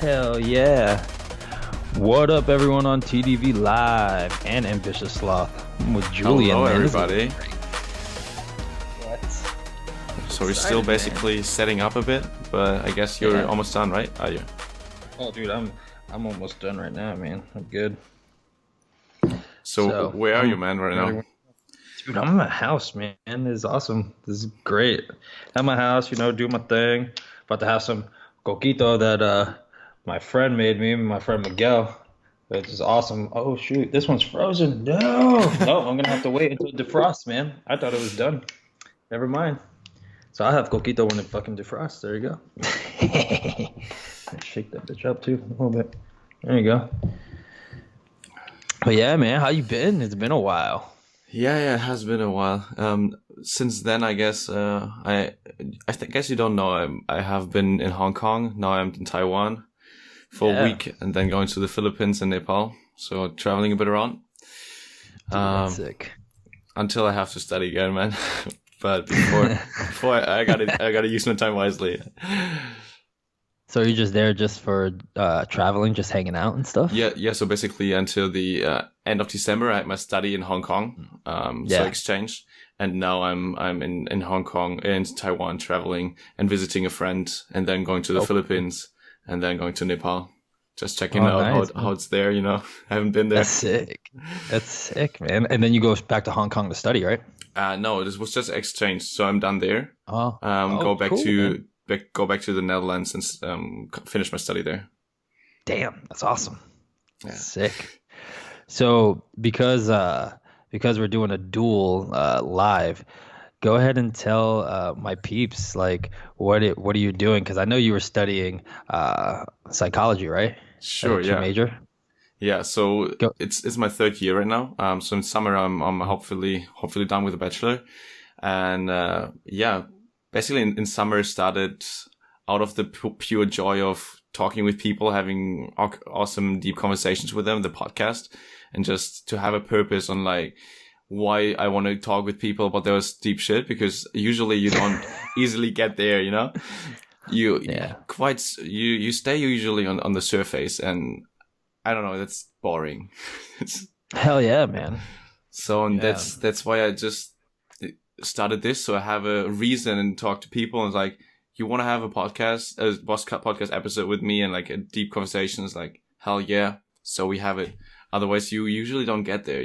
Hell yeah. What up, everyone on TDV Live and TheAmbitiousSloth? I'm with Julian. Hello, man. everybody. What? So we're still basically setting up a bit, but I guess you're almost done, right? Are you? Oh, dude, I'm almost done right now, man. I'm good. So where are you, man, right now? Dude, I'm in my house, man. This is awesome. This is great. At my house, doing my thing. About to have some coquito that my friend made me, my friend Miguel. Which is awesome. Oh shoot, this one's frozen. No, I'm gonna have to wait until it defrosts, man. I thought it was done. Never mind. So I have coquito when it fucking defrosts. There you go. Shake that bitch up too a little bit. There you go. But yeah, man, how you been? It's been a while. Yeah, it has been a while. Since then, I guess I guess you don't know. I have been in Hong Kong. Now I'm in Taiwan for a week, and then going to the Philippines and Nepal. So traveling a bit around. Dude, that's sick. Until I have to study again, man. But before I gotta use my time wisely. So you're just there just for traveling, just hanging out and stuff? Yeah. So basically, until the end of December, I had my study in Hong Kong, so exchange, and now I'm in Hong Kong and Taiwan, traveling and visiting a friend, and then going to the Philippines, and then going to Nepal, just checking out how it's there. I haven't been there. That's sick, man. And then you go back to Hong Kong to study, right? No, this was just exchange, so I'm done there. Go back to the Netherlands and finish my study there. Damn, that's awesome. Yeah. Sick. So because we're doing a dual live, go ahead and tell my peeps like what are you doing? Because I know you were studying psychology, right? Sure. Yeah. Major. Yeah. So it's my third year right now. So in summer I'm hopefully done with the bachelor, and basically in summer started out of the pure joy of talking with people, having awesome deep conversations with them, the podcast, and just to have a purpose on like why I want to talk with people about those deep shit, because usually you don't easily get there, you stay usually on the surface, and I don't know, that's boring. Hell yeah, man. So that's why I just started this, so I have a reason and talk to people, and it's like, you want to have a podcast episode with me and like a deep conversations, like hell yeah, so we have it. Otherwise you usually don't get there.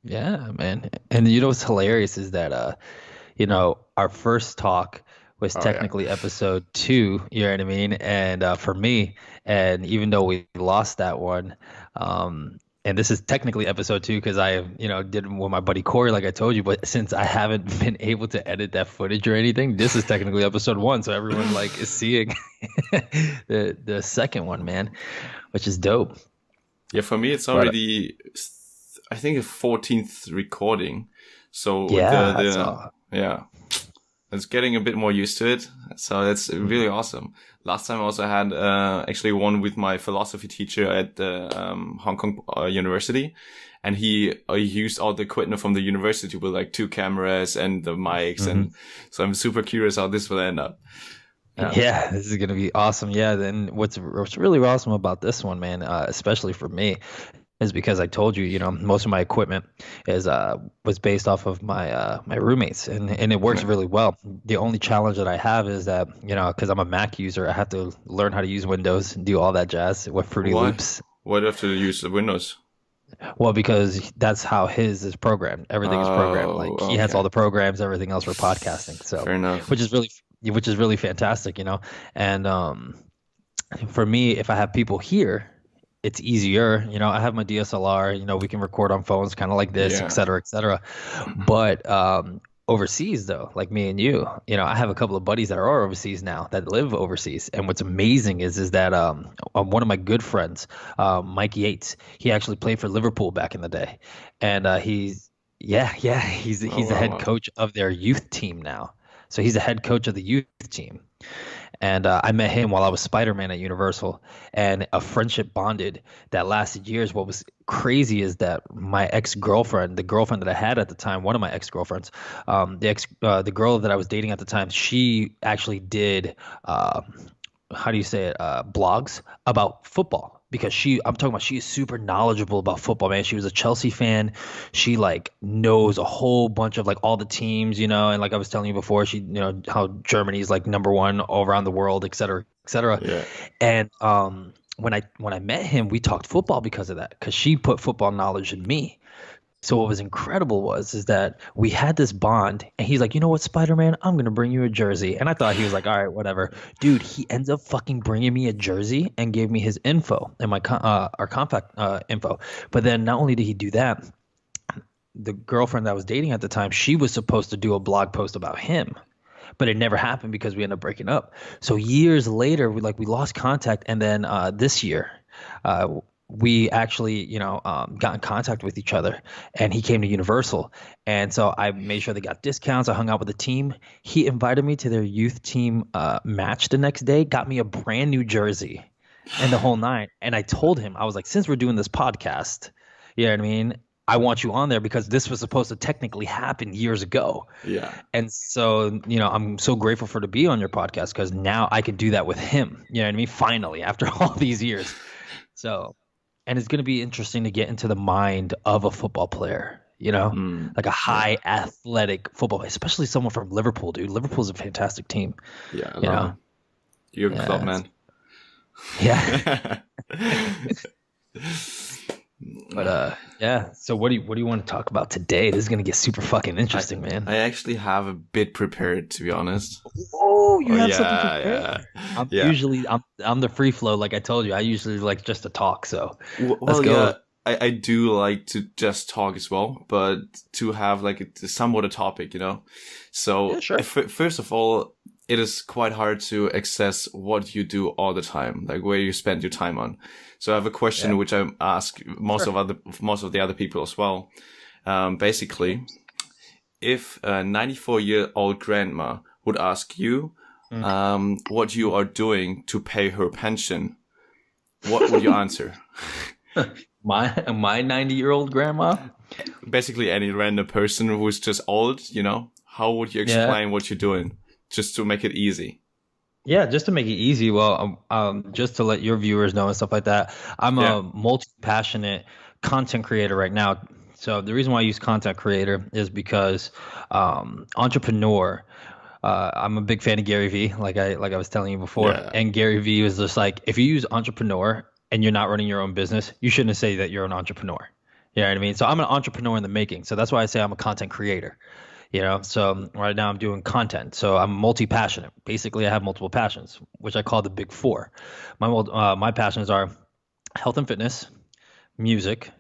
Yeah, man. And what's hilarious is that our first talk was technically episode 2, you know what I mean? And for me, and even though we lost that one, and this is technically episode 2 because I, did it with my buddy Corey, like I told you. But since I haven't been able to edit that footage or anything, this is technically episode 1. So everyone like is seeing the second one, man, which is dope. Yeah, for me it's already, I think, a 14th recording. So it's getting a bit more used to it. So that's really awesome. Last time I also had actually one with my philosophy teacher at the Hong Kong University, and he used all the equipment from the university with like 2 cameras and the mics, and so I'm super curious how this will end up. Yeah, this is gonna be awesome. Yeah, then what's really awesome about this one, man, especially for me, is because I told you, most of my equipment was based off of my my roommates, and it works really well. The only challenge that I have is that, because I'm a Mac user, I have to learn how to use Windows and do all that jazz with Fruity Loops. Why do you have to use the Windows? Well, because that's how his is programmed. Everything is programmed. Like he has all the programs, everything else for podcasting. So fair enough. Which is really fantastic, And for me, if I have people here, it's easier. I have my DSLR, we can record on phones kind of like this, et cetera, et cetera. But overseas, though, like me and you, I have a couple of buddies that are overseas now that live overseas. And what's amazing is that one of my good friends, Mike Yates, he actually played for Liverpool back in the day. And he's the head coach of their youth team now. So he's the head coach of the youth team. And I met him while I was Spider-Man at Universal, and a friendship bonded that lasted years. What was crazy is that my ex-girlfriend, the girlfriend that I had at the time, one of my ex-girlfriends, the girl that I was dating at the time, she actually did how do you say it, blogs about football, because she is super knowledgeable about football, man. She was a Chelsea fan. She like knows a whole bunch of like all the teams, and like I was telling you before, she, how Germany's like number one all around the world, et cetera, et cetera. Yeah. And when I met him, we talked football because of that, because she put football knowledge in me. So what was incredible is that we had this bond, and he's like, you know what, Spider-Man, I'm gonna bring you a jersey. And I thought he was like, all right, whatever. Dude, he ends up fucking bringing me a jersey and gave me his info and our contact info. But then not only did he do that, the girlfriend that I was dating at the time, she was supposed to do a blog post about him, but it never happened because we ended up breaking up. So years later, we lost contact, and then this year, we actually, got in contact with each other, and he came to Universal. And so I made sure they got discounts. I hung out with the team. He invited me to their youth team match the next day, got me a brand new jersey and the whole nine. And I told him, I was like, since we're doing this podcast, you know what I mean? I want you on there because this was supposed to technically happen years ago. Yeah. And so, I'm so grateful to be on your podcast, because now I can do that with him. You know what I mean? Finally, after all these years. So, and it's going to be interesting to get into the mind of a football player, like a high athletic football player, especially someone from Liverpool, dude. Liverpool's a fantastic team. Yeah. I know. You're a club man. Yeah. But so what do you want to talk about today? This is gonna get super fucking interesting, man. I actually have a bit prepared, to be honest. Oh, you have something prepared? Yeah. I'm the free flow, like I told you. I usually like just to talk, so let's go. Yeah, I do like to just talk as well, but to have like somewhat a topic, So yeah, sure. First of all, it is quite hard to access what you do all the time, like where you spend your time on. So I have a question which I ask most of the other people as well. Basically, if a 94-year-old grandma would ask you what you are doing to pay her pension, what would you answer? My 90-year-old grandma? Basically, any random person who's just old, how would you explain what you're doing, just to make it easy? Yeah, just to make it easy. Well, just to let your viewers know and stuff like that, I'm a multi-passionate content creator right now. So the reason why I use content creator is because entrepreneur. I'm a big fan of Gary Vee, like I was telling you before. Yeah. And Gary Vee was just like, if you use entrepreneur and you're not running your own business, you shouldn't say that you're an entrepreneur. You know what I mean? So I'm an entrepreneur in the making. So that's why I say I'm a content creator. So right now I'm doing content. So I'm multi-passionate. Basically, I have multiple passions, which I call the big four. My passions are health and fitness, music,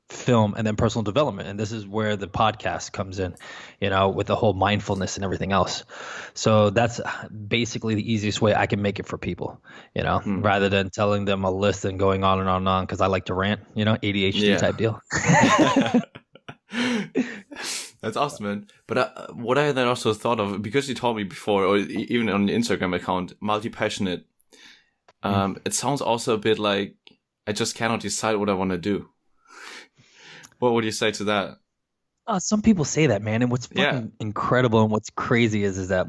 film, and then personal development. And this is where the podcast comes in, with the whole mindfulness and everything else. So that's basically the easiest way I can make it for people, rather than telling them a list and going on and on and on, because I like to rant, ADHD type deal. That's awesome, man. But what I then also thought of, because you told me before, or even on the Instagram account, multi-passionate, it sounds also a bit like I just cannot decide what I want to do. What would you say to that? Some people say that, man. And what's fucking incredible and what's crazy is that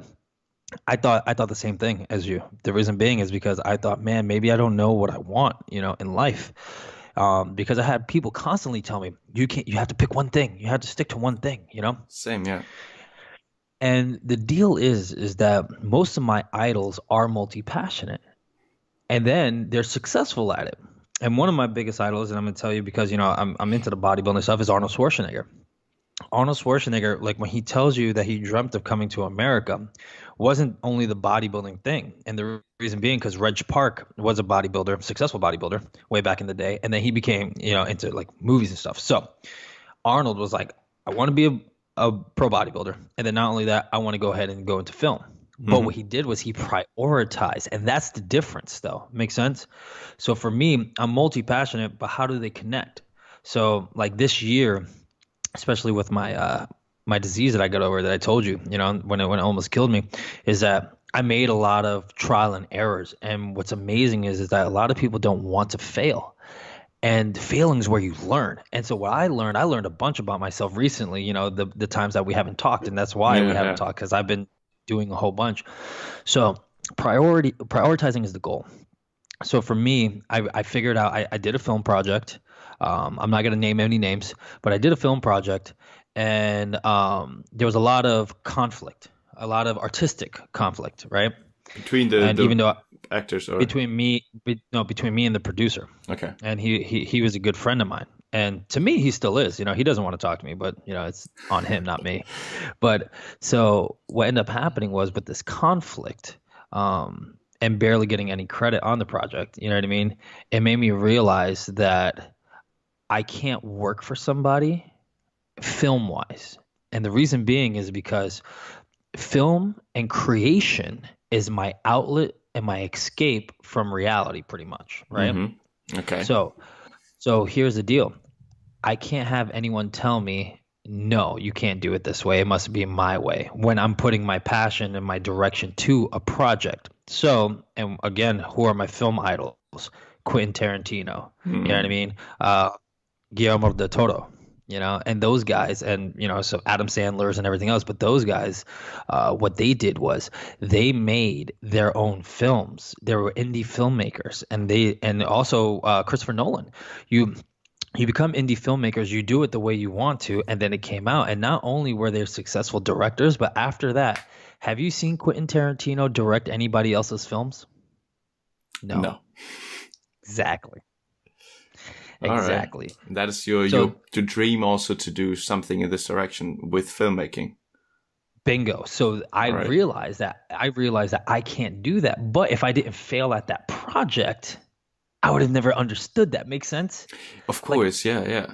I thought the same thing as you. The reason being is because I thought, man, maybe I don't know what I want, in life. Because I had people constantly tell me, you have to pick one thing. You have to stick to one thing, Same, yeah. And the deal is that most of my idols are multi-passionate, and then they're successful at it. And one of my biggest idols, and I'm going to tell you because, I'm into the bodybuilding stuff, is Arnold Schwarzenegger. Arnold Schwarzenegger, like when he tells you that he dreamt of coming to America, wasn't only the bodybuilding thing. And the reason being because Reg Park was a bodybuilder, successful bodybuilder way back in the day. And then he became, into like movies and stuff. So Arnold was like, I want to be a pro bodybuilder. And then not only that, I want to go ahead and go into film. But what he did was he prioritized. And that's the difference, though. Makes sense? So for me, I'm multi-passionate, but how do they connect? So like this year, especially with my my disease that I got over that I told you, when it almost killed me, is that I made a lot of trial and errors. And what's amazing is that a lot of people don't want to fail. And failing is where you learn. And so what I learned a bunch about myself recently, the times that we haven't talked. And that's why we haven't talked, because I've been doing a whole bunch. So prioritizing is the goal. So for me, I figured out I did a film project. I'm not going to name any names, but I did a film project, and there was a lot of conflict, a lot of artistic conflict, right? Between And even though actors, or between me and the producer. Okay. And he was a good friend of mine. And to me, he still is. He doesn't want to talk to me, but it's on him, not me. But so what ended up happening was, with this conflict, and barely getting any credit on the project, you know what I mean? It made me realize that I can't work for somebody film wise. And the reason being is because film and creation is my outlet and my escape from reality, pretty much, right? Mm-hmm. Okay. So here's the deal. I can't have anyone tell me, no, you can't do it this way. It must be my way, when I'm putting my passion and my direction to a project. So, and again, who are my film idols? Quentin Tarantino, you know what I mean? Guillermo del Toro, and those guys, and so Adam Sandler's and everything else. But those guys, what they did was they made their own films. They were indie filmmakers, and also Christopher Nolan. You become indie filmmakers, you do it the way you want to, and then it came out. And not only were they successful directors, but after that, have you seen Quentin Tarantino direct anybody else's films? No. Exactly. Exactly. Right. That is your dream also, to do something in this direction with filmmaking. Bingo. So I realized that I can't do that. But if I didn't fail at that project, I would have never understood that. Make sense? Of course, yeah.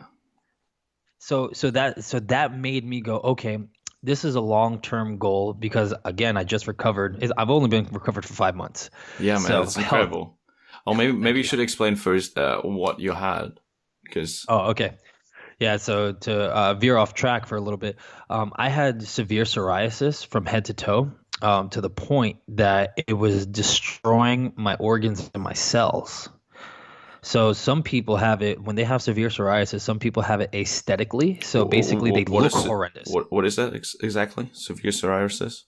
So that made me go, okay, this is a long-term goal, because again, I just recovered. I've only been recovered for 5 months. Yeah, man, that's incredible. Oh, maybe you should explain first what you had, because. Oh, okay. Yeah, so to veer off track for a little bit, I had severe psoriasis from head to toe, to the point that it was destroying my organs and my cells. So some people have it when they have severe psoriasis. Some people have it aesthetically. So basically, they look horrendous. What is that exactly? Severe psoriasis?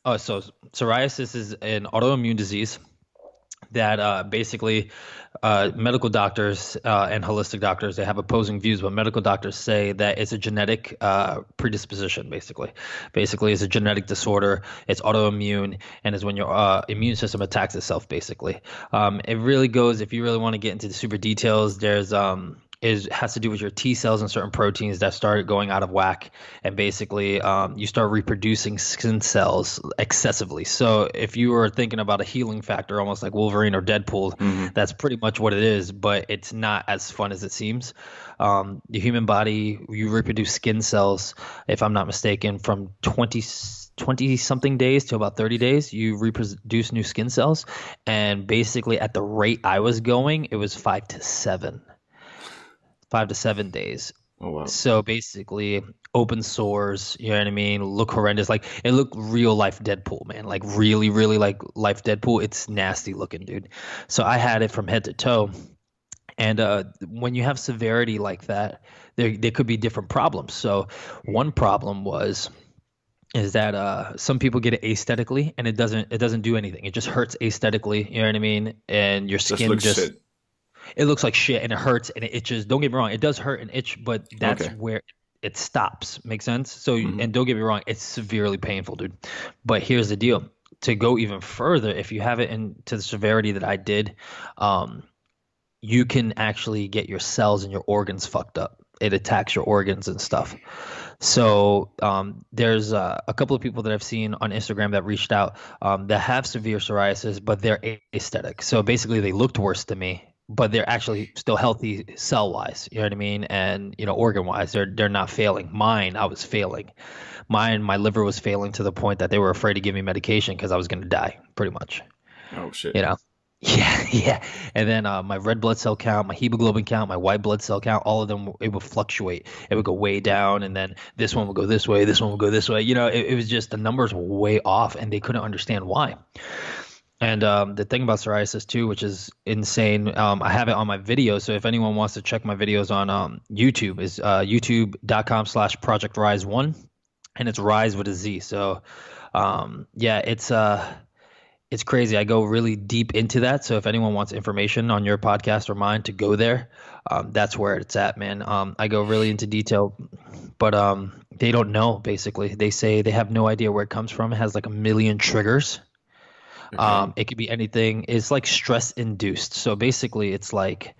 Oh, so psoriasis is an autoimmune disease that basically medical doctors and holistic doctors, they have opposing views, but medical doctors say that it's a genetic predisposition, basically it's a genetic disorder. It's autoimmune, and is when your immune system attacks itself, basically. It really goes, if you really want to get into the super details, there's it has to do with your T cells and certain proteins that started going out of whack, and basically you start reproducing skin cells excessively. So if you were thinking about a healing factor, almost like Wolverine or Deadpool, that's pretty much what it is, but it's not as fun as it seems. The human body, you reproduce skin cells, if I'm not mistaken, from 20 something days to about 30 days, you reproduce new skin cells. And basically at the rate I was going, it was 5 to 7 days. Oh, wow. So basically open sores, you know what I mean? Look horrendous. Like, it looked real life Deadpool, man. Like really, really like life Deadpool. It's nasty looking, dude. So I had it from head to toe. And when you have severity like that, there could be different problems. So one problem is that some people get it aesthetically, and it doesn't do anything. It just hurts aesthetically, you know what I mean? And your skin shit. It looks like shit, and it hurts, and it itches. Don't get me wrong, it does hurt and itch, but that's where it stops. Make sense? So, and don't get me wrong, it's severely painful, dude. But here's the deal: to go even further, if you have it to the severity that I did, you can actually get your cells and your organs fucked up. It attacks your organs and stuff. So there's a couple of people that I've seen on Instagram that reached out that have severe psoriasis, but they're aesthetic. So basically, they looked worse than me, but they're actually still healthy cell-wise, you know what I mean? And, organ-wise, they're not failing. Mine, I was failing. My liver was failing to the point that they were afraid to give me medication because I was going to die, pretty much. Oh, shit. Yeah. And then my red blood cell count, my hemoglobin count, my white blood cell count, all of them, it would fluctuate. It would go way down, and then this one would go this way, this one would go this way. It was just the numbers were way off, and they couldn't understand why. And the thing about psoriasis too, which is insane, I have it on my video. So if anyone wants to check my videos on YouTube, is youtube.com/projectrise1, and it's Rise with a Z. So it's It's crazy. I go really deep into that. So if anyone wants information on your podcast or mine to go there, that's where it's at, man. I go really into detail, but they don't know, basically. They say they have no idea where it comes from. It has like a million triggers. Okay. It could be anything. It's like stress induced. So basically, it's like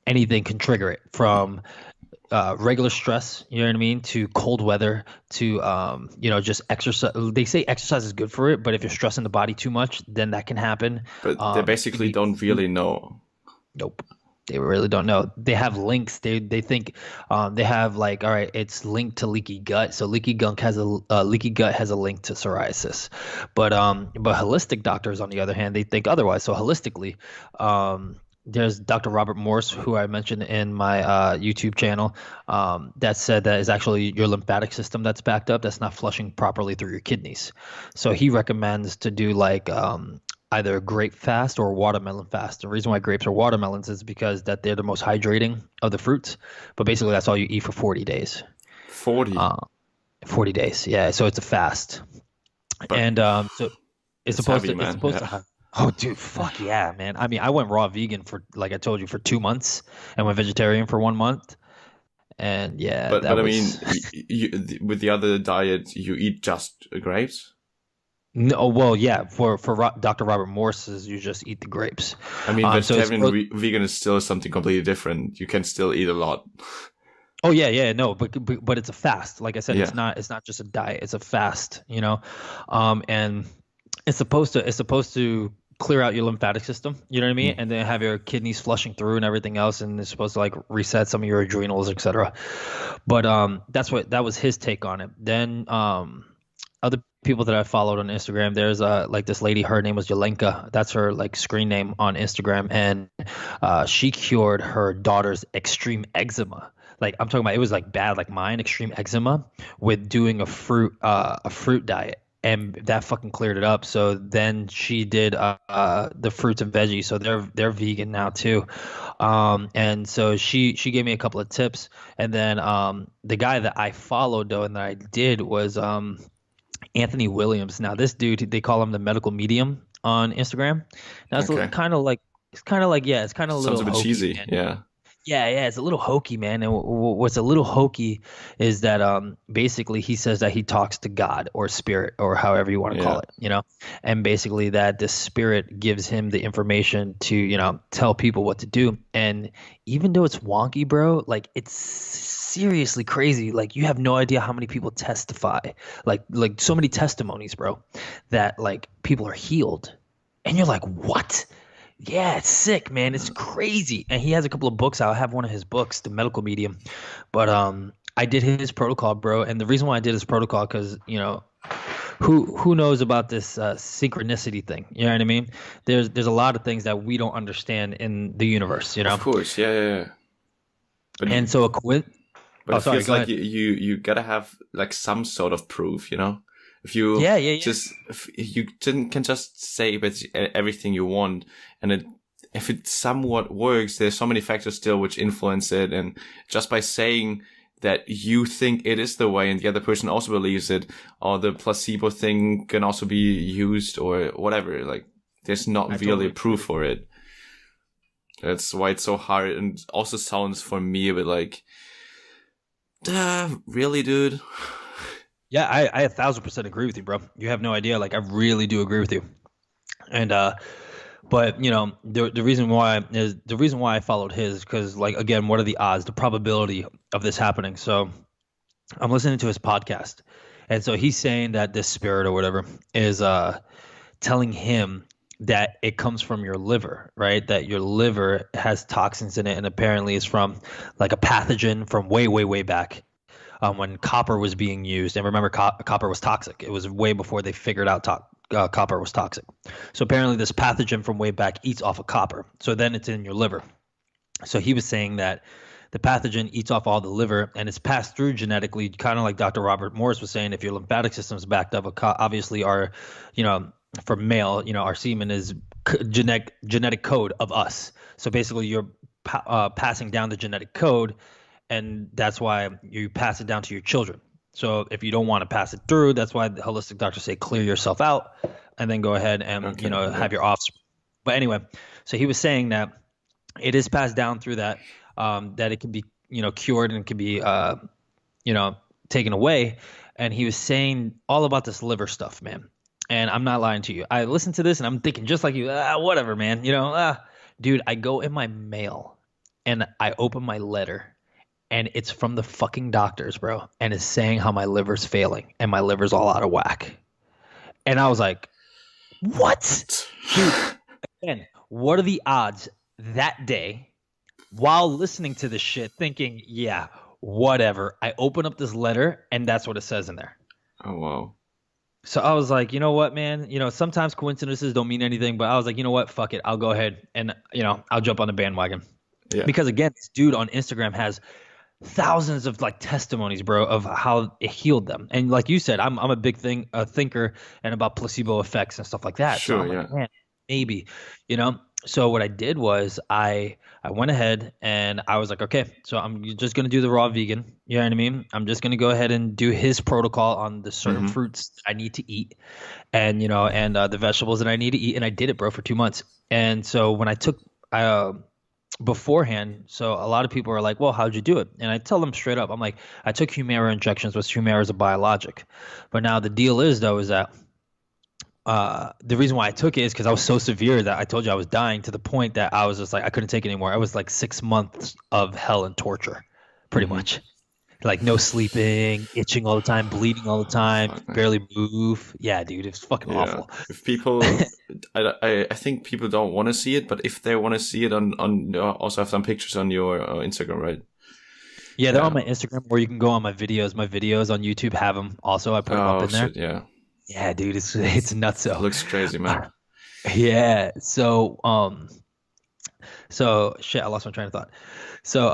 anything can trigger it, from regular stress, you know what I mean, to cold weather, to just exercise. They say exercise is good for it, but if you're stressing the body too much, then that can happen. But they It could basically be don't really know. nope. They really don't know. They have links. They think they have like, all right, it's linked to leaky gut. So leaky gut has a link to psoriasis, but holistic doctors on the other hand, they think otherwise. So holistically, there's Dr. Robert Morse, who I mentioned in my YouTube channel, that said that is actually your lymphatic system that's backed up, that's not flushing properly through your kidneys. So he recommends to do like either grape fast or watermelon fast. The reason why grapes are watermelons is because that they're the most hydrating of the fruits. But basically, that's all you eat for 40 days. 40. 40 days, yeah. So it's a fast, But and so it's it's supposed heavy, to it's man. supposed to Yeah. have. Oh, dude, fuck yeah, man. I mean, I went raw vegan for, like I told you, for 2 months, and went vegetarian for 1 month, and yeah, But that I mean, was with the other diet, you eat just grapes. no. Well, yeah, for Dr. Robert Morse's, you just eat the grapes. I mean, So it's vegetarian supposed. vegan is still something completely different. You can still eat a lot. Oh yeah, yeah, no, but it's a fast. Like I said, Yeah. it's not just a diet. It's a fast, and it's supposed to clear out your lymphatic system. You know what I mean? Mm. And then have your kidneys flushing through and everything else, and it's supposed to like reset some of your adrenals, etc. But that was his take on it. Then other people that I followed on Instagram, there's like this lady, her name was Yolenka. That's her like screen name on Instagram, and she cured her daughter's extreme eczema. Like I'm talking about, it was like bad, like mine, extreme eczema, with doing a fruit diet, and that fucking cleared it up. So then she did the fruits and veggies, so they're vegan now too. And so she gave me a couple of tips, and then the guy that I followed though and that I did was Anthony Williams. Now this dude, they call him the medical medium on Instagram. Now it's Okay. kind of like yeah, it's kind of a Sounds little a bit hokey, cheesy. man. Yeah. Yeah, yeah, it's a little hokey, man. And what's a little hokey is that basically he says that he talks to God or spirit or however you want to Yeah. call it. And basically that the spirit gives him the information to, tell people what to do. And even though it's wonky, bro, like it's seriously crazy. Like you have no idea how many people testify, like so many testimonies, bro, that like people are healed. And you're like, what? Yeah, it's sick, man. It's crazy. And he has a couple of books. I'll have one of his books, The Medical Medium. But I did his protocol, bro. And the reason why I did his protocol, because who knows about this synchronicity thing? You know what I mean? There's a lot of things that we don't understand in the universe, Of course. Yeah. Yeah. Yeah. But And so a quid. but Oh, it sorry. feels Go like ahead. you gotta have like some sort of proof, you know? If you Yeah, yeah, yeah. just if you can just say everything you want, and if it somewhat works, there's so many factors still which influence it, and just by saying that you think it is the way and the other person also believes it, or the placebo thing can also be used or whatever, like there's not I really totally proof agree. for it. That's why it's so hard, and also sounds for me a bit like, really, dude? Yeah, I 1,000% agree with you, bro. You have no idea. Like I really do agree with you. And but the reason why I followed his, because like again, what are the odds, the probability of this happening? So I'm listening to his podcast, and so he's saying that this spirit or whatever is telling him that it comes from your liver, right? That your liver has toxins in it, and apparently it's from like a pathogen from way, way, way back, when copper was being used. And remember, copper was toxic. It was way before they figured out copper was toxic. So apparently this pathogen from way back eats off of copper. So then it's in your liver. So he was saying that the pathogen eats off all the liver, and it's passed through genetically, kind of like Dr. Robert Morris was saying. If your lymphatic system is backed up, obviously our, for male, our semen is genetic code of us. So basically you're passing down the genetic code, and that's why you pass it down to your children. So if you don't want to pass it through, that's why the holistic doctors say clear yourself out, and then go ahead and, have your offspring. But anyway, so he was saying that it is passed down through that, that it can be, cured and can be, taken away. And he was saying all about this liver stuff, man. And I'm not lying to you. I listened to this and I'm thinking just like you, whatever, man. Dude, I go in my mail and I open my letter and it's from the fucking doctors, bro. And it's saying how my liver's failing and my liver's all out of whack. And I was like, what? Dude, again, what are the odds that day while listening to this shit thinking, yeah, whatever. I open up this letter and that's what it says in there. Oh, wow. So I was like, you know what, man? Sometimes coincidences don't mean anything, but I was like, you know what? Fuck it. I'll go ahead and, I'll jump on the bandwagon. Yeah. Because again, this dude on Instagram has thousands of like testimonies, bro, of how it healed them. And like you said, I'm a big thinker and about placebo effects and stuff like that. Sure, so I'm like, man, maybe, So what I did was I went ahead and I was like, okay, so I'm just going to do the raw vegan. You know what I mean? I'm just going to go ahead and do his protocol on the certain fruits that I need to eat and, the vegetables that I need to eat. And I did it, bro, for 2 months. And so when I took beforehand, so a lot of people are like, well, how'd you do it? And I tell them straight up, I'm like, I took Humira injections, which Humira is a biologic. But now the deal is, though, is that the reason why I took it is because I was so severe that I told you I was dying to the point that I was just like, I couldn't take it anymore. I was like 6 months of hell and torture, pretty much. Like no sleeping, itching all the time, bleeding all the time, barely move. Yeah, dude, it's fucking awful. If people, I think people don't want to see it, but if they want to see it on also have some pictures on your Instagram, right? Yeah, they're on my Instagram, or you can go on my videos. My videos on YouTube have them also. I put them up in there. Yeah. Yeah, dude, it's nuts. It looks crazy, man. Yeah. So shit, I lost my train of thought. So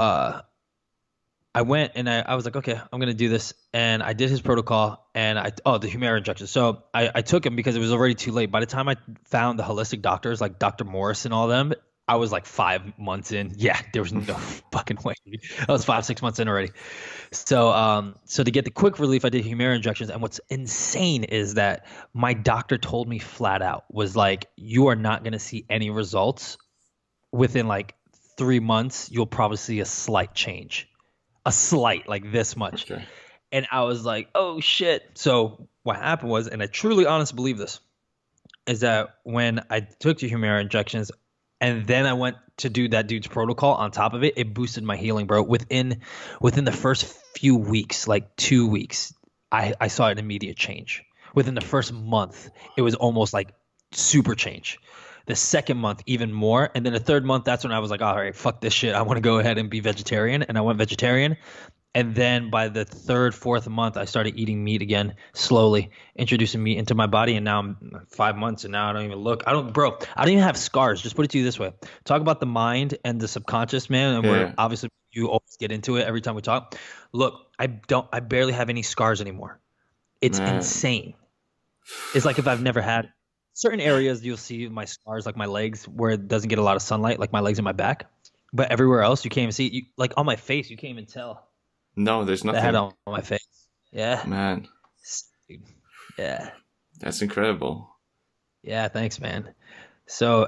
I went and I was like, okay, I'm gonna do this, and I did his protocol, and the Humira injection. So I took him because it was already too late. By the time I found the holistic doctors like Dr. Morris and all them, I was like 5 months in. Yeah, there was no fucking way. I was 5-6 months in already. So so to get the quick relief, I did Humira injections. And what's insane is that my doctor told me flat out, was like, you are not going to see any results within like 3 months. You'll probably see a slight change, a slight, like this much. Okay. And I was like, oh shit. So what happened was, and I truly honestly believe this, is that when I took the Humira injections, and then I went to do that dude's protocol on top of it, it boosted my healing, bro. Within the first few weeks, like 2 weeks, I saw an immediate change. Within the first month, it was almost like super change. The second month, even more. And then the third month, that's when I was like, all right, fuck this shit. I want to go ahead and be vegetarian. And I went vegetarian. And then by the third, fourth month, I started eating meat again, slowly introducing meat into my body. And now I'm 5 months, and now I don't even look. I don't even have scars. Just put it to you this way. Talk about the mind and the subconscious, man. And we're obviously, you always get into it every time we talk. Look, I barely have any scars anymore. It's insane. It's like if I've never had certain areas, you'll see my scars, like my legs, where it doesn't get a lot of sunlight, like my legs and my back. But everywhere else, you can't even see. Like on my face, you can't even tell. No, there's nothing. That had on my face. Yeah. Man. Yeah. That's incredible. Yeah, thanks, man. So,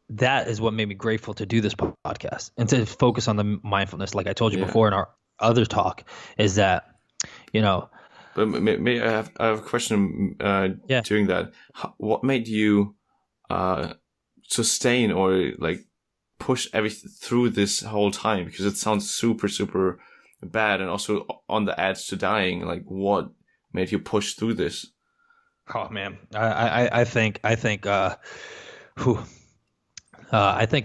that is what made me grateful to do this podcast and to focus on the mindfulness. Like I told you before in our other talk, is that, But may I have a question during that. What made you sustain or like push everything through this whole time? Because it sounds super, super bad, and also on the edge to dying. Like, what made you push through this? Oh man, I think I thank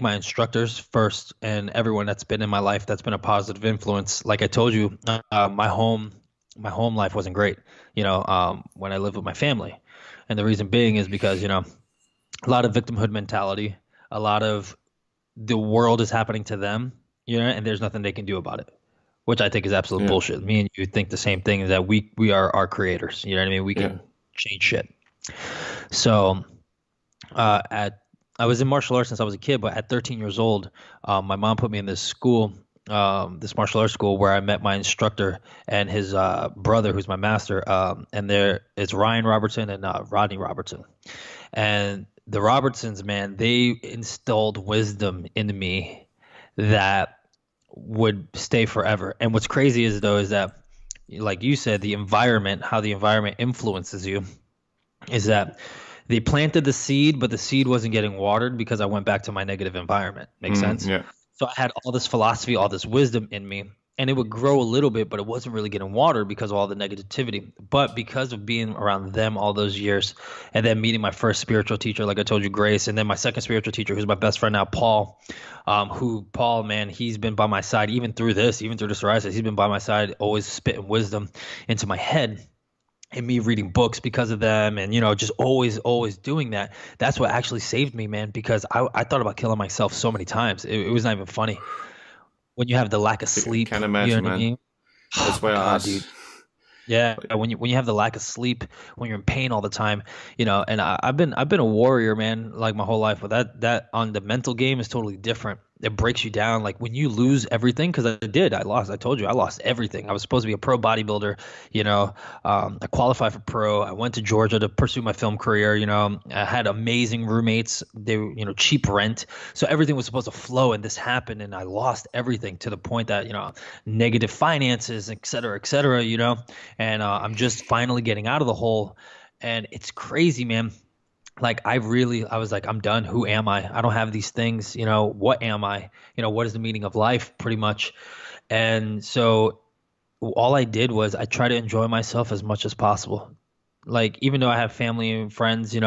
my instructors first, and everyone that's been in my life that's been a positive influence. Like I told you, my home life wasn't great, when I lived with my family. And the reason being is because, a lot of victimhood mentality, a lot of the world is happening to them, and there's nothing they can do about it, which I think is absolute bullshit. Me and you think the same thing, is that we are our creators. You know what I mean? We can change shit. So I was in martial arts since I was a kid, but at 13 years old, my mom put me in this school this martial arts school where I met my instructor and his brother, who's my master. And there it's Ryan Robertson and Rodney Robertson. And the Robertsons, man, they instilled wisdom into me that would stay forever. And what's crazy is though is that, like you said, the environment, how the environment influences you, is that they planted the seed, but the seed wasn't getting watered because I went back to my negative environment. Make sense? Yeah. So I had all this philosophy, all this wisdom in me, and it would grow a little bit, but it wasn't really getting watered because of all the negativity. But because of being around them all those years, and then meeting my first spiritual teacher, like I told you, Grace, and then my second spiritual teacher, who's my best friend now, Paul, Paul, man, he's been by my side even through this, even through the psoriasis. He's been by my side, always spitting wisdom into my head. And me reading books because of them, and just always doing that. That's what actually saved me, man, because I thought about killing myself so many times. It was not even funny. When you have the lack of sleep, Can't imagine, you know what I man. mean? That's why I asked. Dude. Yeah, when you have the lack of sleep, when you're in pain all the time, and I've been a warrior, man, like my whole life. But that on the mental game is totally different. It breaks you down. Like when you lose everything, because I lost. I told you I lost everything. I was supposed to be a pro bodybuilder. I qualified for pro. I went to Georgia to pursue my film career. I had amazing roommates. They were, cheap rent, so everything was supposed to flow. And this happened, and I lost everything to the point that negative finances, et cetera, et cetera. And I'm just finally getting out of the hole, and it's crazy, man. Like I was like, I'm done. Who am I? I don't have these things. What am I? What is the meaning of life, pretty much? And so all I did was I try to enjoy myself as much as possible. Like even though I have family and friends, it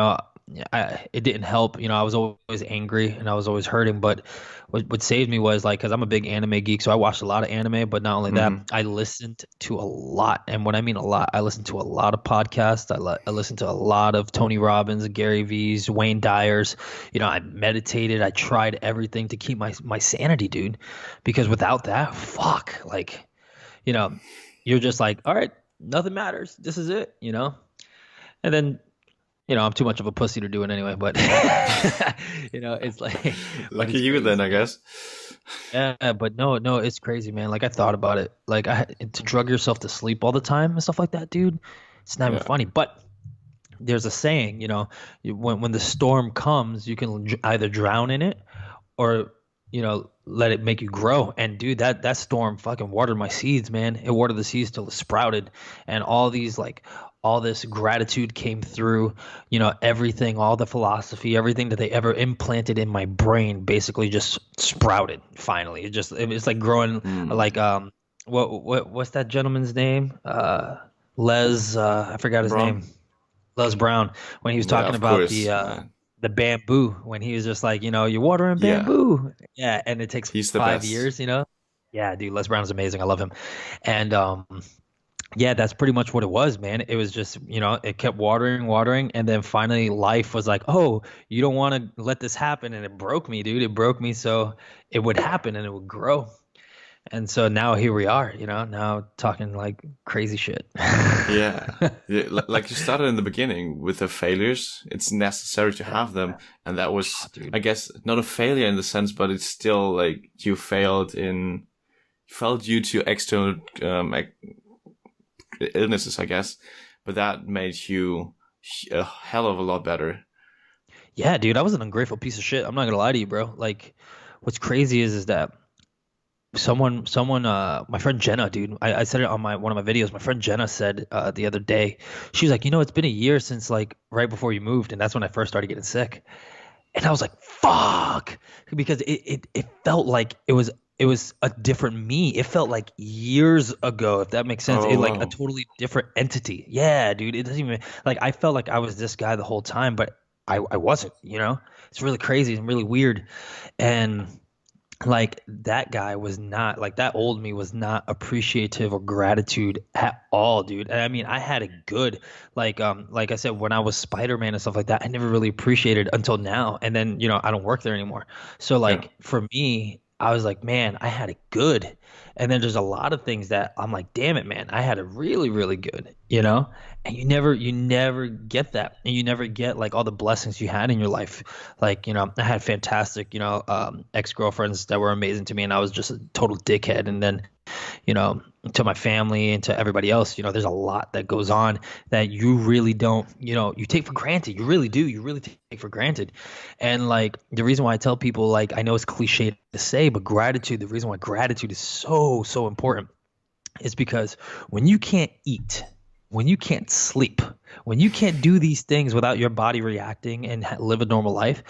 didn't help. I was always angry and I was always hurting. But what saved me was like, because I'm a big anime geek, so I watched a lot of anime. But not only that, I listened to a lot. And when I mean a lot, I listened to a lot of podcasts. I listened to a lot of Tony Robbins, Gary V's, Wayne Dyer's. I meditated. I tried everything to keep my sanity, dude. Because without that, fuck, like, you're just like, all right, nothing matters. This is it, And then I'm too much of a pussy to do it anyway, but it's like lucky you then, I guess. Yeah, but no, it's crazy, man. Like I thought about it, like to drug yourself to sleep all the time and stuff like that, dude. It's not even funny. But there's a saying, when the storm comes, you can either drown in it or let it make you grow. And dude, that storm fucking watered my seeds, man. It watered the seeds till it sprouted, and all this gratitude came through, everything, all the philosophy, everything that they ever implanted in my brain basically just sprouted finally. It's like growing like what's that gentleman's name? Les I forgot his name. Les Brown, when he was talking about the bamboo, when he was just like, you're watering bamboo. Yeah, and it takes 5 years, Yeah, dude, Les Brown is amazing. I love him. And yeah, that's pretty much what it was, man. It was just, it kept watering. And then finally life was like, oh, you don't want to let this happen. And it broke me, dude. It broke me so it would happen and it would grow. And so now here we are, now talking like crazy shit. Yeah. Like you started in the beginning with the failures. It's necessary to have them. And that was, I guess, not a failure in the sense, but it's still like you failed due to external illnesses, I guess, but that made you a hell of a lot better. Yeah, dude, I was an ungrateful piece of shit. I'm not gonna lie to you, bro. Like, what's crazy is that someone, my friend Jenna, dude, I said it on one of my videos. My friend Jenna said the other day, she was like, it's been a year since like right before you moved, and that's when I first started getting sick. And I was like, fuck, because it felt like it was a different me. It felt like years ago, if that makes sense. Like a totally different entity. Yeah, dude. It doesn't even like I felt like I was this guy the whole time, but I wasn't, It's really crazy and really weird. And like that guy was not like that old me was not appreciative or gratitude at all, dude. And I mean, I had it good. Like I said, when I was Spider-Man and stuff like that, I never really appreciated it until now. And then, I don't work there anymore. So like for me, I was like, man, I had it good. And then there's a lot of things that I'm like, damn it, man, I had it really, really good, you know? And you never get that. And you never get like all the blessings you had in your life. Like, I had fantastic, ex-girlfriends that were amazing to me, and I was just a total dickhead. And then to my family and to everybody else, there's a lot that goes on that you really don't, you take for granted. You really do. You really take for granted. And like the reason why I tell people, like, I know it's cliche to say, but the reason why gratitude is so, so important is because when you can't eat, when you can't sleep, when you can't do these things without your body reacting and live a normal life,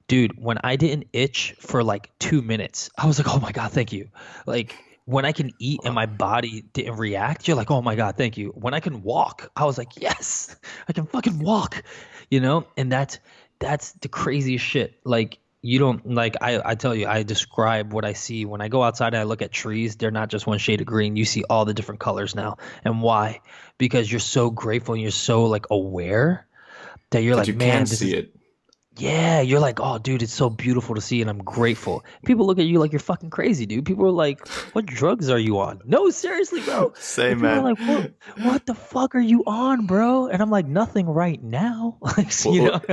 dude, when I didn't itch for like 2 minutes, I was like, oh my God, thank you. Like, when I can eat and my body didn't react, you're like, oh my God, thank you. When I can walk, I was like, yes, I can fucking walk, And that's the craziest shit. Like, you don't, like, I tell you, I describe what I see when I go outside and I look at trees. They're not just one shade of green. You see all the different colors now. And why? Because you're so grateful and you're so like aware that you're like, you man, can this see is, it. yeah, you're like, oh, dude, it's so beautiful to see, and I'm grateful. People look at you like you're fucking crazy, dude. People are like, what drugs are you on? No, seriously, bro. Same, People are man. like, what the fuck are you on, bro? And I'm like, nothing right now. Like,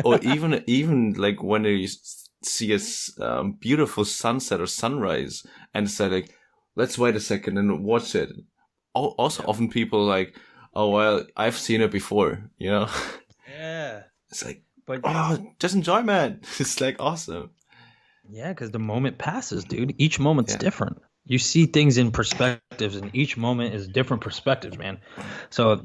Or even like when you see a beautiful sunset or sunrise, and say like, let's wait a second and watch it. Also, often people like, oh well, I've seen it before, Yeah. It's like, But just enjoy, man. It's like awesome. yeah, because the moment passes, dude. Each moment's Yeah. different. You see things in perspectives, and each moment is different perspectives, man. So,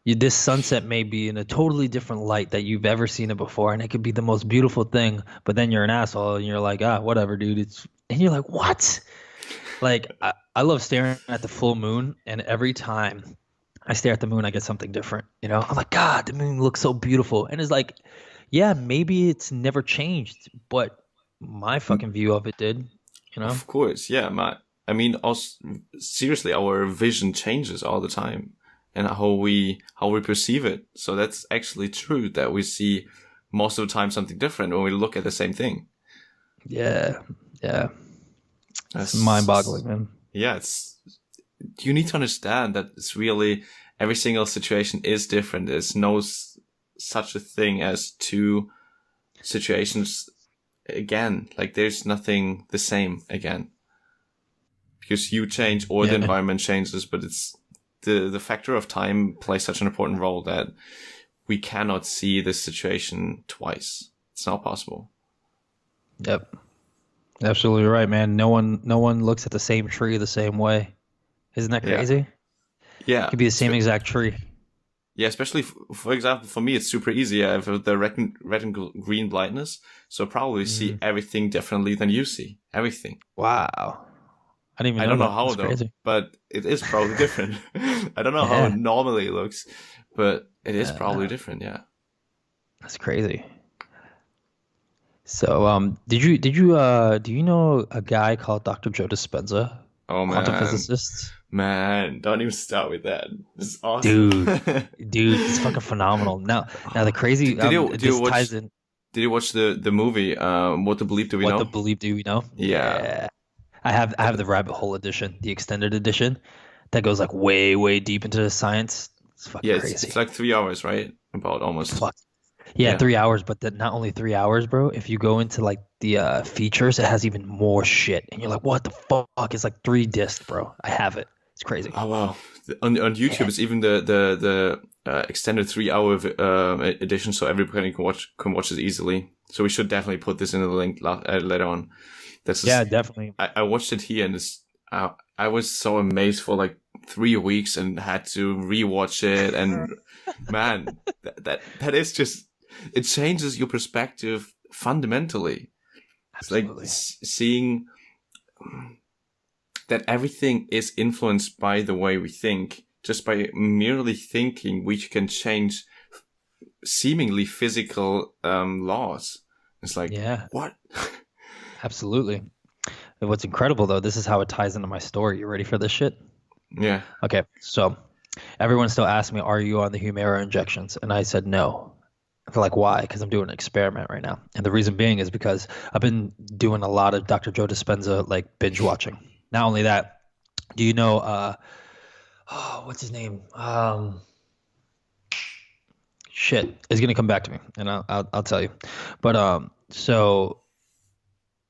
this sunset may be in a totally different light that you've ever seen it before, and it could be the most beautiful thing. But then you're an asshole, and you're like, whatever, dude. And you're like, what? Like, I love staring at the full moon, and every time I stare at the moon, I get something different. I'm like, God, the moon looks so beautiful, and it's like, yeah, maybe it's never changed, but my fucking view of it did, Of course, yeah, man. I mean, also, seriously, our vision changes all the time, and how we perceive it. So that's actually true that we see most of the time something different when we look at the same thing. Yeah, it's mind-boggling, man. Yeah, you need to understand that it's really every single situation is different. There's no such a thing as two situations again. Like, there's nothing the same again, because you change or the environment changes, but it's the factor of time plays such an important role that we cannot see this situation twice. It's not possible. Yep, absolutely right, man. No one looks at the same tree the same way. Isn't that crazy? Yeah, it could be the same exact tree. Yeah, especially for example, for me, it's super easy. I have the red and green blindness, so I probably see everything differently than you see everything. Wow. I don't know how though, but it is probably different. I don't know how it normally looks, but it is probably different. Yeah, that's crazy. So, do you know a guy called Dr. Joe Dispenza? Oh man, quantum physicist. Man, don't even start with that. This is awesome, dude, it's fucking phenomenal. Now the crazy Did you watch the movie? What to Believe Do We Know? What to Believe Do We Know? Yeah. I have the rabbit hole edition, the extended edition, that goes like way deep into the science. It's fucking crazy. It's like 3 hours, right? About almost. Fuck. Yeah, 3 hours, but not only 3 hours, bro. If you go into like the features, it has even more shit, and you're like, what the fuck? It's like 3 discs, bro. I have it. It's crazy. Oh wow! On YouTube, it's even the extended 3 hour edition, so everybody can watch it easily. So we should definitely put this in the link later on. Definitely. I watched it here, and I was so amazed for like 3 weeks, and had to rewatch it. And man, that is just, it changes your perspective fundamentally. Absolutely. It's like seeing that everything is influenced by the way we think. Just by merely thinking, we can change seemingly physical laws. It's like, what? Absolutely. And what's incredible, though, this is how it ties into my story. You ready for this shit? Yeah. Okay, so everyone still asks me, are you on the Humira injections? And I said no. They're like, why? Because I'm doing an experiment right now. And the reason being is because I've been doing a lot of Dr. Joe Dispenza like binge watching. Not only that, do you know what's his name? Shit, it's gonna come back to me, and I'll tell you. But so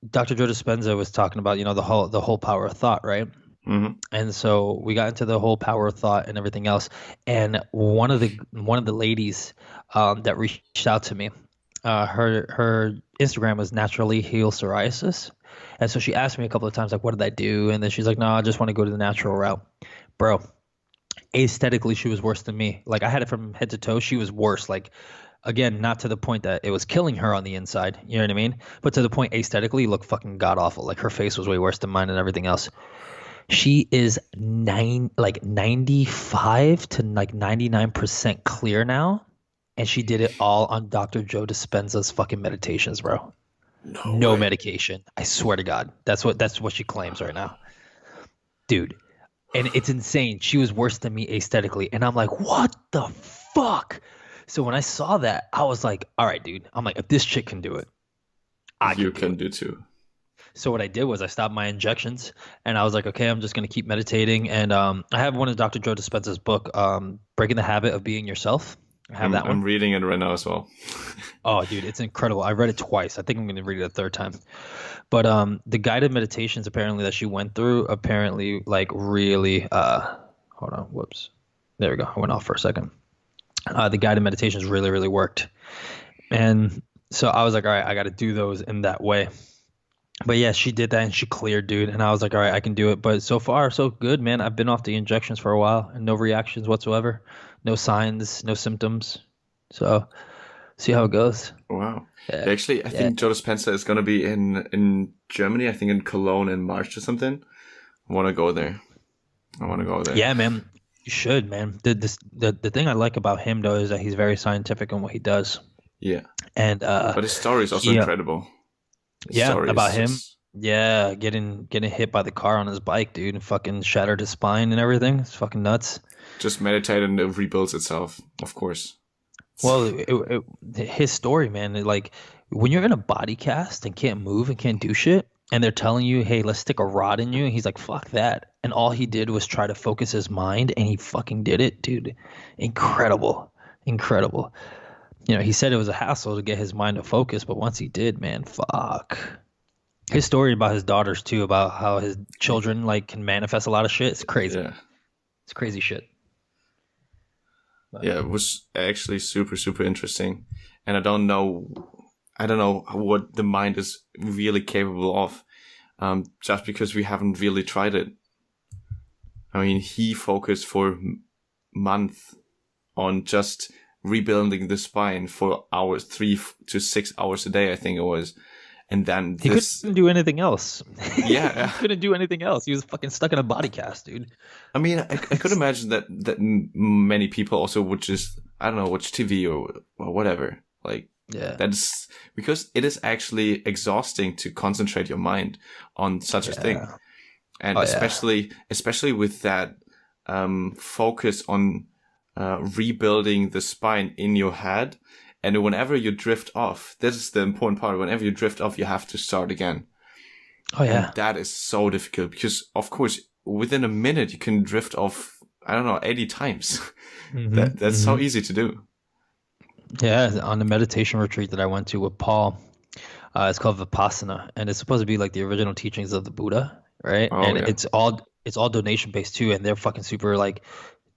Dr. Joe Dispenza was talking about, the whole power of thought, right? Mm-hmm. And so we got into the whole power of thought and everything else. And one of the ladies that reached out to me, her Instagram was naturally heal psoriasis. And so she asked me a couple of times, like, what did I do? And then she's like, no, I just want to go to the natural route. Bro, aesthetically, she was worse than me. Like, I had it from head to toe. She was worse. Like, again, not to the point that it was killing her on the inside. You know what I mean? But to the point aesthetically, looked fucking god awful. Like, her face was way worse than mine and everything else. She is 95 to like 99% clear now. And she did it all on Dr. Joe Dispenza's fucking meditations, bro. No medication. I swear to God. That's what she claims right now. Dude. And it's insane. She was worse than me aesthetically. And I'm like, what the fuck? So when I saw that, I was like, all right, dude. I'm like, if this chick can do it, you can do too. So what I did was I stopped my injections, and I was like, okay, I'm just going to keep meditating. And I have one of Dr. Joe Dispenza's book, Breaking the Habit of Being Yourself. I have that one. I'm reading it right now as well. Oh, dude, it's incredible. I read it twice. I think I'm going to read it a third time. But the guided meditations apparently that she went through apparently like really hold on, whoops. There we go. I went off for a second. The guided meditations really, really worked. And so I was like, all right, I got to do those in that way. But yeah, she did that and she cleared, dude. And I was like, all right, I can do it. But so far, so good, man. I've been off the injections for a while and no reactions whatsoever. No signs, no symptoms. So see how it goes. Wow. Yeah. Actually, I think Joe Dispenza is going to be in Germany, I think in Cologne in March or something. I want to go there. Yeah, man. You should, man. The thing I like about him, though, is that he's very scientific in what he does. Yeah. And but his story is also incredible. About him. Yeah, getting hit by the car on his bike, dude, and fucking shattered his spine and everything. It's fucking nuts. Just meditate and it rebuilds itself, of course. Well, his story, man, like when you're in a body cast and can't move and can't do shit, and they're telling you, hey, let's stick a rod in you, and he's like, fuck that. And all he did was try to focus his mind, and he fucking did it, dude. Incredible. He said it was a hassle to get his mind to focus, but once he did, man, fuck. His story about his daughters too, about how his children like can manifest a lot of shit. It's crazy. Yeah. It's crazy shit. But, yeah, it was actually super, super interesting. And I don't know what the mind is really capable of, just because we haven't really tried it. I mean, he focused for months on just rebuilding the spine for hours, 3 to 6 hours a day, I think it was. And then he couldn't do anything else. Yeah. He couldn't do anything else. He was fucking stuck in a body cast, dude. I mean, I could imagine that many people also would just, I don't know, watch TV or whatever. Like, yeah, that's because it is actually exhausting to concentrate your mind on such a thing. And especially with that focus on rebuilding the spine in your head. And whenever you drift off, this is the important part. Whenever you drift off, you have to start again. Oh, yeah. And that is so difficult because, of course, within a minute, you can drift off, 80 times. Mm-hmm. That's so easy to do. Yeah, on the meditation retreat that I went to with Paul, it's called Vipassana. And it's supposed to be like the original teachings of the Buddha, right? Oh, and it's all donation based too. And they're fucking super like...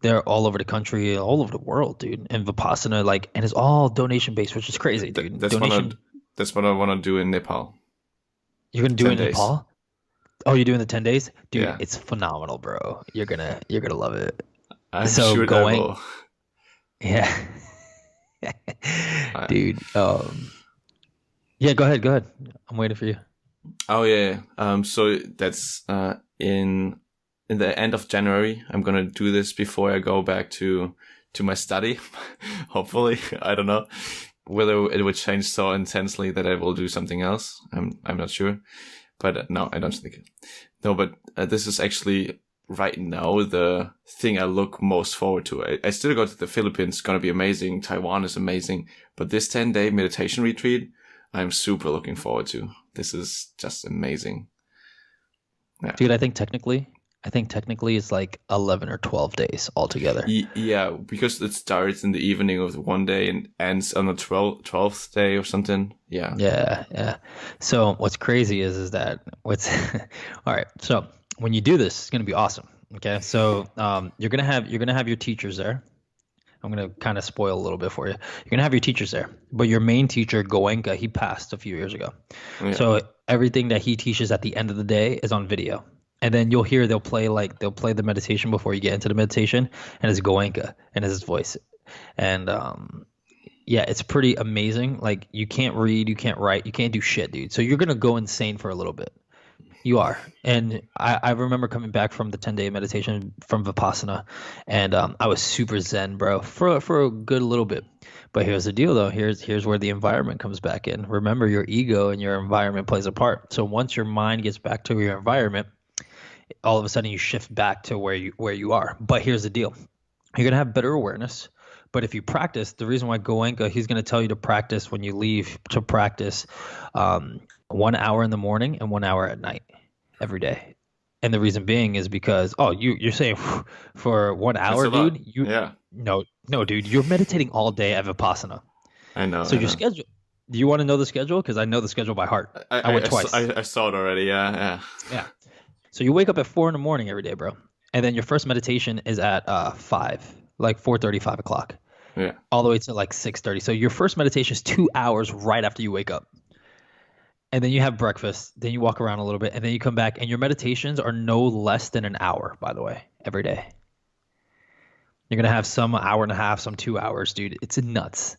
They're all over the country, all over the world, dude. And Vipassana, and it's all donation based, which is crazy, dude. That's what I want to do in Nepal. You're gonna do it in Nepal? Oh, you're doing the 10 days, dude. Yeah. It's phenomenal, bro. You're gonna love it. I'm sure going. I will. Yeah, dude. Yeah, go ahead. I'm waiting for you. Oh yeah. So that's in the end of January. I'm going to do this before I go back to my study. Hopefully. I don't know whether it would change so intensely that I will do something else. I'm not sure. But no, I don't think it. No, but this is actually right now the thing I look most forward to. I still go to the Philippines, gonna be amazing. Taiwan is amazing. But this 10-day meditation retreat, I'm super looking forward to. This is just amazing. Yeah. Dude, I think technically it's like 11 or 12 days altogether. Yeah, because it starts in the evening of one day and ends on the 12th day or something. Yeah. Yeah. So what's crazy is that all right. So when you do this, it's gonna be awesome. Okay. So you're gonna have your teachers there. I'm gonna kind of spoil a little bit for you. You're gonna have your teachers there, but your main teacher, Goenka, he passed a few years ago. Yeah. So everything that he teaches at the end of the day is on video. And then you'll hear they'll play the meditation before you get into the meditation, and it's Goenka and it's his voice. And yeah, it's pretty amazing. Like, you can't read, you can't write, you can't do shit, dude. So you're gonna go insane for a little bit. You are. And I remember coming back from the 10-day meditation from Vipassana, and I was super zen, bro, for a good little bit. But here's the deal, though. Here's where the environment comes back in. Remember, your ego and your environment plays a part. So once your mind gets back to your environment, all of a sudden you shift back to where you are. But here's the deal. You're going to have better awareness. But if you practice, the reason why Goenka, he's going to tell you to practice when you leave, to practice 1 hour in the morning and 1 hour at night every day. And the reason being is because, you're saying for 1 hour, dude? No, dude, you're meditating all day at Vipassana. I know. So your schedule, do you want to know the schedule? Because I know the schedule by heart. I went twice. I saw it already, yeah. So you wake up at 4 in the morning every day, bro. And then your first meditation is at 5, like 4:30, 5 o'clock. Yeah. All the way to like 6:30. So your first meditation is 2 hours right after you wake up. And then you have breakfast. Then you walk around a little bit. And then you come back. And your meditations are no less than an hour, by the way, every day. You're going to have some hour and a half, some 2 hours, dude. It's nuts.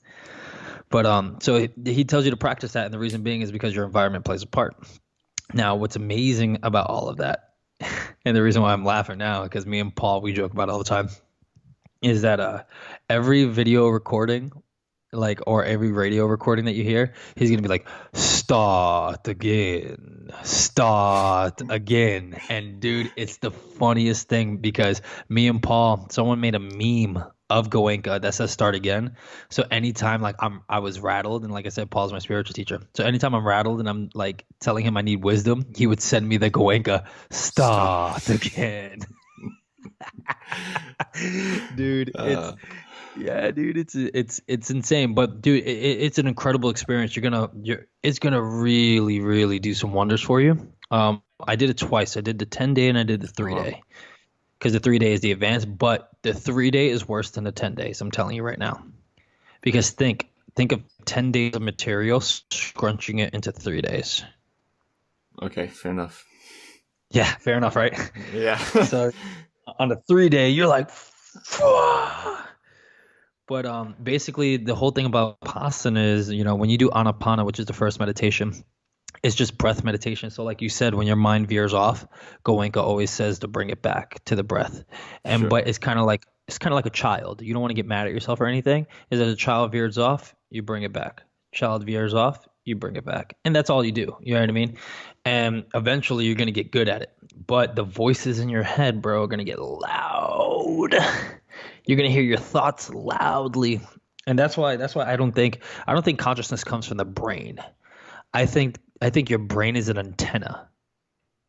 But so he tells you to practice that. And the reason being is because your environment plays a part. Now, what's amazing about all of that, and the reason why I'm laughing now, because me and Paul, we joke about it all the time, is that every video recording, or every radio recording that you hear, he's going to be like, start again. And dude, it's the funniest thing, because me and Paul, someone made a meme of Goenka that says start again. So anytime I was rattled, and like I said, Paul's my spiritual teacher. So anytime I'm rattled and I'm like telling him I need wisdom, he would send me the Goenka, start again. Dude, it's insane. But dude, it's an incredible experience. It's gonna really, really do some wonders for you. I did it twice. I did the 10-day and I did the 3-day. Because the 3-day is the advanced, but the 3-day is worse than the 10 days. I'm telling you right now. Because think of 10 days of material, scrunching it into 3 days. Okay, fair enough. Yeah, fair enough, right? Yeah. So on the 3-day, you're like, Pwah! But basically the whole thing about Vipassana is, when you do Anapana, which is the first meditation, it's just breath meditation. So like you said, when your mind veers off, Goenka always says to bring it back to the breath. And sure. But it's kind of like a child. You don't want to get mad at yourself or anything. Is that a child veers off, you bring it back. Child veers off, you bring it back. And that's all you do. You know what I mean? And eventually you're going to get good at it. But the voices in your head, bro, are going to get loud. You're going to hear your thoughts loudly. And that's why I don't think consciousness comes from the brain. I think your brain is an antenna.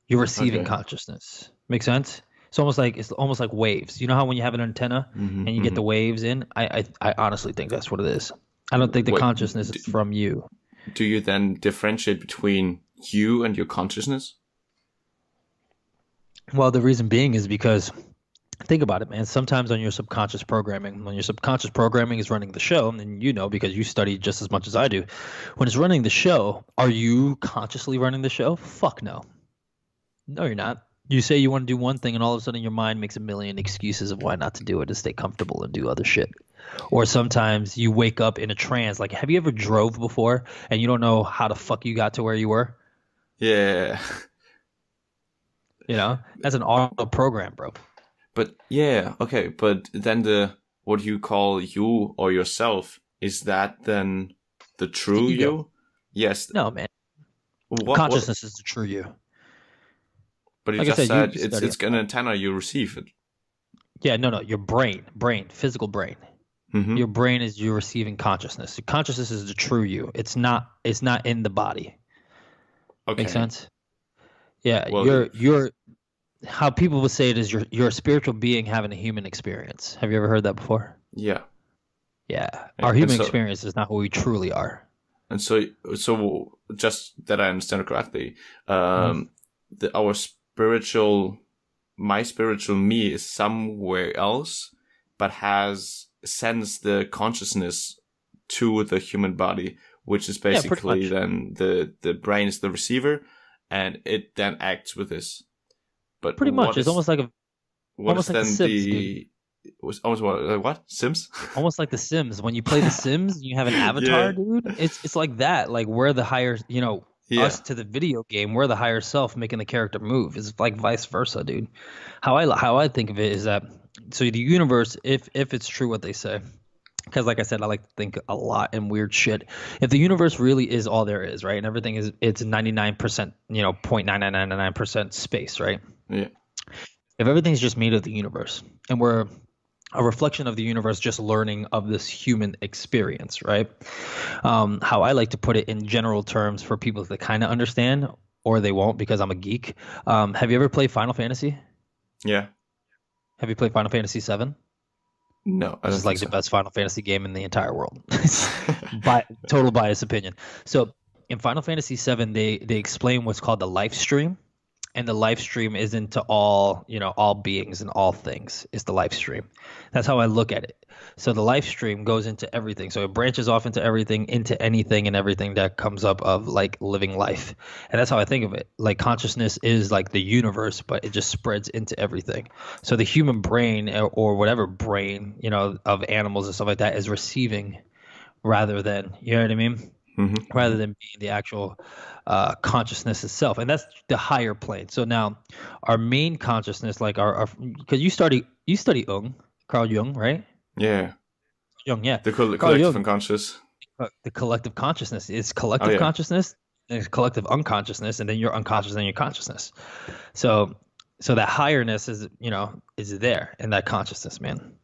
You're receiving consciousness. Make sense? It's almost like waves. You know how when you have an antenna and you get the waves in? I honestly think that's what it is. I don't think the consciousness is from you. Do you then differentiate between you and your consciousness? Well, the reason being is because, think about it, man. Sometimes on your subconscious programming, when your subconscious programming is running the show, and because you study just as much as I do, when it's running the show, are you consciously running the show? Fuck no. No, you're not. You say you want to do one thing, and all of a sudden your mind makes a million excuses of why not to do it, to stay comfortable and do other shit. Or sometimes you wake up in a trance. Like, have you ever drove before and you don't know how the fuck you got to where you were? Yeah. That's an auto program, bro. But yeah, okay. But then what you call you or yourself, is that then the true you? Yes. No, man. Consciousness is the true you. But you like just I said, said it's an antenna, you receive it. Yeah, no, your brain, physical brain. Mm-hmm. Your brain is you receiving consciousness. Consciousness is the true you. It's not in the body. Okay. Make sense? Yeah, Well, you're how people would say it is you're a spiritual being having a human experience. Have you ever heard that before? yeah. Yeah. Yeah. Our human experience is not who we truly are. And so just that I understand it correctly, my spiritual me is somewhere else, but has sends the consciousness to the human body, which is basically then the brain is the receiver, and it then acts with this. But pretty much, it's almost like the Sims, dude. Was almost what Sims? Almost like the Sims. When you play the Sims, you have an avatar, dude. It's like that. Like we're the higher, us to the video game. We're the higher self making the character move. It's like vice versa, dude. How I think of it is that so the universe, if it's true what they say, because like I said, I like to think a lot in weird shit. If the universe really is all there is, right, and everything it's 99%, 0.9999% space, right? Yeah. If everything's just made of the universe, and we're a reflection of the universe just learning of this human experience, right? How I like to put it in general terms for people that kind of understand, or they won't because I'm a geek. Have you ever played Final Fantasy? Yeah. Have you played Final Fantasy 7? No, I don't It's like the best Final Fantasy game in the entire world. Total bias opinion. So in Final Fantasy 7, they explain what's called the life stream. And the life stream is into all beings and all things. It's the life stream. That's how I look at it. So the life stream goes into everything. So it branches off into everything, into anything and everything that comes up of like living life. And that's how I think of it. Like consciousness is like the universe, but it just spreads into everything. So the human brain or whatever brain, of animals and stuff like that is receiving rather than, you know what I mean? Mm-hmm. Rather than being the actual consciousness itself, and that's the higher plane. So now, our main consciousness, like our because you study Carl Jung, right? Yeah. Jung, yeah. The collective unconscious. The collective consciousness is collective consciousness, and it's collective unconsciousness, and then your unconscious and your consciousness. So that higher-ness is is there in that consciousness, man.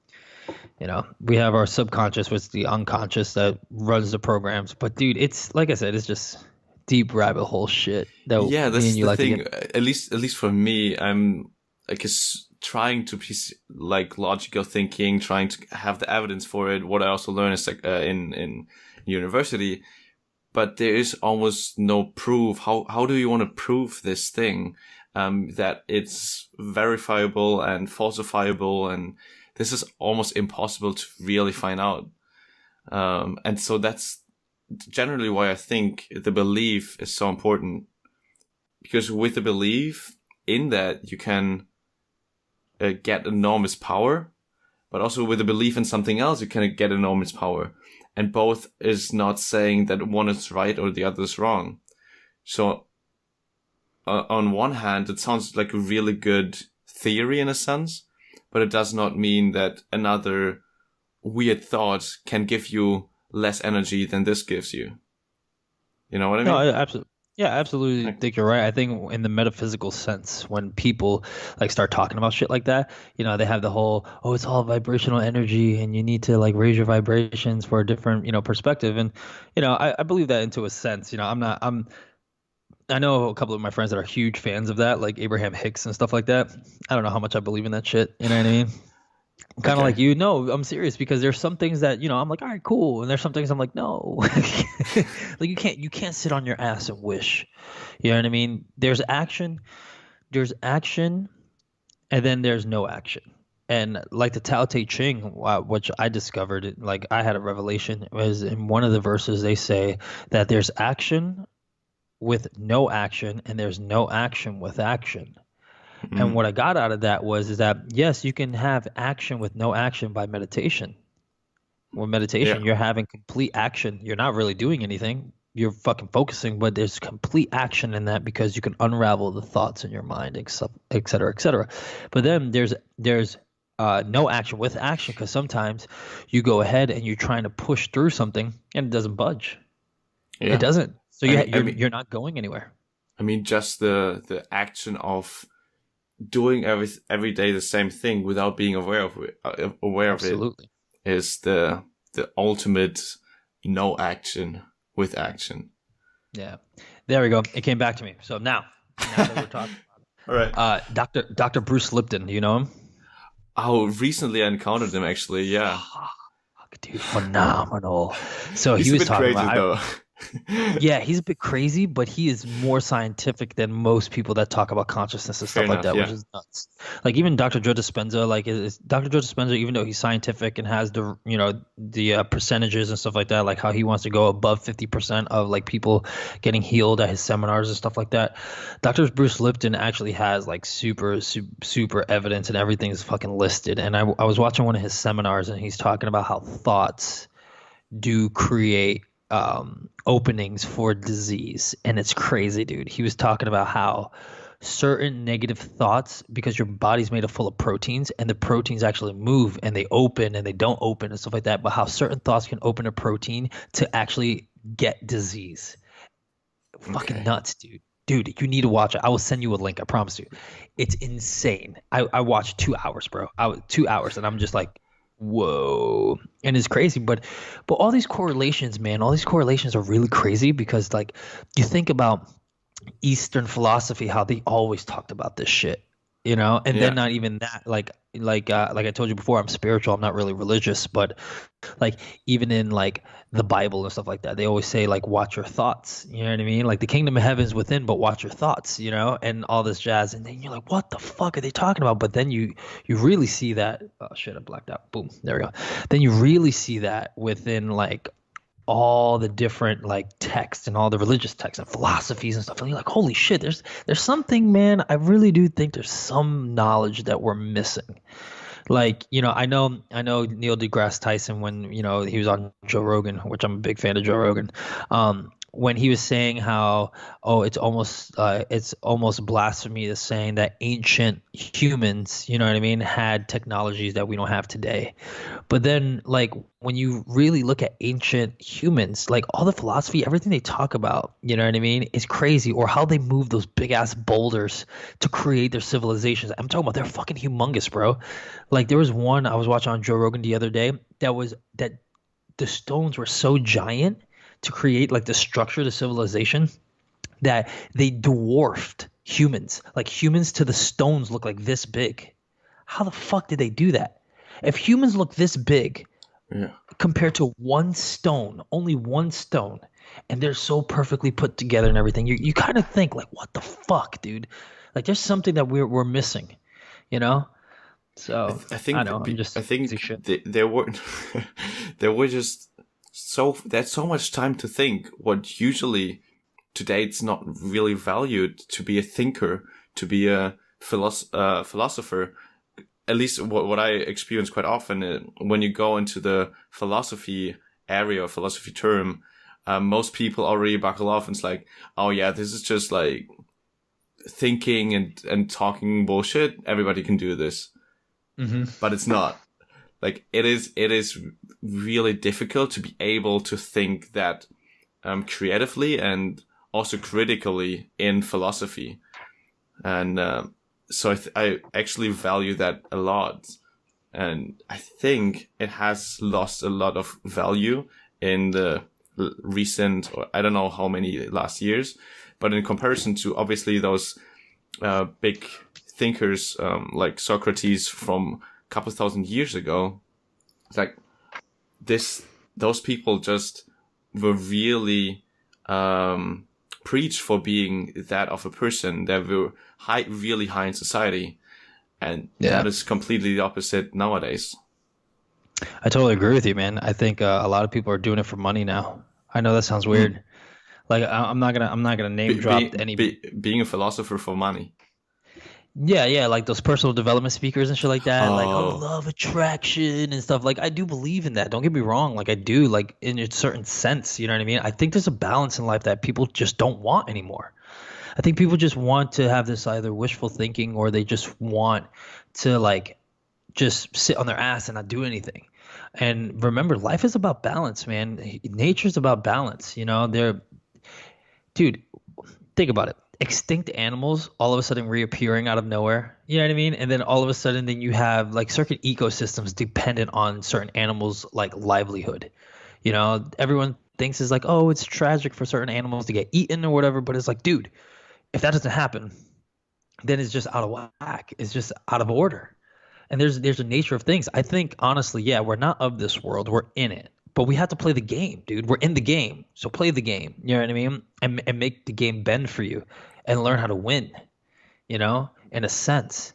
We have our subconscious, which is the unconscious that runs the programs. But dude, it's like I said, it's just deep rabbit hole shit. That's the thing. At least for me, I'm like trying to be like logical thinking, trying to have the evidence for it. What I also learned is like in university, but there is almost no proof. How do you want to prove this thing that it's verifiable and falsifiable and this is almost impossible to really find out. And so that's generally why I think the belief is so important. Because with the belief in that, you can get enormous power. But also with the belief in something else, you can get enormous power. And both is not saying that one is right or the other is wrong. So on one hand, it sounds like a really good theory in a sense. But it does not mean that another weird thought can give you less energy than this gives you. You know what I mean? No, absolutely. Yeah, absolutely. I think you're right. I think in the metaphysical sense, when people like start talking about shit like that, they have the whole, it's all vibrational energy and you need to like raise your vibrations for a different, perspective. And, I believe that into a sense. I know a couple of my friends that are huge fans of that, like Abraham Hicks and stuff like that. I don't know how much I believe in that shit. You know what I mean? Kind of like no, I'm serious because there's some things that, I'm like, all right, cool. And there's some things I'm like, no. Like you can't sit on your ass and wish. You know what I mean? There's action, and then there's no action. And like the Tao Te Ching, which I discovered, like I had a revelation, was in one of the verses they say that there's action with no action and there's no action with action. Mm-hmm. And what I got out of that is that yes, you can have action with no action by meditation. With meditation, you're having complete action. You're not really doing anything. You're fucking focusing, but there's complete action in that because you can unravel the thoughts in your mind, et cetera, et cetera. But then there's no action with action because sometimes you go ahead and you're trying to push through something and it doesn't budge. Yeah. It doesn't. So you're not going anywhere. I mean, just the action of doing every day the same thing without being aware of it, Absolutely. is the ultimate no action with action. Yeah. There we go. It came back to me. So now that we're talking All right. Dr. Bruce Lipton, do you know him? Oh, recently I encountered him actually. Yeah. Dude, phenomenal. So He's he was a bit talking crazy about though. yeah, he's a bit crazy, but he is more scientific than most people that talk about consciousness and Fair stuff like enough, that, which is nuts. Like even Dr. Joe Dispenza, like Dr. Joe Dispenza, even though he's scientific and has the the percentages and stuff like that, like how he wants to go above 50% of like people getting healed at his seminars and stuff like that. Dr. Bruce Lipton actually has like super evidence and everything's fucking listed. And I was watching one of his seminars and he's talking about how thoughts do create openings for disease, and it's crazy, dude. He was talking about how certain negative thoughts, because your body's made up full of proteins and the proteins actually move and they open and they don't open and stuff like that, but how certain thoughts can open a protein to actually get disease. Fucking nuts, dude, you need to watch it. I will send you a link, I promise you. It's insane. I watched 2 hours, bro. 2 hours, and I'm just like, whoa. And it's crazy, but all these correlations, man, all these correlations are really crazy, because like you think about Eastern philosophy, how they always talked about this shit, and then not even that, like I told you before, I'm spiritual, I'm not really religious, but like even in like the Bible and stuff like that, they always say like watch your thoughts, you know what I mean? Like the kingdom of heaven is within, but watch your thoughts, and all this jazz. And then you're like, what the fuck are they talking about? But then you really see that, oh shit, I blacked out. Boom, there we go. Then you really see that within like all the different like texts and all the religious texts and philosophies and stuff. And you're like, holy shit, there's something, man. I really do think there's some knowledge that we're missing. Like, I know Neil deGrasse Tyson, when, he was on Joe Rogan, which I'm a big fan of Joe Rogan. When he was saying how, it's almost blasphemy to saying that ancient humans, you know what I mean, had technologies that we don't have today. But then like when you really look at ancient humans, like all the philosophy, everything they talk about, you know what I mean, is crazy. Or how they move those big ass boulders to create their civilizations. I'm talking about, they're fucking humongous, bro. Like there was one I was watching on Joe Rogan the other day that the stones were so giant to create like the structure of the civilization that they dwarfed humans. Like humans to the stones look like this big. How the fuck did they do that? If humans look this big compared to one stone, only one stone, and they're so perfectly put together and everything, you kind of think like, what the fuck, dude? Like there's something that we're missing, So I think I know I'm just there were there were just there's so much time to think. What usually today it's not really valued to be a thinker, to be a philosopher. At least what I experience quite often, when you go into the philosophy area or philosophy term, most people already buckle off and it's like, oh yeah, this is just like thinking and talking bullshit. Everybody can do this. Mm-hmm. But it's not. Like it is really difficult to be able to think that creatively and also critically in philosophy. And so I actually value that a lot. And I think it has lost a lot of value in the recent, or I don't know how many last years, but in comparison to obviously those big thinkers like Socrates from a couple thousand years ago, like those people just were really preached for being that of a person that were really high in society, and that is completely the opposite nowadays. I totally agree with you, man. I think a lot of people are doing it for money now. I know that sounds weird. Like I'm not gonna name drop any being a philosopher for money. Yeah, like those personal development speakers and shit like that, like love attraction and stuff. Like I do believe in that. Don't get me wrong. Like I do, like in a certain sense, you know what I mean? I think there's a balance in life that people just don't want anymore. I think people just want to have this either wishful thinking, or they just want to like just sit on their ass and not do anything. And remember, life is about balance, man. Nature's about balance, Dude, think about it. extinct animals all of a sudden reappearing out of nowhere. You know what I mean? And then all of a sudden, then you have like certain ecosystems dependent on certain animals' like livelihood. You know, everyone thinks is like, oh, it's tragic for certain animals to get eaten or whatever, but it's like, dude, if that doesn't happen, then it's just out of whack. It's just out of order. And there's a nature of things. I think honestly, yeah, we're not of this world. We're in it. But we have to play the game, dude. We're in the game. So play the game. You know what I mean? And make the game bend for you and learn how to win, you know, in a sense.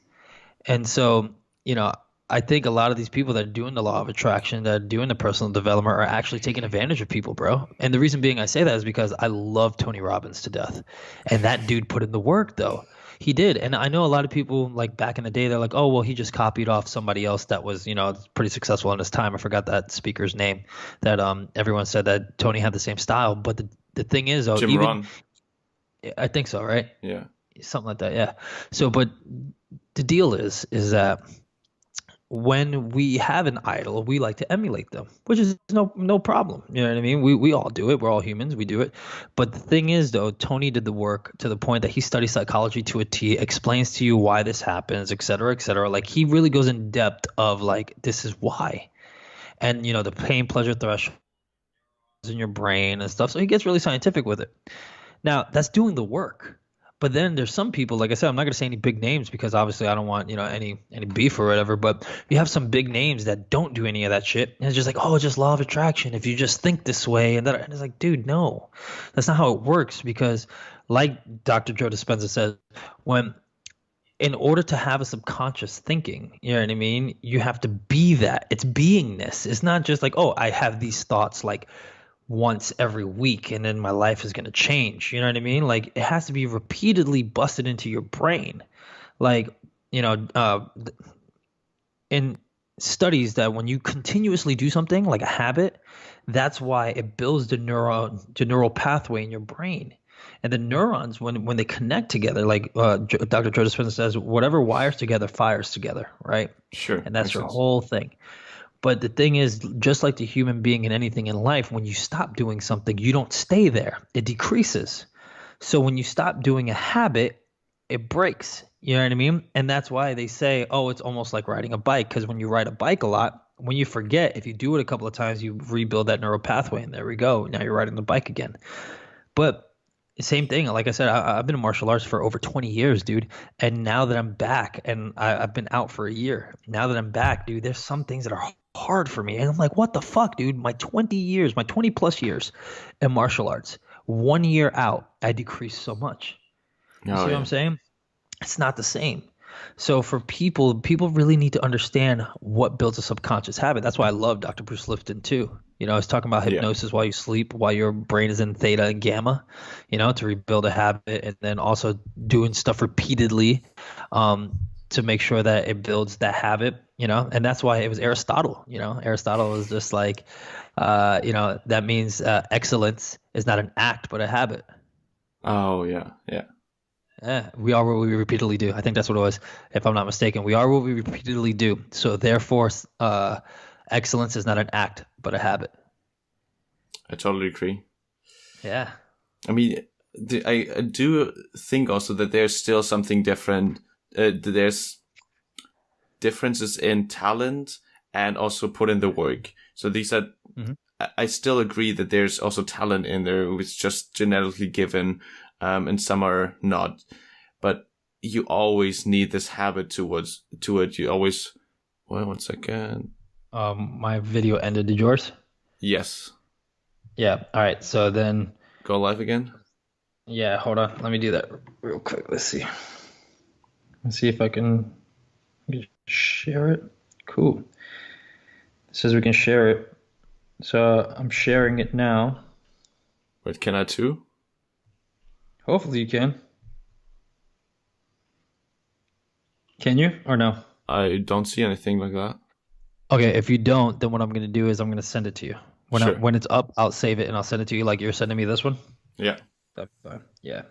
And so, you know, I think a lot of these people that are doing the law of attraction, that are doing the personal development, are actually taking advantage of people, bro. And the reason being I say that is because I love Tony Robbins to death. And that dude put in the work, though. He did. And I know a lot of people, like back in the day, they're like, oh, well, he just copied off somebody else that was, you know, pretty successful in his time. I forgot that speaker's name, that everyone said that Tony had the same style. But the thing is, though, Jim Rohn. I think so, right? Yeah. Something like that, yeah. So, but the deal is that when we have an idol, we like to emulate them, which is no problem. You know what I mean? We all do it. We're all humans. We do it. But the thing is, though, Tony did the work to the point that he studies psychology to a T, explains to you why this happens, et cetera, et cetera. Like he really goes in depth of like, this is why. And, you know, the pain pleasure thresholds in your brain and stuff. So he gets really scientific with it. Now, that's doing the work. But then there's some people, like I said, I'm not going to say any big names because obviously I don't want, you know, any beef or whatever. But you have some big names that don't do any of that shit. And it's just like, oh, it's just law of attraction. If you just think this way and that, and it's like, dude, no, that's not how it works. Because like Dr. Joe Dispenza says, in order to have a subconscious thinking, you know what I mean? You have to be that. It's beingness. It's not just like, oh, I have these thoughts like once every week and then my life is going to change. You know what I mean? Like it has to be repeatedly busted into your brain. Like, you know, in studies that when you continuously do something like a habit, that's why it builds the neural pathway in your brain. And the neurons, when they connect together, like Dr. Joe Dispenza says, whatever wires together fires together, right? Sure. And that's your whole thing. But the thing is, just like the human being and anything in life, when you stop doing something, you don't stay there. It decreases. So when you stop doing a habit, it breaks. You know what I mean? And that's why they say, oh, it's almost like riding a bike. Because when you ride a bike a lot, when you forget, if you do it a couple of times, you rebuild that neural pathway. And there we go. Now you're riding the bike again. But same thing. Like I said, I've been in martial arts for over 20 years, dude. And now that I'm back, and I've been out for a year. Now that I'm back, dude, there's some things that are hard for me. And I'm like, what the fuck, dude? My 20 plus years in martial arts, 1 year out, I decreased so much. You see what I'm saying? It's not the same. So for people really need to understand what builds a subconscious habit. That's why I love Dr. Bruce Lipton too. You know, I was talking about hypnosis while you sleep, while your brain is in theta and gamma, you know, to rebuild a habit, and then also doing stuff repeatedly to make sure that it builds that habit, you know. And that's why it was Aristotle, you know. Aristotle was just like, you know, that means excellence is not an act but a habit. Oh, yeah. Yeah, we are what we repeatedly do. I think that's what it was, if I'm not mistaken. We are what we repeatedly do. So therefore, excellence is not an act, but a habit. I totally agree. Yeah. I mean, I do think also that there's still something different. There's differences in talent and also put in the work. So these are, I still agree that there's also talent in there, which is just genetically given. And some are not, but you always need this habit to it. You always, wait 1 second. My video ended. Did yours? Yes. Yeah. All right. So then go live again. Yeah. Hold on. Let me do that real quick. Let's see if I can share it. Cool. It says we can share it. So I'm sharing it now. Wait, can I too? Hopefully you can. Can you or no? I don't see anything like that. Okay, if you don't, then what I'm going to do is I'm going to send it to you. When it's up, I'll save it and I'll send it to you like you're sending me this one. Yeah. That'd be fine. Yeah.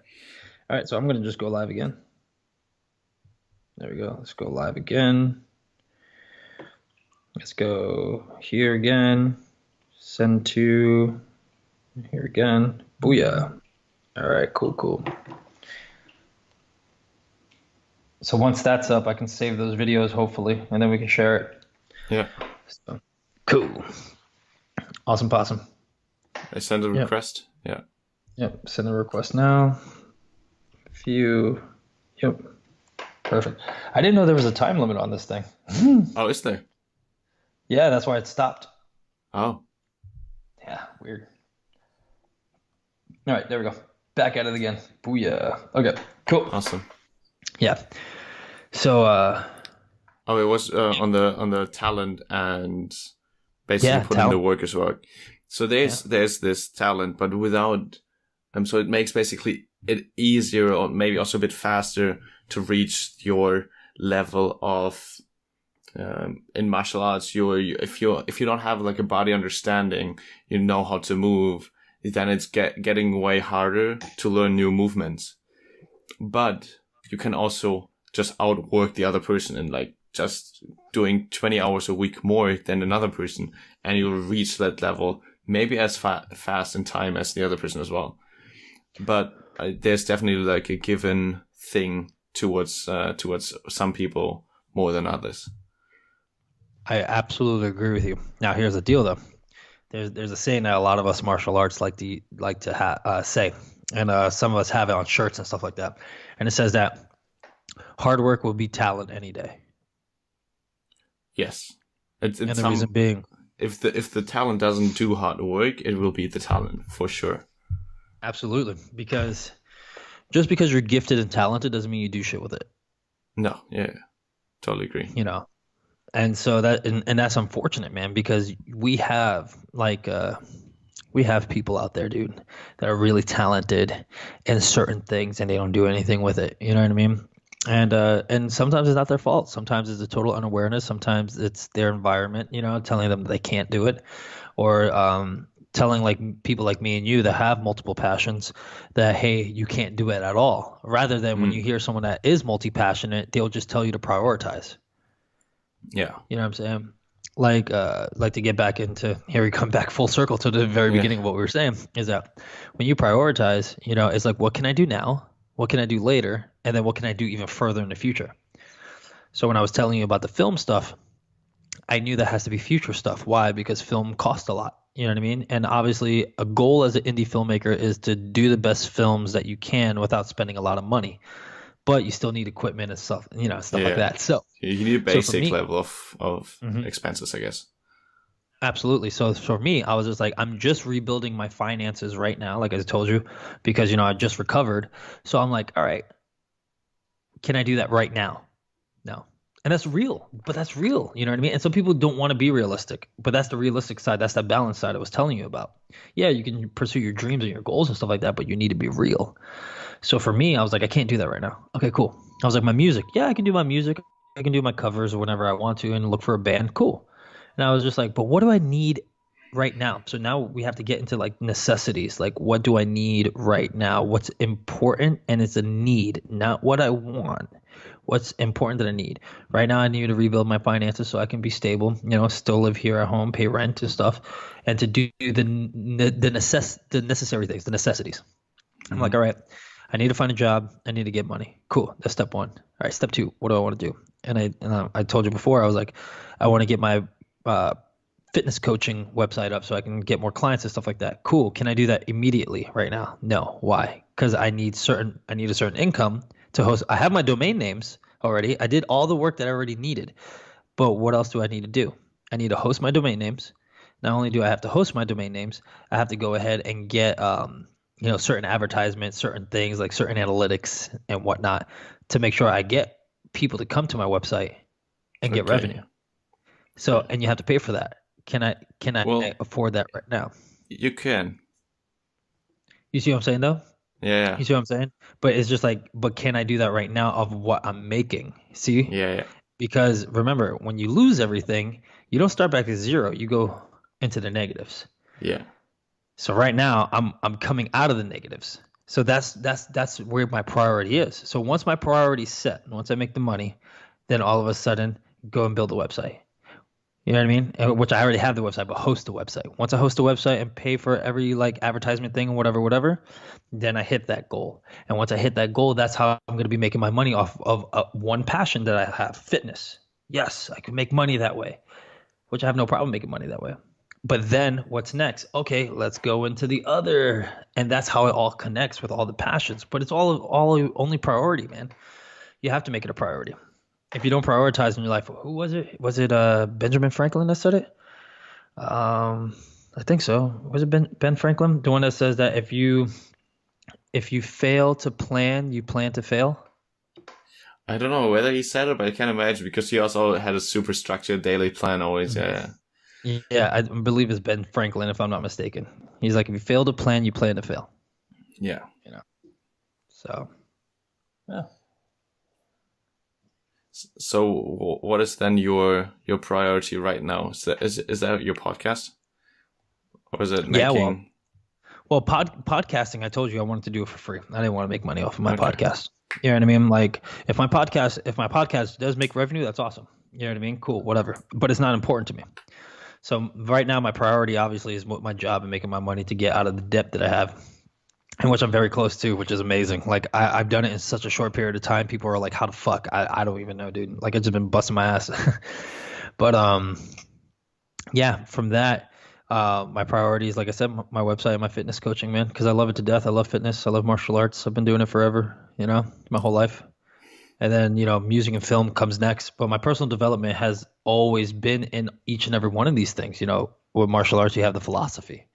All right, so I'm going to just go live again. There we go. Let's go live again. Let's go here again. Send to here again. Booyah. All right, cool. So once that's up, I can save those videos hopefully, and then we can share it. Yeah. So, cool. Awesome possum. I send a request. Yeah. Yep. Send the request now. Yep. Perfect. I didn't know there was a time limit on this thing. Oh, is there? Yeah, that's why it stopped. Oh. Yeah, weird. All right, there we go. Back at it again. Booyah. Okay, cool. Awesome. Yeah. So it was on the talent and basically putting the work as well. So there's this talent, but without so it makes basically it easier or maybe also a bit faster to reach your level of in martial arts. If you don't have like a body understanding, you know how to move, then it's getting way harder to learn new movements. But you can also just outwork the other person and like just doing 20 hours a week more than another person, and you'll reach that level maybe as fast in time as the other person as well. But there's definitely like a given thing towards some people more than others. I absolutely agree with you. Now here's the deal though. There's a saying that a lot of us martial arts like to say, and some of us have it on shirts and stuff like that. And it says that hard work will beat talent any day. Yes. And the reason being, if the talent doesn't do hard work, it will beat the talent for sure. Absolutely. Because just because you're gifted and talented doesn't mean you do shit with it. No, yeah. Totally agree. You know. And so that's unfortunate, man, because we have people out there, dude, that are really talented in certain things and they don't do anything with it. You know what I mean? And sometimes it's not their fault. Sometimes it's a total unawareness. Sometimes it's their environment, you know, telling them they can't do it, or telling like people like me and you that have multiple passions that, hey, you can't do it at all. Rather than when you hear someone that is multi-passionate, they'll just tell you to prioritize. Yeah. You know what I'm saying? Like to get back into, here we come back full circle to the very beginning of what we were saying, is that when you prioritize, you know, it's like, what can I do now? What can I do later? And then what can I do even further in the future? So when I was telling you about the film stuff, I knew that has to be future stuff. Why? Because film costs a lot. You know what I mean? And obviously a goal as an indie filmmaker is to do the best films that you can without spending a lot of money. But you still need equipment and stuff, you know, stuff like that. So you need a basic level of expenses, I guess. Absolutely. So for me, I was just like, I'm just rebuilding my finances right now, like I told you, because, you know, I just recovered. So I'm like, all right, can I do that right now? No. And that's real, but that's real. You know what I mean? And some people don't want to be realistic, but that's the realistic side. That's that balance side I was telling you about. Yeah, you can pursue your dreams and your goals and stuff like that, but you need to be real. So for me, I was like, I can't do that right now. Okay, cool. I was like, my music. Yeah, I can do my music. I can do my covers or whenever I want to and look for a band. Cool. And I was just like, but what do I need right now? So now we have to get into like necessities. Like, what do I need right now? What's important? And it's a need, not what I want. What's important that I need right now? I need to rebuild my finances so I can be stable, you know, still live here at home, pay rent and stuff, and to do the necessary things, the necessities. I'm like, all right, I need to find a job. I need to get money. Cool. That's step one. All right. Step two, what do I want to do? And I told you before, I was like, I want to get my fitness coaching website up so I can get more clients and stuff like that. Cool. Can I do that immediately right now? No. Why? Because I need a certain income to host. I have my domain names already. I did all the work that I already needed. But what else do I need to do? I need to host my domain names. Not only do I have to host my domain names, I have to go ahead and get you know, certain advertisements, certain things like certain analytics and whatnot to make sure I get people to come to my website and get revenue. So, and you have to pay for that. Can I afford that right now? You can. You see what I'm saying though? Yeah. You see what I'm saying? But it's just like, but can I do that right now of what I'm making? See? Yeah. Because remember, when you lose everything, you don't start back at zero. You go into the negatives. Yeah. So right now I'm coming out of the negatives. So that's where my priority is. So once my priority is set, once I make the money, then all of a sudden go and build a website. You know what I mean? Which I already have the website, but host the website. Once I host the website and pay for every like advertisement thing or whatever, then I hit that goal. And once I hit that goal, that's how I'm going to be making my money off of one passion that I have, fitness. Yes, I can make money that way, which I have no problem making money that way. But then what's next? Okay, let's go into the other. And that's how it all connects with all the passions. But it's all only priority, man. You have to make it a priority. If you don't prioritize in your life, who was it? Was it Benjamin Franklin that said it? I think so. Was it Ben Franklin? The one that says that if you fail to plan, you plan to fail? I don't know whether he said it, but I can imagine, because he also had a super structured daily plan always. Yeah. Yeah, I believe it's Ben Franklin, if I'm not mistaken. He's like, if you fail to plan, you plan to fail. Yeah. You know. So, yeah. So what is then your priority right now? Is that your podcast? Or is it making... Yeah, well podcasting, I told you I wanted to do it for free. I didn't want to make money off of my podcast. You know what I mean? Like if my podcast does make revenue, that's awesome. You know what I mean? Cool, whatever. But it's not important to me. So right now my priority obviously is my job and making my money to get out of the debt that I have. And which I'm very close to, which is amazing. Like I've done it in such a short period of time. People are like, how the fuck? I don't even know, dude. Like I've just been busting my ass. But yeah, from that, my priorities, like I said, my website, my fitness coaching, man, because I love it to death. I love fitness. I love martial arts. I've been doing it forever, my whole life. And then, music and film comes next. But my personal development has always been in each and every one of these things. With martial arts, you have the philosophy,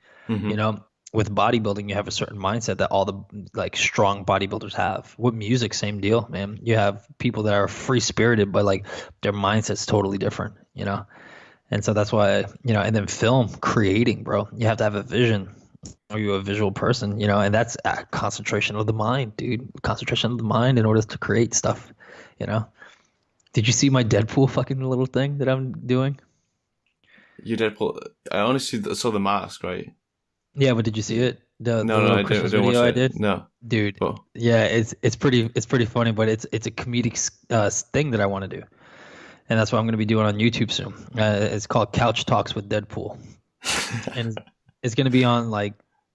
with bodybuilding, you have a certain mindset that all the like strong bodybuilders have. With music, same deal, man. You have people that are free spirited, but like their mindset's totally different, And so that's why, and then film creating, bro, you have to have a vision. Are you a visual person, and that's a concentration of the mind, dude. Concentration of the mind in order to create stuff, Did you see my Deadpool fucking little thing that I'm doing? You Deadpool? I only saw the mask, right? Yeah, but did you see it? The I Christmas didn't watch video it. I did? No, dude. Oh. Yeah, it's pretty funny, but it's a comedic thing that I want to do, and that's what I'm going to be doing on YouTube soon. It's called Couch Talks with Deadpool, and it's going to be on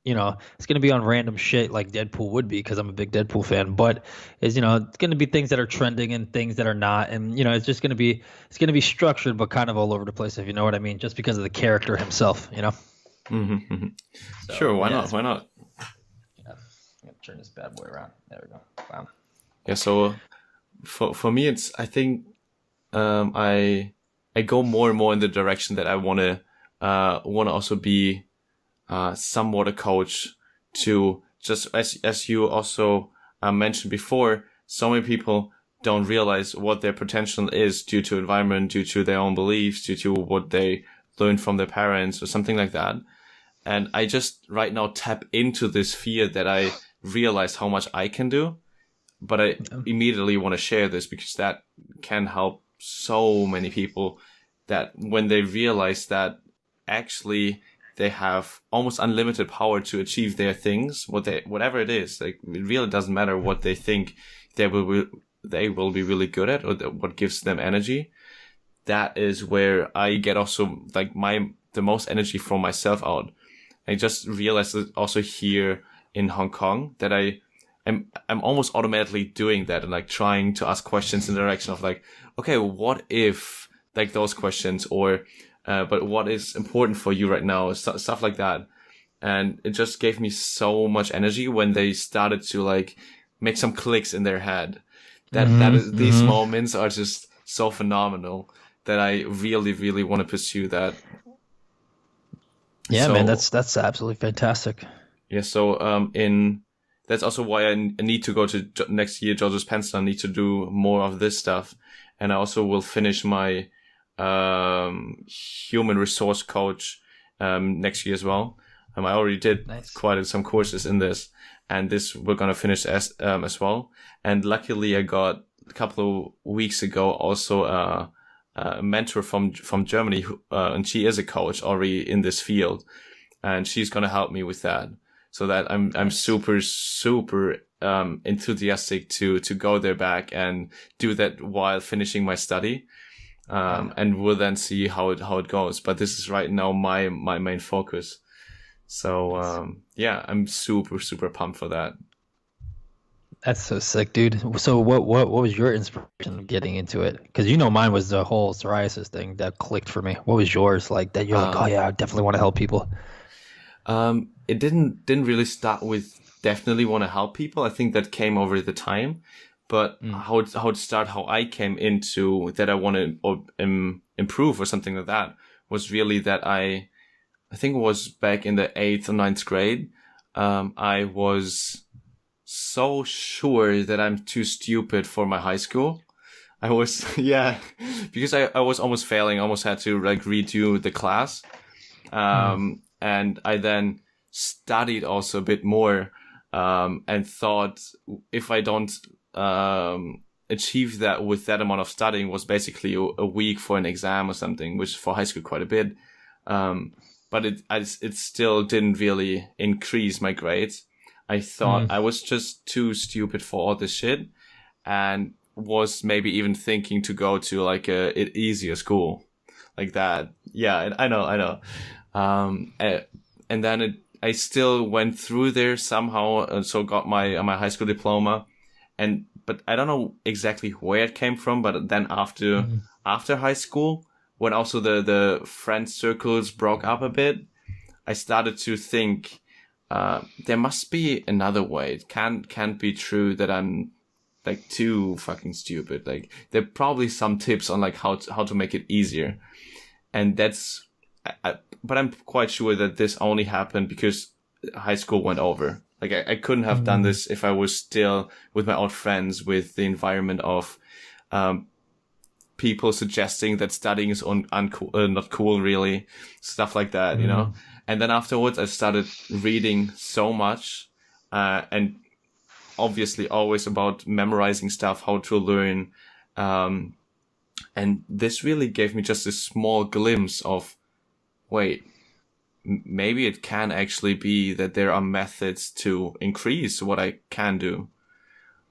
it's going to be on random shit like Deadpool would be, because I'm a big Deadpool fan. But it's it's going to be things that are trending and things that are not, and it's just going to be structured, but kind of all over the place, if you know what I mean, just because of the character himself, Mm-hmm. So, sure, why not? Why not? Yeah, I'm gonna turn this bad boy around. There we go. Wow. Yeah. So, for me, it's, I think, I go more and more in the direction that I wanna also be somewhat a coach to, just as you also mentioned before. So many people don't realize what their potential is due to environment, due to their own beliefs, due to what they learned from their parents or something like that. And I just right now tap into this fear that I realize how much I can do, but I immediately want to share this, because that can help so many people, that when they realize that actually they have almost unlimited power to achieve their things, whatever it is, like it really doesn't matter what they think they will be really good at, or what gives them energy. That is where I get also like the most energy from myself out. I just realized that also here in Hong Kong that I'm almost automatically doing that, and like trying to ask questions in the direction of like, okay, what if, like those questions, or but what is important for you right now, stuff like that. And it just gave me so much energy when they started to like make some clicks in their head. These moments are just so phenomenal that I really, really want to pursue that. Yeah, so, man, that's absolutely fantastic. Yeah, so that's also why I need to go to next year, George Dispenza. I need to do more of this stuff, and I also will finish my human resource coach next year as well. I already did quite some courses in this, and this we're gonna finish as well. And luckily, I got a couple of weeks ago also a mentor from Germany, and she is a coach already in this field, and she's gonna help me with that. So that I'm super enthusiastic to go there back and do that while finishing my study. and we'll then see how it goes. But this is right now my main focus. So I'm super, super pumped for that. That's so sick, dude. So what was your inspiration of getting into it? Because mine was the whole psoriasis thing that clicked for me. What was yours like that you're like, oh yeah, I definitely want to help people? It didn't really start with definitely want to help people. I think that came over the time. But how I came into that I want to improve or something like that was really that I think it was back in the 8th or 9th grade. I was so sure that I'm too stupid for my high school. I was, because I was almost failing, almost had to like redo the class. And I then studied also a bit more, and thought if I don't, achieve that with that amount of studying was basically a week for an exam or something, which for high school quite a bit. But it still didn't really increase my grades. I thought I was just too stupid for all this shit, and was maybe even thinking to go to like an easier school like that. Yeah, I know. And then I still went through there somehow, and so got my high school diploma, but I don't know exactly where it came from. But then after high school, when also the friend circles broke up a bit, I started to think, there must be another way. It can't be true that I'm like too fucking stupid. Like there are probably some tips on like how to make it easier. And that's, but I'm quite sure that this only happened because high school went over. Like I couldn't have done this if I was still with my old friends, with the environment of, people suggesting that studying is uncool, not cool really, stuff like that, you know? And then afterwards I started reading so much, and obviously always about memorizing stuff, how to learn. And this really gave me just a small glimpse of, wait, maybe it can actually be that there are methods to increase what I can do.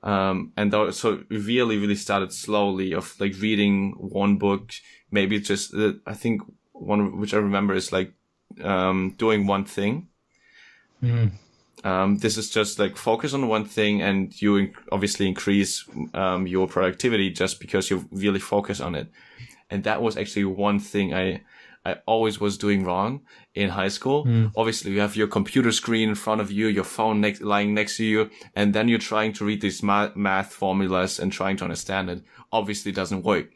So really, really started slowly of like reading one book, maybe just, I think one which I remember is like, doing one thing. This is just like focus on one thing, and you obviously increase, your productivity just because you really focus on it. And that was actually one thing I always was doing wrong in high school. Obviously, you have your computer screen in front of you, your phone lying next to you, and then you're trying to read these math formulas and trying to understand it. Obviously, it doesn't work.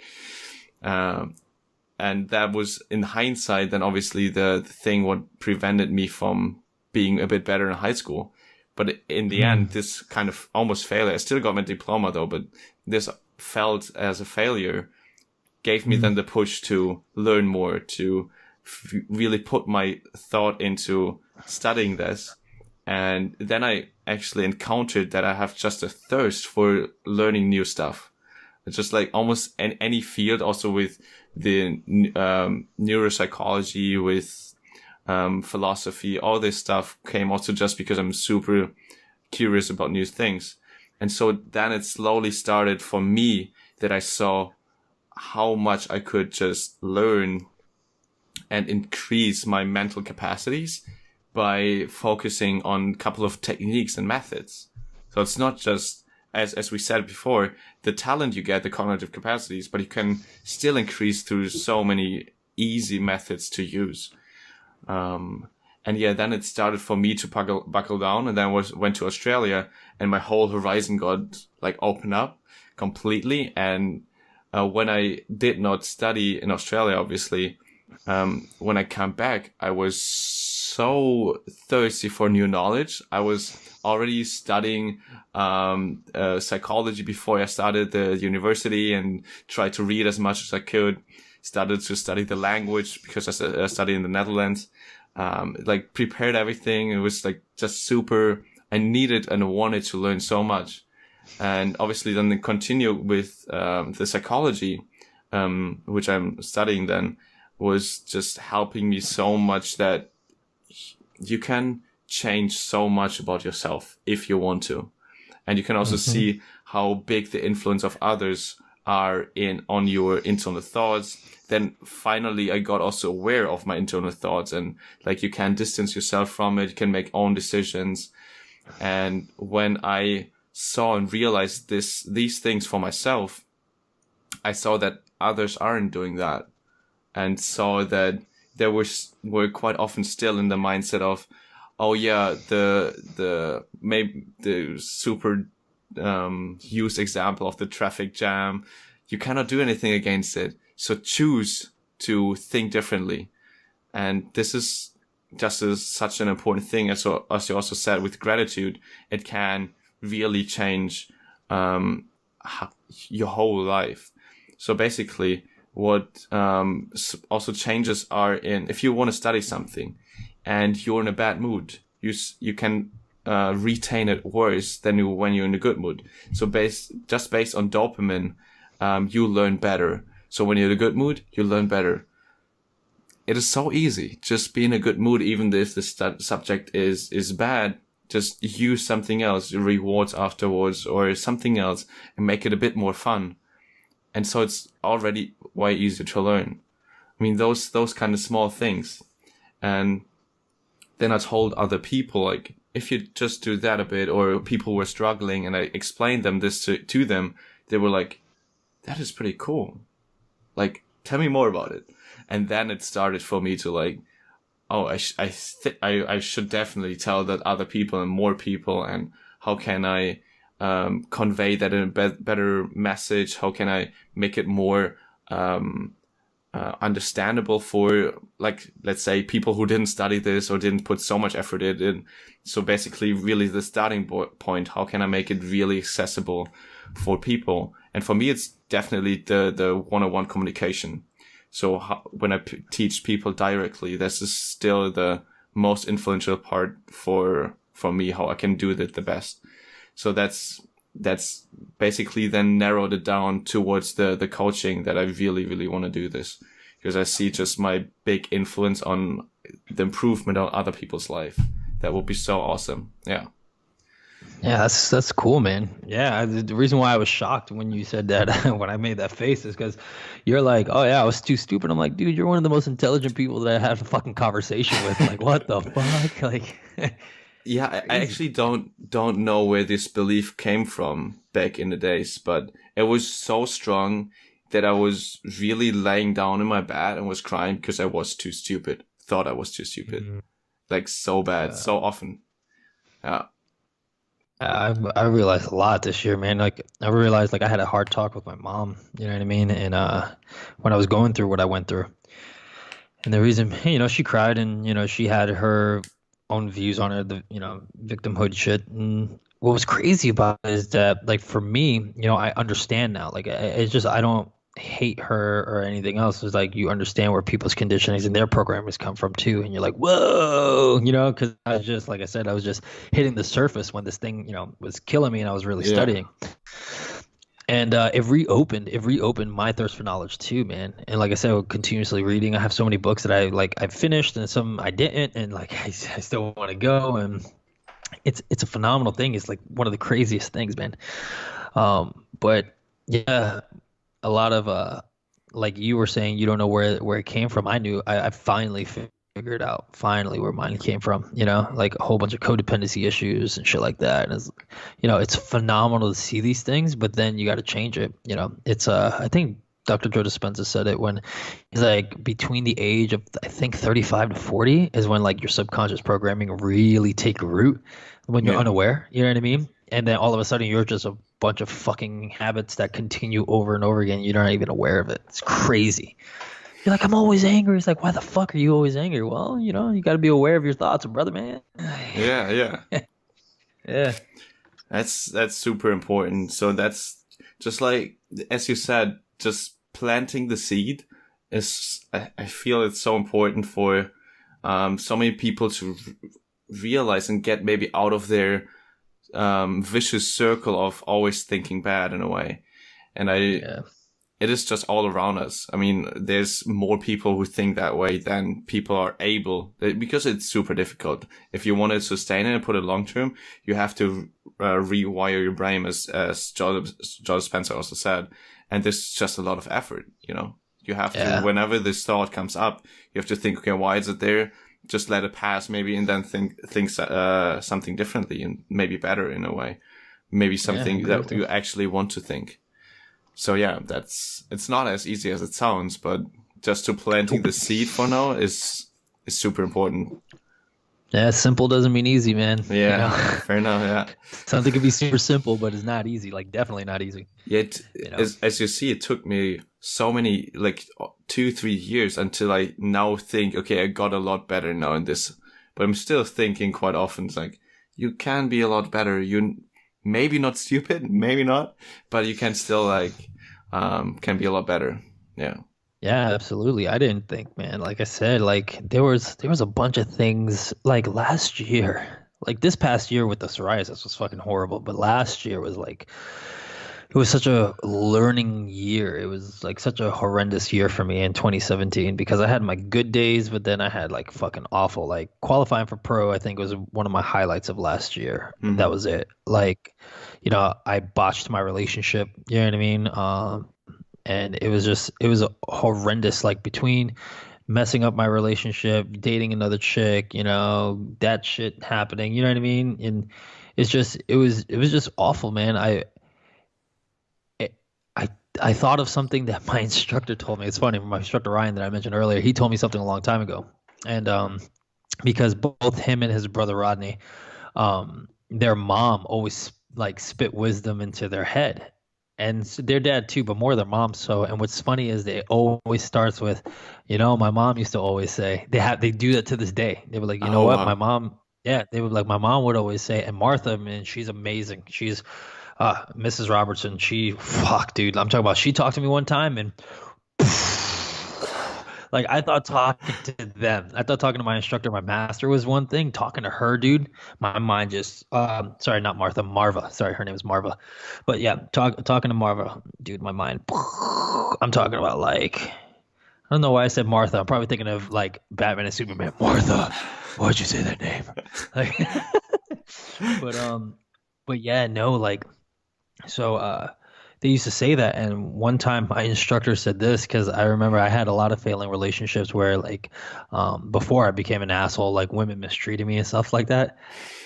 And that was, in hindsight, then obviously the thing what prevented me from being a bit better in high school. But in the end, this kind of almost failure. I still got my diploma though, but this felt as a failure gave me then the push to learn more, to really put my thought into studying this. And then I actually encountered that I have just a thirst for learning new stuff. It's just like almost any field, also with the neuropsychology, with philosophy, all this stuff came also just because I'm super curious about new things. And so then it slowly started for me that I saw how much I could just learn and increase my mental capacities by focusing on a couple of techniques and methods. So it's not just, as we said before, the talent you get, the cognitive capacities, but you can still increase through so many easy methods to use. And then it started for me to buckle down, and then went to Australia, and my whole horizon got like opened up completely. And when I did not study in Australia, obviously, when I came back, I was so thirsty for new knowledge. I was already studying psychology before I started the university, and tried to read as much as I could. Started to study the language because I studied in the Netherlands. Like prepared everything. It was like just super. I needed and wanted to learn so much. And obviously then continue with the psychology, which I'm studying then, was just helping me so much that you can change so much about yourself if you want to. And you can also see how big the influence of others are on your internal thoughts. Then finally I got also aware of my internal thoughts, and like you can distance yourself from it, you can make own decisions. And when I saw and realized these things for myself, I saw that others aren't doing that, and saw that they were quite often still in the mindset of, oh yeah, the super used example of the traffic jam. You cannot do anything against it. So choose to think differently. And this is just such an important thing. As you also said, with gratitude, it can really change your whole life. So basically, what also changes are if you want to study something and you're in a bad mood, you can retain it worse than when you're in a good mood. So based on dopamine, you learn better. So when you're in a good mood, you learn better. It is so easy. Just be in a good mood, even if the subject is bad. Just use something else, rewards afterwards, or something else, and make it a bit more fun. And so it's already way easier to learn. I mean, those kind of small things. And then I told other people, like, if you just do that a bit, or people were struggling and I explained this to them, they were like, that is pretty cool. Like, tell me more about it. And then it started for me to like, oh, I should definitely tell that other people and more people, and how can I convey that in a better message? How can I make it more understandable for, like, let's say people who didn't study this or didn't put so much effort in. So basically really the starting point, how can I make it really accessible for people? And for me, it's definitely the one-on-one communication. So when I teach people directly, this is still the most influential part for me, how I can do it the best. So that's basically then narrowed it down towards the coaching, that I really, really want to do this, because I see just my big influence on the improvement on other people's life. That would be so awesome. Yeah. Yeah, that's cool, man. Yeah, the reason why I was shocked when you said that, when I made that face, is because you're like, oh yeah, I was too stupid. I'm like, dude, you're one of the most intelligent people that I had a fucking conversation with. Like, what the fuck? Like, yeah, I actually don't know where this belief came from back in the days, but it was so strong that I was really laying down in my bed and was crying because I was too stupid. Thought I was too stupid. Mm-hmm. Like, so bad, so often. Yeah. I realized a lot this year, man. Like, I realized, like, I had a hard talk with my mom, you know what I mean? And when I was going through what I went through, and the reason, she cried, and she had her own views on it, the victimhood shit. And what was crazy about it is that, like, for me, I understand now. Like, it's just, I don't hate her or anything else. It's like, you understand where people's conditionings and their programmings come from too, and you're like, whoa, because I was just, like I said, I was just hitting the surface when this thing was killing me, and I was really studying, and it reopened my thirst for knowledge too, man. And like I said, continuously reading. I have so many books that I finished, and some I didn't, and like I still want to go, and it's a phenomenal thing. It's like one of the craziest things, man. But yeah, a lot of like you were saying, you don't know where it came from. I knew. I finally figured out where mine came from. Like a whole bunch of codependency issues and shit like that. And it's phenomenal to see these things, but then you got to change it. It's I think Dr. Joe Dispenza said it when he's like, between the age of, I think, 35 to 40 is when, like, your subconscious programming really take root, when you're unaware. You know what I mean? And then all of a sudden you're just a bunch of fucking habits that continue over and over again. You're not even aware of it. It's crazy. You're like, I'm always angry. It's like, why the fuck are you always angry? Well, you got to be aware of your thoughts, brother, man. Yeah. Yeah. That's super important. So that's just like, as you said, just planting the seed is, I feel it's so important for so many people to realize and get maybe out of their vicious circle of always thinking bad in a way. And it is just all around us. I mean, there's more people who think that way than people are able, because it's super difficult. If you want to sustain it and put it long term, you have to rewire your brain, as Joe Spencer also said. And there's just a lot of effort, You have to, whenever this thought comes up, you have to think, okay, why is it there? Just let it pass maybe, and then think something differently and maybe better in a way. Maybe something that you actually want to think. So yeah, it's not as easy as it sounds, but just to planting the seed for now is super important. Yeah, simple doesn't mean easy, man. Yeah, fair enough. Yeah, something can be super simple, but it's not easy. Like, definitely not easy. Yet, as you see, it took me so many, like 2-3 years until I now think, okay, I got a lot better now in this. But I'm still thinking quite often, it's like, you can be a lot better. You maybe not stupid, maybe not, but you can still can be a lot better. Yeah. Yeah, absolutely. I didn't think, man, like I said, like there was a bunch of things like last year, like this past year with the psoriasis was fucking horrible, but last year was like, it was such a learning year. It was like such a horrendous year for me in 2017 because I had my good days, but then I had like fucking awful, like qualifying for pro, I think was one of my highlights of last year. Mm-hmm. That was it. Like, I botched my relationship, you know what I mean? And it was a horrendous, like between messing up my relationship, dating another chick, that shit happening, you know what I mean? And it was just awful, man. I thought of something that my instructor told me. It's funny, my instructor Ryan that I mentioned earlier, he told me something a long time ago. And because both him and his brother Rodney, their mom always like spit wisdom into their head. And their dad too, but more their mom. So, and what's funny is it always starts with, my mom used to always say, they do that to this day. They were like, you know what, wow. My mom, they would like, my mom would always say, and Martha, man, she's amazing. She's Mrs. Robertson. Fuck, dude. I'm talking about, she talked to me one time and like, I thought talking to my instructor, my master was one thing. Talking to her, dude, my mind just, sorry, not Martha, Marva. Sorry, her name is Marva. But yeah, talking to Marva, dude, my mind, I'm talking about like, I don't know why I said Martha. I'm probably thinking of like Batman and Superman. Martha, why'd you say that name? Like, but yeah, no, like, so, they used to say that, and one time my instructor said this because I remember I had a lot of failing relationships where, like, before I became an asshole, like women mistreated me and stuff like that.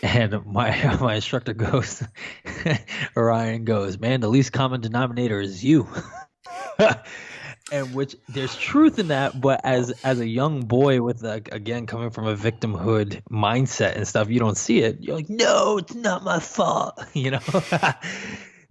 And my instructor goes, Orion goes, man, the least common denominator is you. And which there's truth in that, but as a young boy with again coming from a victimhood mindset and stuff, you don't see it. You're like, no, it's not my fault,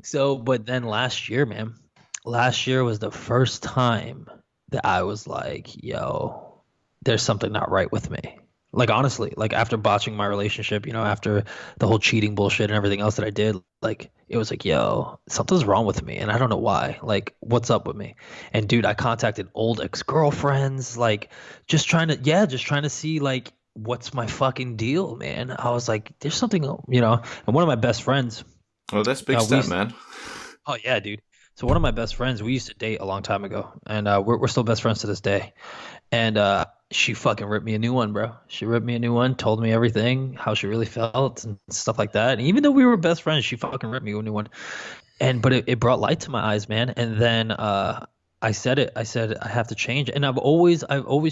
So, but then last year was the first time that I was like, yo, there's something not right with me. Like, honestly, like after botching my relationship, after the whole cheating bullshit and everything else that I did, like, it was like, yo, something's wrong with me. And I don't know why, like, what's up with me? And dude, I contacted old ex-girlfriends, like just trying to see like, what's my fucking deal, man? I was like, there's something, and one of my best friends, oh, that's a big step, man. Oh, yeah, dude. So one of my best friends, we used to date a long time ago, and we're still best friends to this day. And she fucking ripped me a new one, bro. She ripped me a new one, told me everything, how she really felt and stuff like that. And even though we were best friends, she fucking ripped me a new one. But it brought light to my eyes, man. And then I said I have to change. And I've always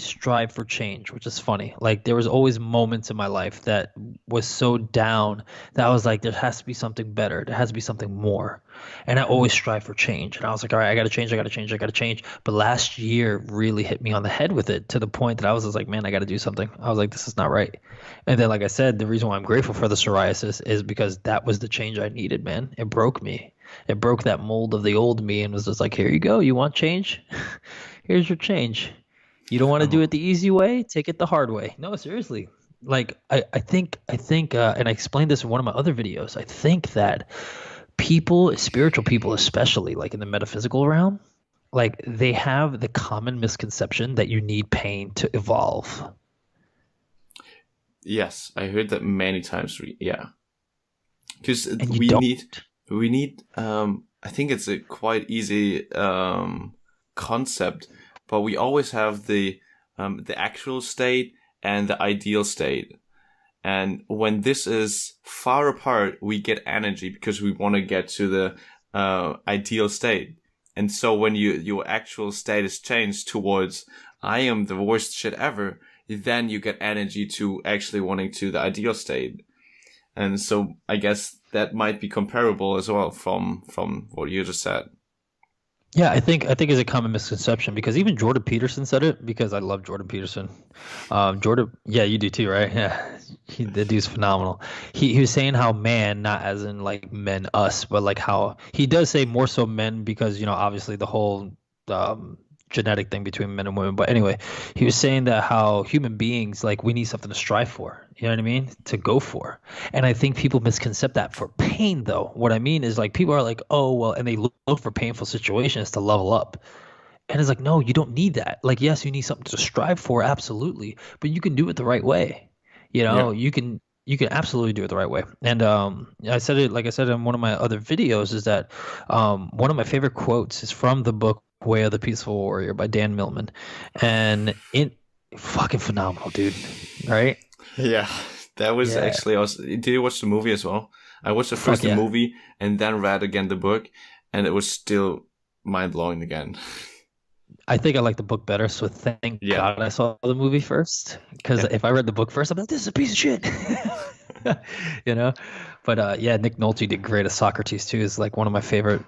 strived for change, which is funny. Like, there was always moments in my life that was so down that I was like, there has to be something better. There has to be something more. And I always strive for change. And I was like, all right, I got to change. But last year really hit me on the head with it, to the point that I was just like, man, I got to do something. I was like, this is not right. And then, like I said, the reason why I'm grateful for the psoriasis is because that was the change I needed, man. It broke me. It broke that mold of the old me and was just like, here you go. You want change? Here's your change. You don't want to do it the easy way? Take it the hard way. No, seriously. Like, I think, and I explained this in one of my other videos. I think that people, spiritual people especially, like in the metaphysical realm, like they have the common misconception that you need pain to evolve. Yes, I heard that many times. Yeah. Because we need I think it's a quite easy concept, but we always have the actual state and the ideal state. And when this is far apart, we get energy because we want to get to the ideal state. And so when your actual state is changed towards, I am the worst shit ever, then you get energy to actually wanting to the ideal state. And so I guess that might be comparable as well from what you just said. Yeah, I think it's a common misconception, because even Jordan Peterson said it, because I love Jordan Peterson. Jordan, yeah, you do too, right? Yeah, the dude's phenomenal. He was saying how man, not as in like men, us, but like how he does say more so men, because obviously the whole genetic thing between men and women. But anyway, he was saying that how human beings, like, we need something to strive for. You know what I mean? To go for. And I think people misconcept that for pain, though. What I mean is, like, people are like, oh, well, and they look for painful situations to level up. And it's like, no, you don't need that. Like, yes, you need something to strive for, absolutely, but you can do it the right way. Yeah. You can absolutely do it the right way. And I said it, like I said in one of my other videos, is that one of my favorite quotes is from the book Way of the Peaceful Warrior by Dan Millman, and it fucking phenomenal, dude. Right? Yeah, that was actually awesome. Did you watch the movie as well? I watched the movie and then read again the book, and it was still mind blowing again. I think I like the book better, so thank God I saw the movie first. Because if I read the book first, I'm like, this is a piece of shit. But Nick Nolte did great as Socrates too. Is like one of my favorite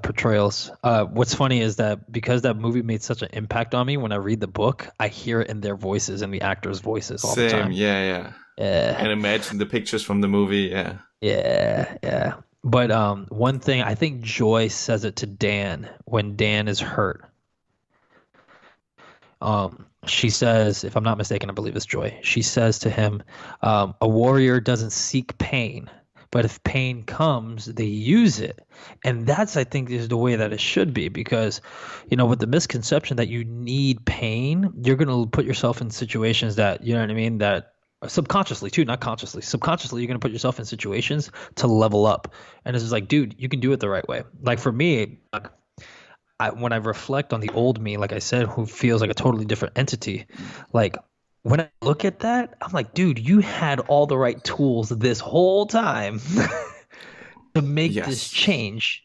portrayals. What's funny is that because that movie made such an impact on me, when I read the book, I hear it in their voices, in the actors' voices all the time. Yeah. And imagine the pictures from the movie. Yeah. But one thing, I think Joy says it to Dan when Dan is hurt. She says, if I'm not mistaken, I believe it's Joy. She says to him, a warrior doesn't seek pain, but if pain comes, they use it. And that's, I think, is the way that it should be, because, with the misconception that you need pain, you're going to put yourself in situations that, you know what I mean, that subconsciously too, not consciously, subconsciously, you're going to put yourself in situations to level up. And it's just like, dude, you can do it the right way. Like for me, when I reflect on the old me, like I said, who feels like a totally different entity, like when I look at that, I'm like, dude, you had all the right tools this whole time to make this change,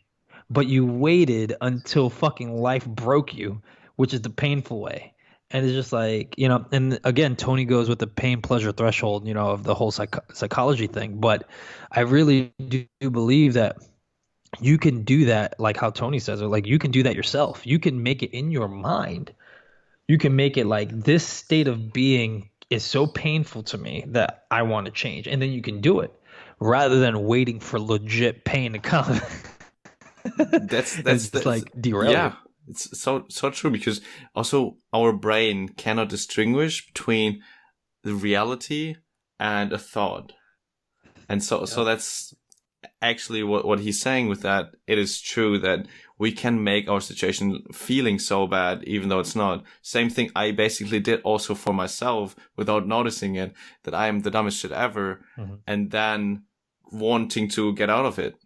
but you waited until fucking life broke you, which is the painful way. And it's just like, and again, Tony goes with the pain pleasure threshold, of the whole psychology thing. But I really do believe that you can do that, like how Tony says it, like you can do that yourself. You can make it in your mind. You can make it like, this state of being is so painful to me that I want to change. And then you can do it rather than waiting for legit pain to come. that's like derail. Yeah, it's so true, because also our brain cannot distinguish between the reality and a thought. And so that's actually what he's saying with that. It is true that we can make our situation feeling so bad even though it's not. Same thing I basically did also for myself without noticing it, that I am the dumbest shit ever, and then wanting to get out of it.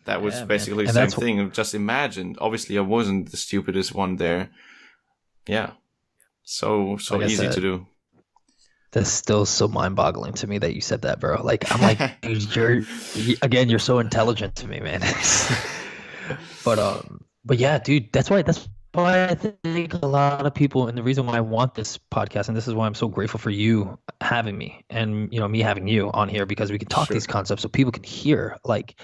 That was basically the same thing. Just imagine. Obviously I wasn't the stupidest one there. So like easy to do. That's still so mind-boggling to me that you said that, bro. Like, I'm like, dude, you're so intelligent to me, man. But yeah, dude, that's why I think a lot of people, and the reason why I want this podcast, and this is why I'm so grateful for you having me, and me having you on here, because we can talk these concepts so people can hear. Like,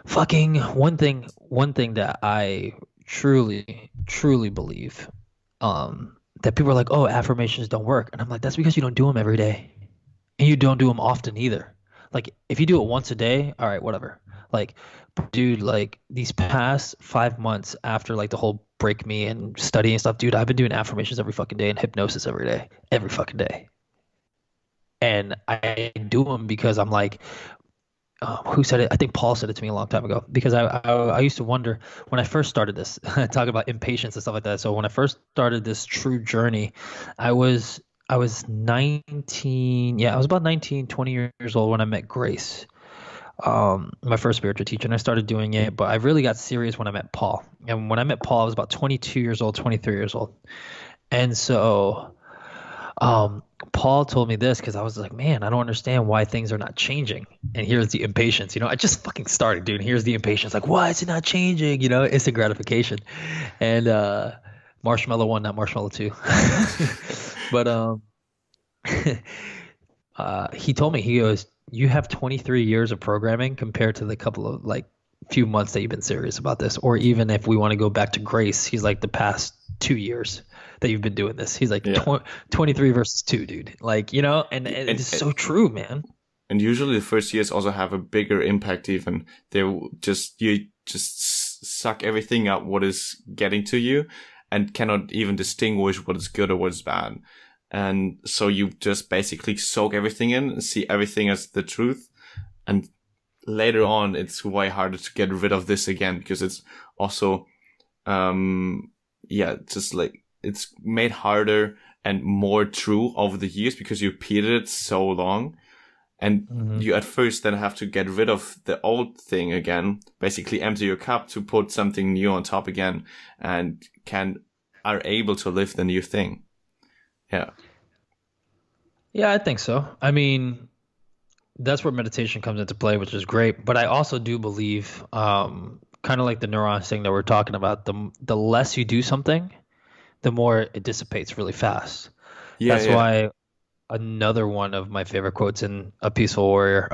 fucking one thing that I truly believe, that people are like, oh, affirmations don't work. And I'm like, that's because you don't do them every day. And you don't do them often either. Like, if you do it once a day, all right, whatever. Like, dude, like these past 5 months after like the whole break me and studying and stuff, dude, I've been doing affirmations every fucking day and hypnosis every fucking day. And I do them because I'm like, who said it? I think Paul said it to me a long time ago, because I used to wonder when I first started this, talk about impatience and stuff like that. So when I first started this true journey, I was 19. Yeah, I was about 19, 20 years old when I met Grace, my first spiritual teacher, and I started doing it. But I really got serious when I met Paul. And when I met Paul, I was about 22 years old, 23 years old. And so Paul told me this because I was like, man, I don't understand why things are not changing. And here's the impatience. I just fucking started, dude. And here's the impatience. Like, why is it not changing? Instant gratification. And marshmallow one, not marshmallow two. But he told me, he goes, you have 23 years of programming compared to the couple of few months that you've been serious about this. Or even if we want to go back to grace, he's like the past 2 years that you've been doing this. He's like 23 versus 2, dude. And it's so true, man. And usually the first years also have a bigger impact even. You just suck everything up what is getting to you and cannot even distinguish what is good or what is bad. And so you just basically soak everything in and see everything as the truth. And later on, it's way harder to get rid of this again because it's also, just like it's made harder and more true over the years because you repeated it so long. And you at first then have to get rid of the old thing again, basically empty your cup to put something new on top again and are able to live the new thing. Yeah. Yeah, I think so. I mean, that's where meditation comes into play, which is great. But I also do believe, kind of like the neurons thing that we're talking about, the less you do something, the more it dissipates really fast. That's why another one of my favorite quotes in A Peaceful Warrior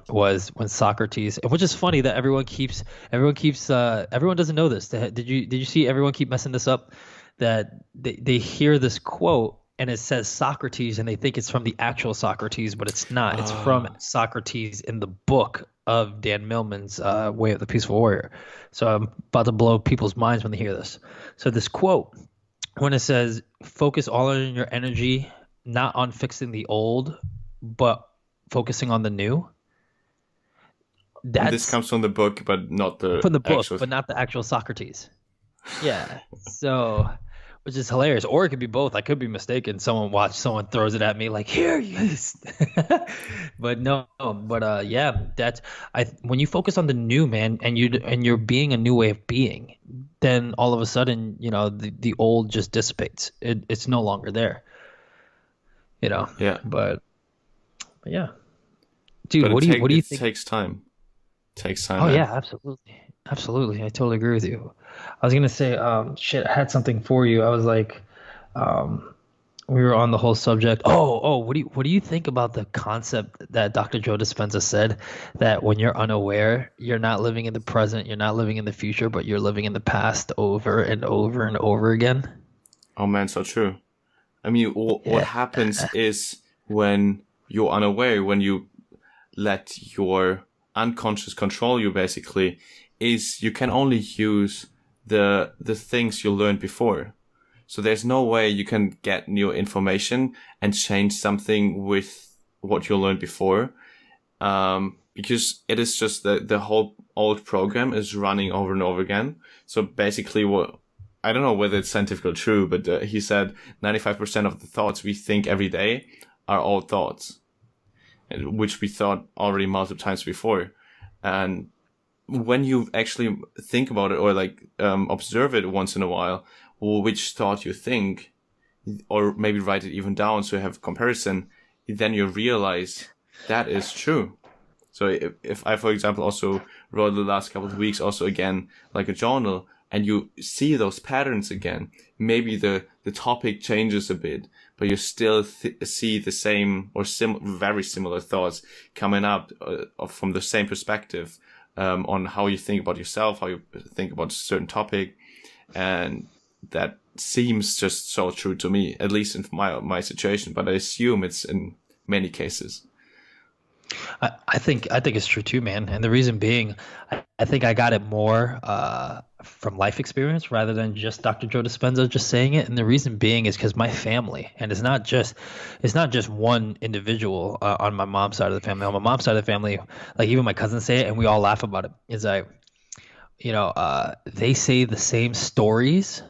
was when Socrates, which is funny that everyone doesn't know this. Did you see everyone keep messing this up? That they hear this quote and it says Socrates and they think it's from the actual Socrates, but it's not. It's from Socrates in the book of Dan Millman's Way of the Peaceful Warrior. So I'm about to blow people's minds when they hear this. So this quote, when it says, focus all of your energy not on fixing the old, but focusing on the new. This comes from the book, but not the from the book, but not the actual Socrates. Yeah. So, which is hilarious. Or it could be both. I could be mistaken. Someone throws it at me like, here you is. But no. But when you focus on the new, man, and you're being a new way of being, then all of a sudden, the old just dissipates. It's no longer there. Yeah. But yeah. Dude, what do you think? It takes time. Oh, man. Yeah, absolutely. I totally agree with you. I was gonna say, I had something for you. I was like, we were on the whole subject. What do you think about the concept that Dr. Joe Dispenza said, that when you're unaware, you're not living in the present, you're not living in the future, but you're living in the past over and over and over again? Oh man, so true. I mean, what happens is when you're unaware, when you let your unconscious control you, basically, is you can only use the things you learned before. So there's no way you can get new information and change something with what you learned before, because it is just the whole old program is running over and over again. So basically I don't know whether it's scientifically true, but he said 95% of the thoughts we think every day are old thoughts, which we thought already multiple times before. And when you actually think about it or observe it once in a while, which thought you think, or maybe write it even down so you have comparison, then you realize that is true. So if I, for example, also wrote the last couple of weeks also again, like a journal, and you see those patterns again, maybe the topic changes a bit, but you still see the same or very similar thoughts coming up from the same perspective on how you think about yourself, how you think about a certain topic. And that seems just so true to me, at least in my situation, but I assume it's in many cases. I think it's true too, man. And the reason being, I think I got it more from life experience rather than just Dr. Joe Dispenza just saying it. And the reason being is because my family, and it's not just one individual on my mom's side of the family. On my mom's side of the family, like even my cousins say it, and we all laugh about it. Is they say the same stories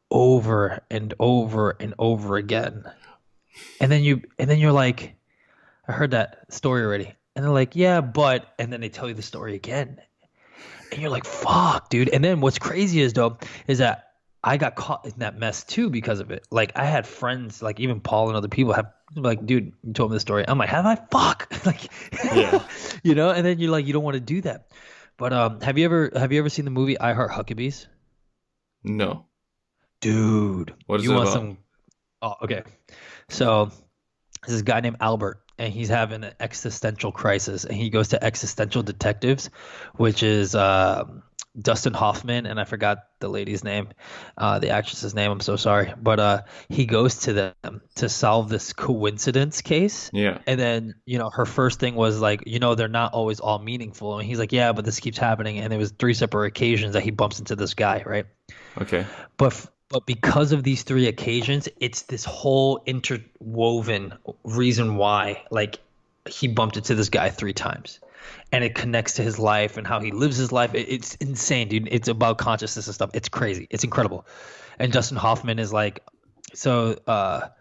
over and over and over again, and then you're like, I heard that story already. And they're like, yeah, but, and then they tell you the story again. And you're like, fuck, dude. And then what's crazy is that I got caught in that mess too because of it. Like I had friends, like even Paul and other people have like, dude, you told me this story. I'm like, have I? Fuck. Like, Yeah. you know, and then you're like, you don't want to do that. But have you ever seen the movie I Heart Huckabees? No. Dude, What is you it want about? some? Oh, okay. So there's this guy named Albert, and he's having an existential crisis, and he goes to Existential Detectives, which is Dustin Hoffman, and I forgot the lady's name, the actress's name. I'm so sorry, but he goes to them to solve this coincidence case. Yeah. And then, her first thing was like, they're not always all meaningful. And he's like, yeah, but this keeps happening. And there was three separate occasions that he bumps into this guy, right? Okay. But because of these three occasions, it's this whole interwoven reason why, like, he bumped into this guy three times, and it connects to his life and how he lives his life. It's insane, dude. It's about consciousness and stuff. It's crazy. It's incredible. And Dustin Hoffman is like, so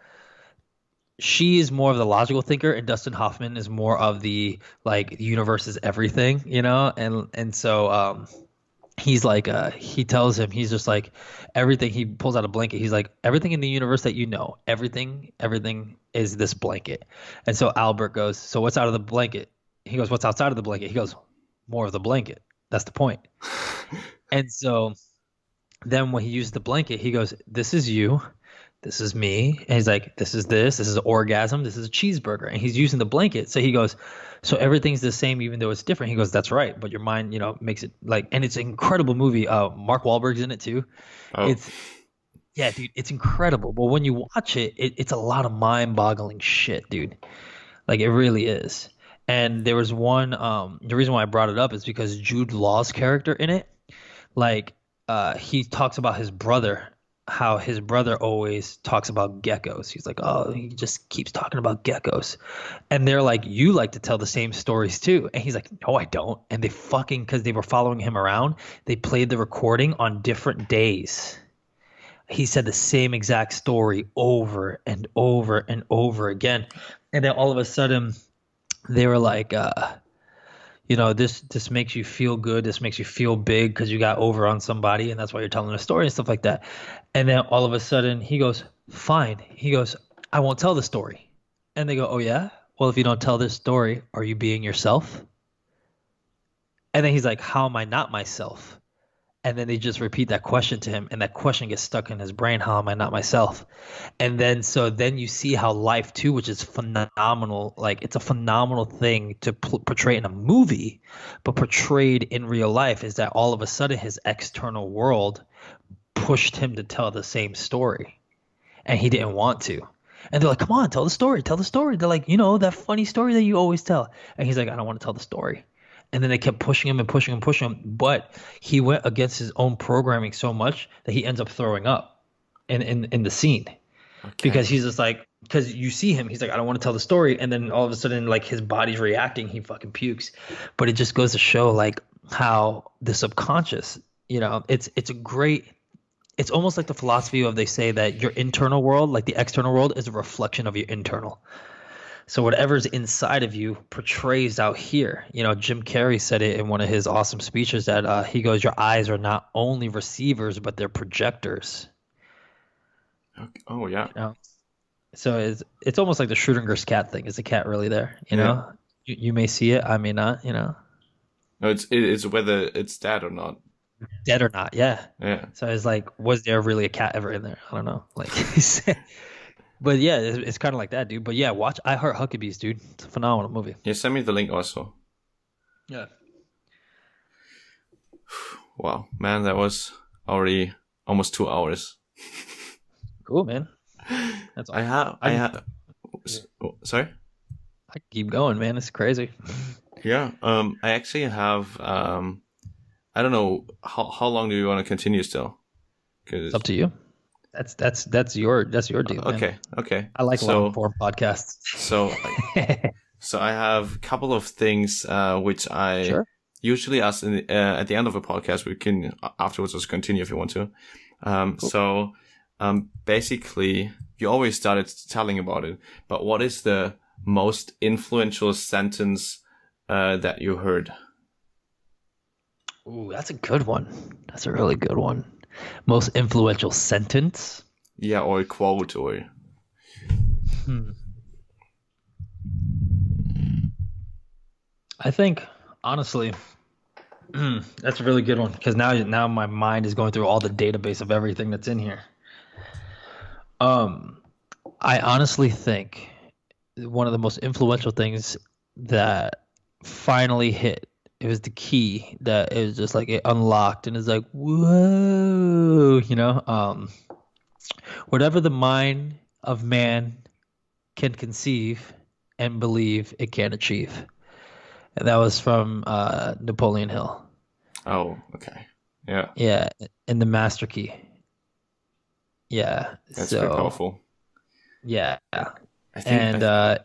she is more of the logical thinker, and Dustin Hoffman is more of the like the universe is everything, and so he's like he tells him, he's just like, everything, he pulls out a blanket, he's like, everything in the universe that everything is this blanket. And so Albert goes, so what's out of the blanket? He goes, what's outside of the blanket? He goes, more of the blanket. That's the point. And so then when he used the blanket, he goes, this is you, this is me. And he's like, this is orgasm, this is a cheeseburger. And he's using the blanket. So he goes, so everything's the same even though it's different. He goes, that's right, but your mind, makes it like, and it's an incredible movie. Mark Wahlberg's in it too. Oh. Yeah, dude, it's incredible. But when you watch it, it's a lot of mind-boggling shit, dude. Like it really is. And there was one, the reason why I brought it up is because Jude Law's character in it, like he talks about his brother, how his brother always talks about geckos. He's like, oh, he just keeps talking about geckos. And they're like, you like to tell the same stories too. And he's like, no, I don't. And they fucking, because they were following him around, they played the recording on different days. He said the same exact story over and over and over again. And then all of a sudden they were like, this makes you feel good. This makes you feel big because you got over on somebody, and that's why you're telling a story and stuff like that. And then all of a sudden he goes, fine. He goes, I won't tell the story. And they go, oh yeah? Well, if you don't tell this story, are you being yourself? And then he's like, how am I not myself? And then they just repeat that question to him, and that question gets stuck in his brain. How am I not myself? And then then you see how life too, which is phenomenal. Like it's a phenomenal thing to portray in a movie, but portrayed in real life is that all of a sudden his external world pushed him to tell the same story, and he didn't want to. And they're like, come on, tell the story. They're like, that funny story that you always tell. And he's like, I don't want to tell the story. And then they kept pushing him and pushing him and pushing him. But he went against his own programming so much that he ends up throwing up in the scene. Okay. Because he's just like, because you see him, he's like, I don't want to tell the story. And then all of a sudden, like his body's reacting, he fucking pukes. But it just goes to show like how the subconscious, it's almost like the philosophy of, they say that your internal world, like the external world, is a reflection of your internal. So whatever's inside of you portrays out here. Jim Carrey said it in one of his awesome speeches that he goes, your eyes are not only receivers, but they're projectors. Okay. Oh, yeah. So it's almost like the Schrödinger's cat thing. Is the cat really there? You you may see it, I may not, No, it's whether it's dead or not. Dead or not, yeah. Yeah. So it's like, was there really a cat ever in there? I don't know. Like he said. But yeah, it's kind of like that, dude. But yeah, watch I Heart Huckabees, dude. It's a phenomenal movie. Yeah, send me the link also. Yeah. Wow, man, that was already almost 2 hours. Cool, man. That's awesome. I have. Sorry. I keep going, man. It's crazy. Yeah. I actually have. I don't know how long do you want to continue still? It's up to you. That's your deal. Okay. Man. Okay. I like long form podcasts. So I have a couple of things which I usually ask at the end of a podcast. We can afterwards just continue if you want to. Cool. So basically, you always started telling about it, but what is the most influential sentence that you heard? Ooh, that's a good one. That's a really good one. Most influential sentence? Yeah, or a quote, or... I think, honestly, that's a really good one, because now my mind is going through all the database of everything that's in here. I honestly think one of the most influential things that finally hit, it was the key that it was just like it unlocked, and it's like, whoa, whatever the mind of man can conceive and believe, it can achieve. And that was from Napoleon Hill. Oh, okay. Yeah. Yeah, in the Master Key. Yeah. That's pretty powerful. Yeah. I think no,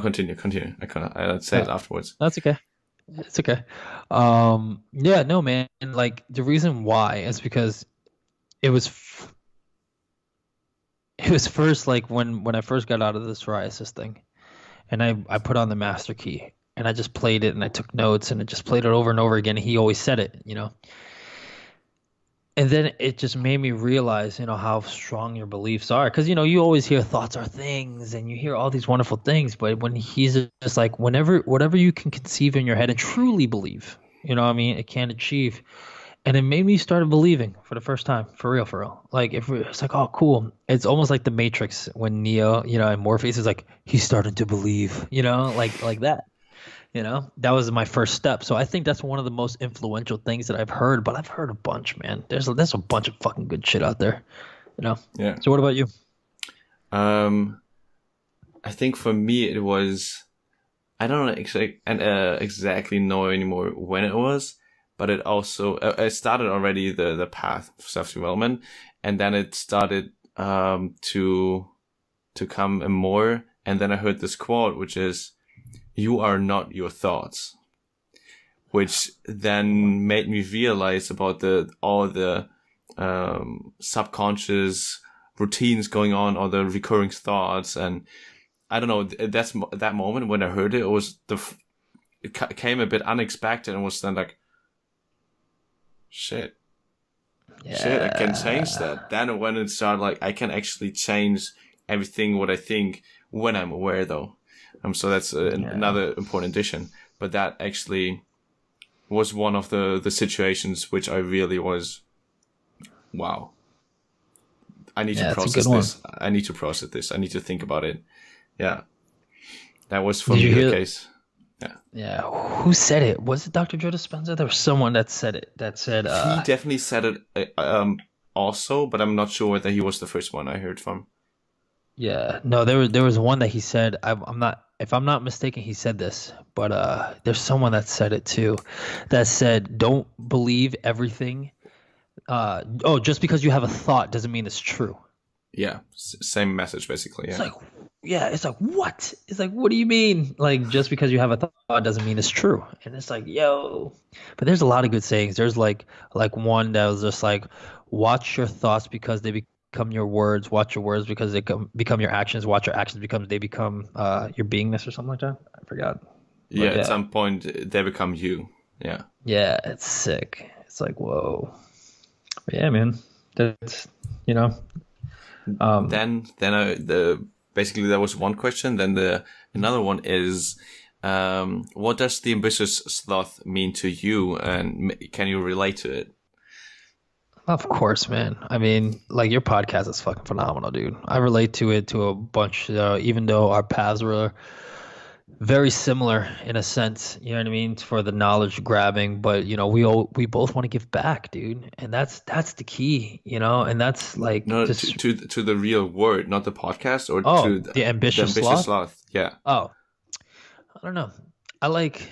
continue. I'll say it afterwards. That's okay. It's okay. Yeah, no, man. Like, the reason why is because it was first, like, when I first got out of the psoriasis thing, and I put on the Master Key, and I just played it, and I took notes, and I just played it over and over again. And he always said it, And then it just made me realize, how strong your beliefs are. Because, you always hear thoughts are things, and you hear all these wonderful things. But when he's just like, whatever you can conceive in your head and truly believe, it can achieve. And it made me start believing for the first time, for real. Like, it's like, oh, cool. It's almost like the Matrix when Neo, and Morpheus is like, he's starting to believe, like that. That was my first step. So I think that's one of the most influential things that I've heard, but I've heard a bunch, man. There's a bunch of fucking good shit out there, Yeah. So what about you? I think for me it was, I don't exactly know anymore when it was, but it also, it started already the path of self-development, and then it started to come more, and then I heard this quote, which is, "You are not your thoughts," which then made me realize about all the subconscious routines going on, or the recurring thoughts. And I don't know, that's that moment when I heard it, it came a bit unexpected, and was then like, shit, I can change that. Then when it started, like, I can actually change everything what I think when I'm aware, though. So that's another important addition. But that actually was one of the situations which I really was, wow, I need to process this. I need to process this. I need to think about it. Yeah. That was for me the case. Yeah. Yeah. Who said it? Was it Dr. Joe Dispenza? There was someone that said it. That said, he definitely said it also, but I'm not sure whether he was the first one I heard from. Yeah. No, there was one that he said, if I'm not mistaken, he said this, but there's someone that said it too, that said, don't believe everything. Just because you have a thought doesn't mean it's true. Yeah. Same message, basically. Yeah. It's like, what? It's like, what do you mean? Like, just because you have a thought doesn't mean it's true. And it's like, yo. But there's a lot of good sayings. There's like one that was just like, watch your thoughts because they become your words. Watch your words because they become your actions. Watch your actions because they become your beingness, or something like that. I forgot. Yeah, at some point they become you. Yeah. Yeah, it's sick. It's like, whoa. But yeah, man. That's, basically that was one question. Then another one is, what does the ambitious sloth mean to you, and can you relate to it? Of course, man. I mean, like, your podcast is fucking phenomenal, dude. I relate to it to a bunch, even though our paths were very similar in a sense, you know what I mean, for the knowledge grabbing, but we both want to give back, dude, and that's the key, and that's like, no, to the real word, not the podcast, or to the ambitious sloth. Yeah. I don't know. I like,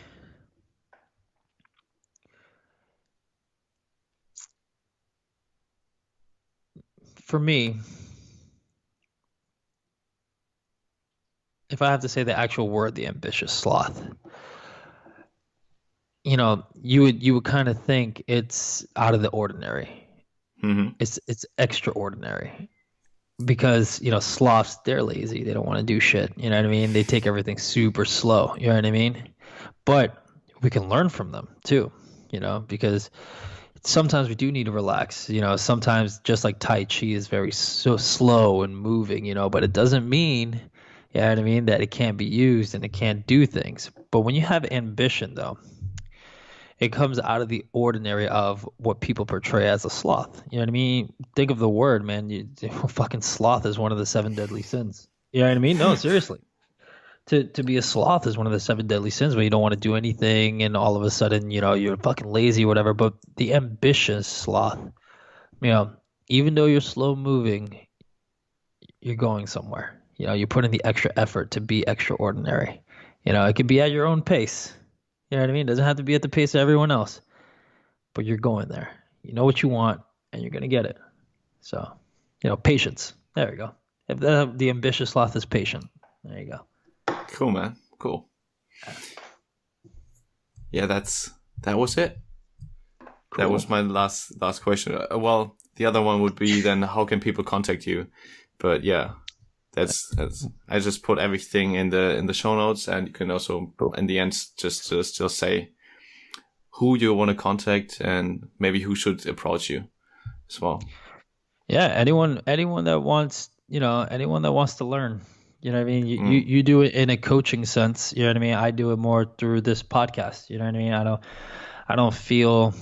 for me, if I have to say the actual word, the ambitious sloth, you would kind of think it's out of the ordinary. Mm-hmm. It's extraordinary, because sloths, they're lazy. They don't want to do shit. You know what I mean? They take everything super slow. You know what I mean? But we can learn from them too. because sometimes we do need to relax. Sometimes just like Tai Chi is very so slow and moving, but it doesn't mean, you know what I mean, that it can't be used and it can't do things. But when you have ambition, though, it comes out of the ordinary of what people portray as a sloth. You know what I mean? Think of the word, man. Fucking sloth is one of the 7 deadly sins. You know what I mean? No, seriously. To be a sloth is one of the 7 deadly sins, where you don't want to do anything and all of a sudden, you're fucking lazy or whatever. But the ambitious sloth, even though you're slow moving, you're going somewhere. You're putting the extra effort to be extraordinary. It could be at your own pace. You know what I mean? It doesn't have to be at the pace of everyone else, but you're going there. You know what you want and you're going to get it. So, patience. There you go. If the ambitious sloth is patient, there you go. Cool, man. Cool. Yeah, that was it. Cool. That was my last question. Well, the other one would be then, how can people contact you? But yeah, that's I just put everything in the show notes, and you can also in the end just say who you want to contact and maybe who should approach you as well. Yeah, anyone that wants, anyone that wants to learn. You know what I mean? You do it in a coaching sense. You know what I mean? I do it more through this podcast. You know what I mean? I don't feel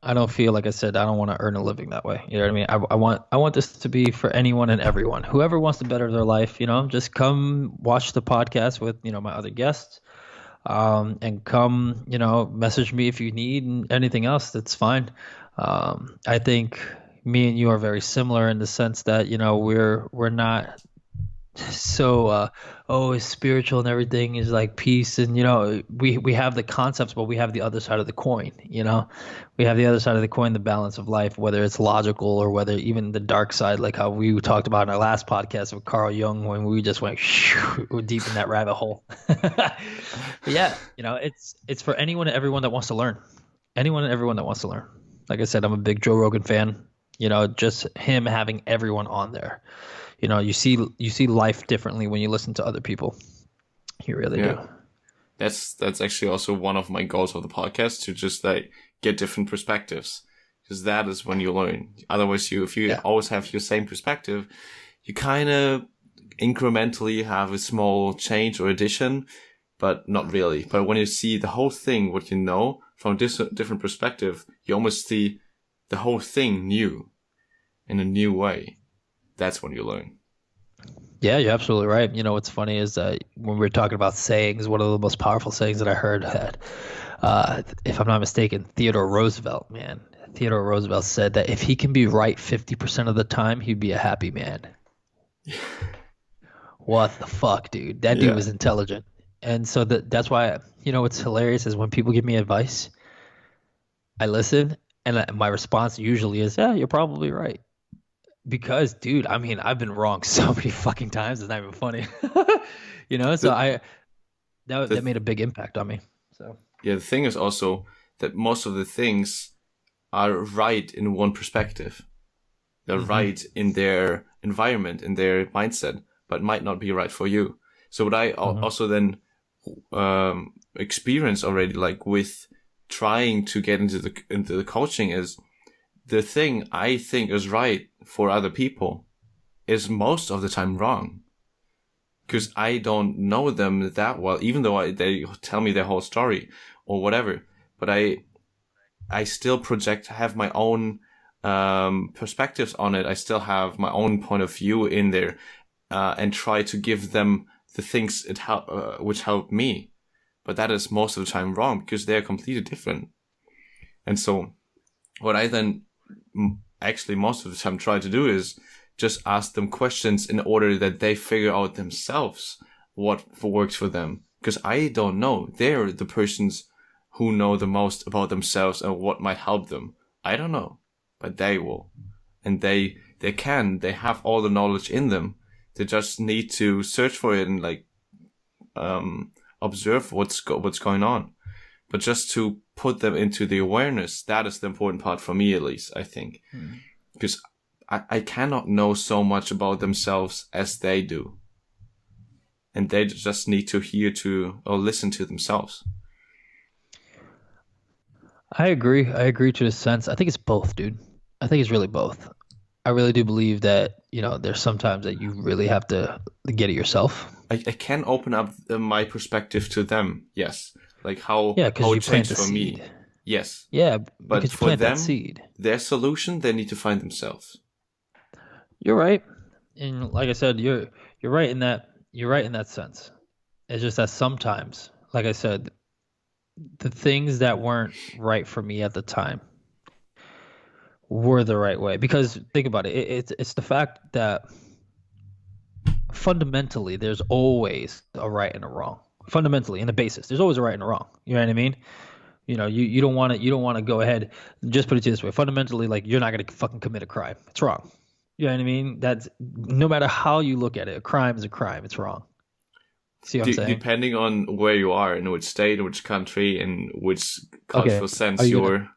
like I said, I don't want to earn a living that way. You know what I mean? I want this to be for anyone and everyone. Whoever wants to better their life, just come watch the podcast with, my other guests. And come, message me if you need anything else. That's fine. I think me and you are very similar in the sense that, we're not so it's spiritual and everything is like peace, and we have the concepts, but we have the other side of the coin. We have the other side of the coin, the balance of life, whether it's logical or whether even the dark side, like how we talked about in our last podcast with Carl Jung, when we just went deep in that rabbit hole. But yeah, it's for anyone and everyone that wants to learn. Anyone and everyone that wants to learn. Like I said, I'm a big Joe Rogan fan. Just him having everyone on there. You see life differently when you listen to other people. You really do. That's actually also one of my goals of the podcast, to just like get different perspectives, because that is when you learn. Otherwise, if you always have your same perspective, you kind of incrementally have a small change or addition, but not really. But when you see the whole thing, what you know from different perspective, you almost see the whole thing new in a new way. That's when you learn. Yeah, you're absolutely right. What's funny is that when we were talking about sayings, one of the most powerful sayings that I heard had, if I'm not mistaken, Theodore Roosevelt said that if he can be right 50% of the time, he'd be a happy man. What the fuck, dude? That dude was intelligent. And so that's why, what's hilarious is when people give me advice, I listen, and my response usually is, yeah, you're probably right. Because, dude, I mean, I've been wrong so many fucking times. It's not even funny. So that made a big impact on me. So yeah, the thing is also that most of the things are right in one perspective. They're right in their environment, in their mindset, but might not be right for you. So what I also then experience already, like with trying to get into the coaching, is the thing I think is right for other people is most of the time wrong. Because I don't know them that well, even though they tell me their whole story or whatever. But I still have my own perspectives on it. I still have my own point of view in there, and try to give them the things which help me. But that is most of the time wrong, because they're completely different. And so what I then actually most of the time try to do is just ask them questions in order that they figure out themselves what works for them. Because I don't know. They're the persons who know the most about themselves and what might help them. I don't know, but they will. And they have all the knowledge in them. They just need to search for it and observe what's going on. But just to put them into the awareness, that is the important part for me, at least, I think. Because I cannot know so much about themselves as they do. And they just need to hear or listen to themselves. I agree. I agree to a sense. I think it's both, dude. I think it's really both. I really do believe that, there's sometimes that you really have to get it yourself. I can open up my perspective to them. Yes. Like Yeah, how because it you plant changed the for seed. me. Yes. Yeah, But because you for plant that them, seed. their solution, they need to find themselves. You're right. And like I said, you're right in that sense. It's just that sometimes, like I said, the things that weren't right for me at the time were the right way. Because think about it, it's the fact that fundamentally there's always a right and a wrong. Fundamentally, in the basis, there's always a right and a wrong. You know what I mean? You don't want to go ahead. Just put it this way. Fundamentally, like you're not gonna fucking commit a crime. It's wrong. You know what I mean? That's no matter how you look at it, a crime is a crime. It's wrong. See what I'm saying? Depending on where you are, in which state, in which country, in which Okay. cultural Are sense you gonna? you're.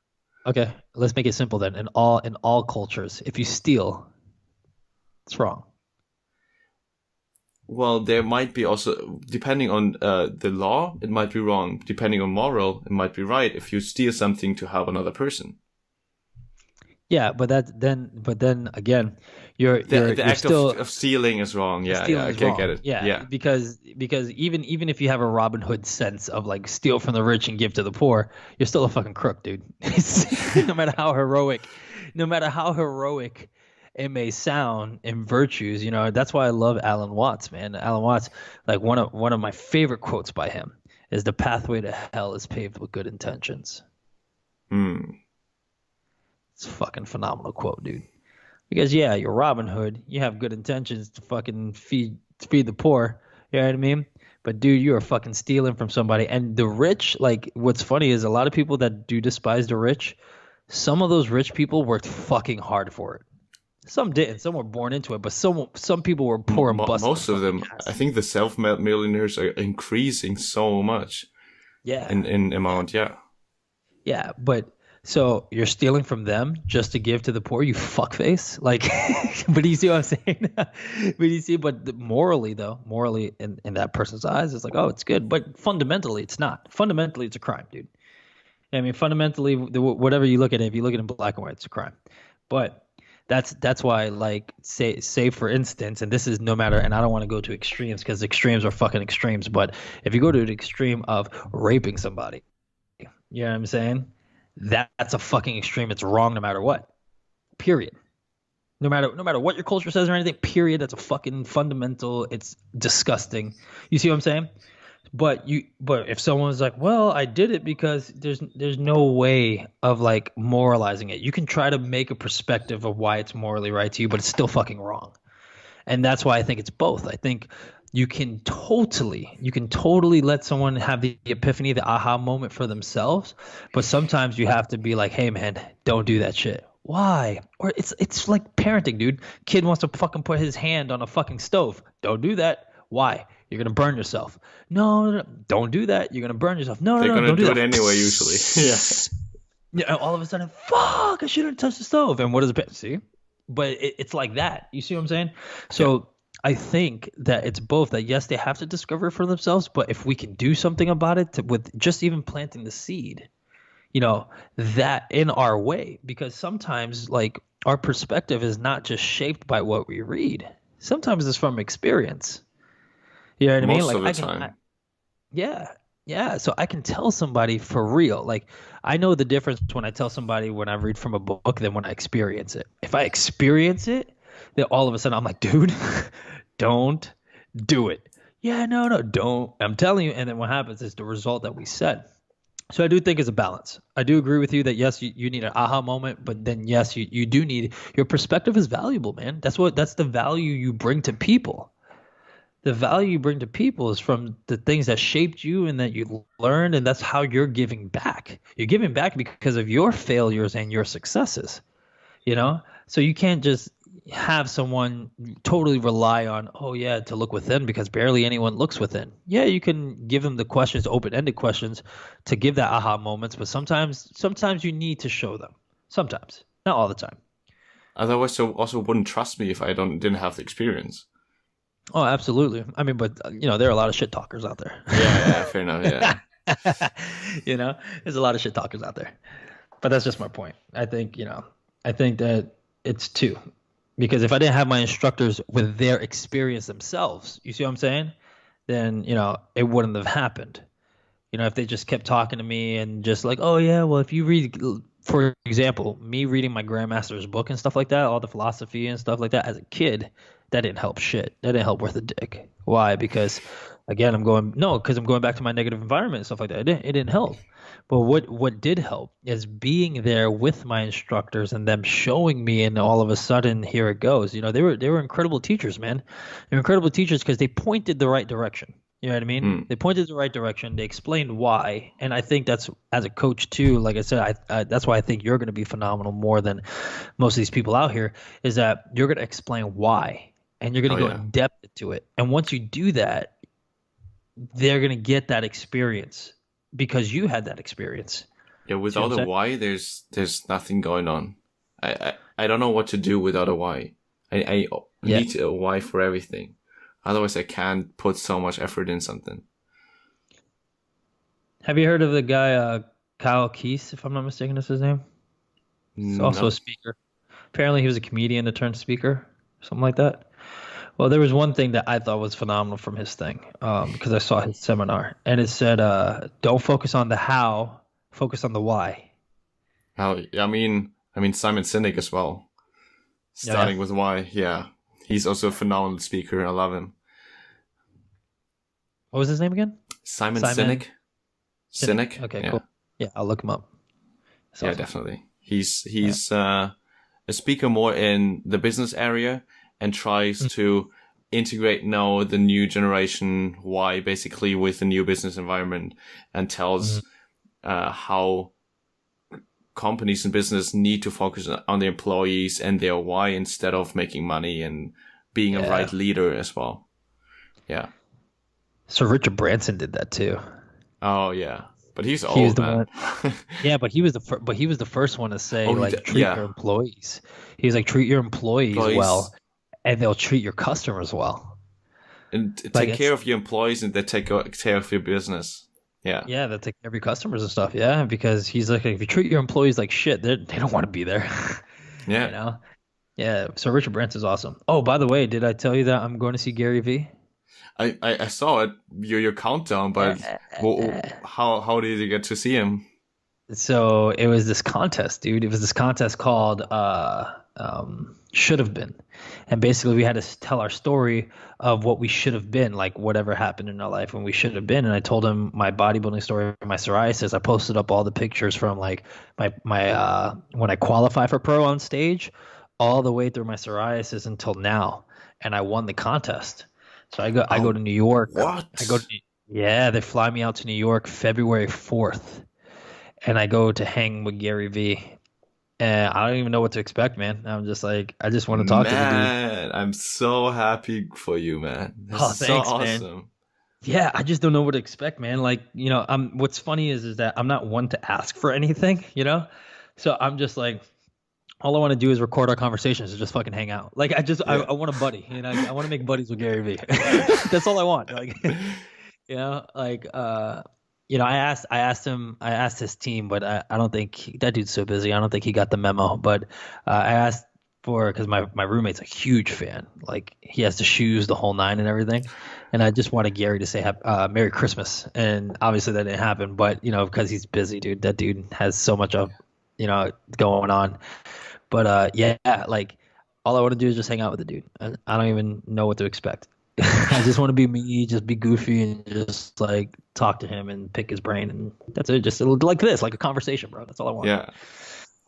Okay. Let's make it simple then. In all cultures, if you steal, it's wrong. Well, there might be also, depending on the law, it might be wrong. Depending on moral, it might be right if you steal something to help another person. Yeah, but then again, The you're act still of stealing is wrong. Yeah, yeah, stealing is okay, I get wrong. it. Yeah, Yeah. because even if you have a Robin Hood sense of like steal from the rich and give to the poor, you're still a fucking crook, dude. no matter how heroic, no matter how heroic it may sound in virtues, that's why I love Alan Watts, man. Alan Watts, like one of my favorite quotes by him is the pathway to hell is paved with good intentions. Hmm. It's a fucking phenomenal quote, dude. Because yeah, you're Robin Hood. You have good intentions to fucking feed the poor. You know what I mean? But dude, you are fucking stealing from somebody. And the rich, like what's funny is a lot of people that do despise the rich, some of those rich people worked fucking hard for it. Some didn't. Some were born into it, but some people were poor and busted their Most of fucking them, I ass. think the self-made millionaires are increasing so much Yeah. in Yeah. amount. Yeah. Yeah, but so you're stealing from them just to give to the poor, you fuckface. Like, but you see what I'm saying? But morally though, morally in that person's eyes, it's like, oh, it's good. But fundamentally, it's not. Fundamentally, it's a crime, dude. I mean, fundamentally, whatever you look at it, if you look at it in black and white, it's a crime. But that's why, like, say for instance, and this is no matter, and I don't want to go to extremes because extremes are fucking extremes. But if you go to the extreme of raping somebody, you know what I'm saying? That's a fucking extreme. It's wrong no matter what. Period. No matter what your culture says or anything, period. That's a fucking fundamental. It's disgusting. You see what I'm saying? But if someone's like, well, I did it because there's no way of like moralizing it. You can try to make a perspective of why it's morally right to you, but it's still fucking wrong. And that's why I think it's both. I think you can totally let someone have the epiphany, the aha moment for themselves, but sometimes you have to be like, hey man, don't do that shit. Why? Or it's like parenting, dude. Kid wants to fucking put his hand on a fucking stove. Don't do that. Why? You're gonna burn yourself. No, no, no, don't do that. You're gonna burn yourself. No, no, They're no, gonna don't do do it that. anyway, usually. Yeah. Yeah, all of a sudden, fuck, I shouldn't touch the stove. And what does it see? But it's like that. You see what I'm saying? Yeah. So I think that it's both that yes, they have to discover it for themselves, but if we can do something about it with just even planting the seed, that in our way, because sometimes like our perspective is not just shaped by what we read. Sometimes it's from experience. You know what I mean? Most Like of the time. yeah. Yeah. So I can tell somebody for real. Like I know the difference when I tell somebody when I read from a book than when I experience it. If I experience it, then all of a sudden I'm like, dude, don't do it. Yeah, no, no, don't. I'm telling you. And then what happens is the result that we said. So I do think it's a balance. I do agree with you that yes, you need an aha moment, but then yes, you do need your perspective is valuable, man. That's the value you bring to people. The value you bring to people is from the things that shaped you and that you learned, and that's how you're giving back. You're giving back because of your failures and your successes, So you can't just have someone totally rely on, oh yeah, to look within because barely anyone looks within. Yeah, you can give them the questions, open-ended questions to give that aha moments, but sometimes you need to show them. Sometimes, not all the time. Otherwise, they also wouldn't trust me if I didn't have the experience. Oh, absolutely. I mean, but there are a lot of shit talkers out there. Yeah, yeah, fair enough. Yeah. You know, there's a lot of shit talkers out there. But that's just my point. I think, I think that it's two. Because if I didn't have my instructors with their experience themselves, you see what I'm saying? Then, it wouldn't have happened. If they just kept talking to me and just like, oh yeah, well, if you read, for example, me reading my grandmaster's book and stuff like that, all the philosophy and stuff like that as a kid, that didn't help shit. That didn't help worth a dick. Why? Because again, because I'm going back to my negative environment and stuff like that. It didn't help. But what did help is being there with my instructors and them showing me, and all of a sudden, here it goes. They were incredible teachers, man. They're incredible teachers because they pointed the right direction. You know what I mean? They pointed the right direction. They explained why, and I think that's, as a coach too. Like I said, that's why I think you're going to be phenomenal more than most of these people out here. Is that you're going to explain why, and you're going to go in depth into it. And once you do that, they're going to get that experience because you had that experience. Yeah, without a why, there's nothing going on. I don't know what to do without a why. I need a why for everything. Otherwise, I can't put so much effort in something. Have you heard of the guy Kyle Keese, if I'm not mistaken, is his name? He's also a speaker. Apparently, he was a comedian that turned speaker, something like that. Well, there was one thing that I thought was phenomenal from his thing, because I saw his seminar, and it said, "Don't focus on the how, focus on the why." How? I mean, Simon Sinek as well. Starting with why, yeah. He's also a phenomenal speaker. I love him. What was his name again? Simon Sinek. Sinek. Okay, cool. Yeah, I'll look him up. That's awesome. Definitely. He's a speaker more in the business area and tries to integrate now the new generation why basically with the new business environment, and tells how companies and business need to focus on the employees and their why instead of making money and being a right leader as well. Yeah. So Richard Branson did that too. Oh yeah, but he's old, man. Yeah, but he was the first one to say treat your employees. He was like, treat your employees well, and they'll treat your customers well. And take care of your employees, and they take care of your business. Yeah. Yeah, they'll take care of your customers and stuff. Yeah, because he's like, if you treat your employees like shit, they don't want to be there. Yeah. Yeah. So Richard Branson's awesome. Oh, by the way, did I tell you that I'm going to see Gary Vee? I saw it, your countdown, but how did you get to see him? So it was this contest, dude. It was this contest called Should Have Been. And basically we had to tell our story of what we should have been, like whatever happened in our life when we should have been. And I told him my bodybuilding story, my psoriasis. I posted up all the pictures from like my when I qualify for pro on stage, all the way through my psoriasis until now. And I won the contest. So I go to New York. What? They fly me out to New York February 4th. And I go to hang with Gary Vee. And I don't even know what to expect, man. I'm just like, I just want to talk to the dude. Man, I'm so happy for you, man. That's thanks, so awesome. Man. Yeah, I just don't know what to expect, man. Like, what's funny is that I'm not one to ask for anything, So I'm just like, all I want to do is record our conversations and just fucking hang out. Like, I want a buddy, I want to make buddies with Gary Vee. That's all I want. Like, I asked his team, but I don't think that dude's so busy. I don't think he got the memo. But I asked because my roommate's a huge fan. Like, he has the shoes, the whole nine and everything. And I just wanted Gary to say Merry Christmas. And obviously that didn't happen. But, because he's busy, dude. That dude has so much going on. But like, all I want to do is just hang out with the dude. I don't even know what to expect. I just want to be me, just be goofy, and just like talk to him and pick his brain, and that's it. Just like this, like a conversation, bro. That's all I want. Yeah.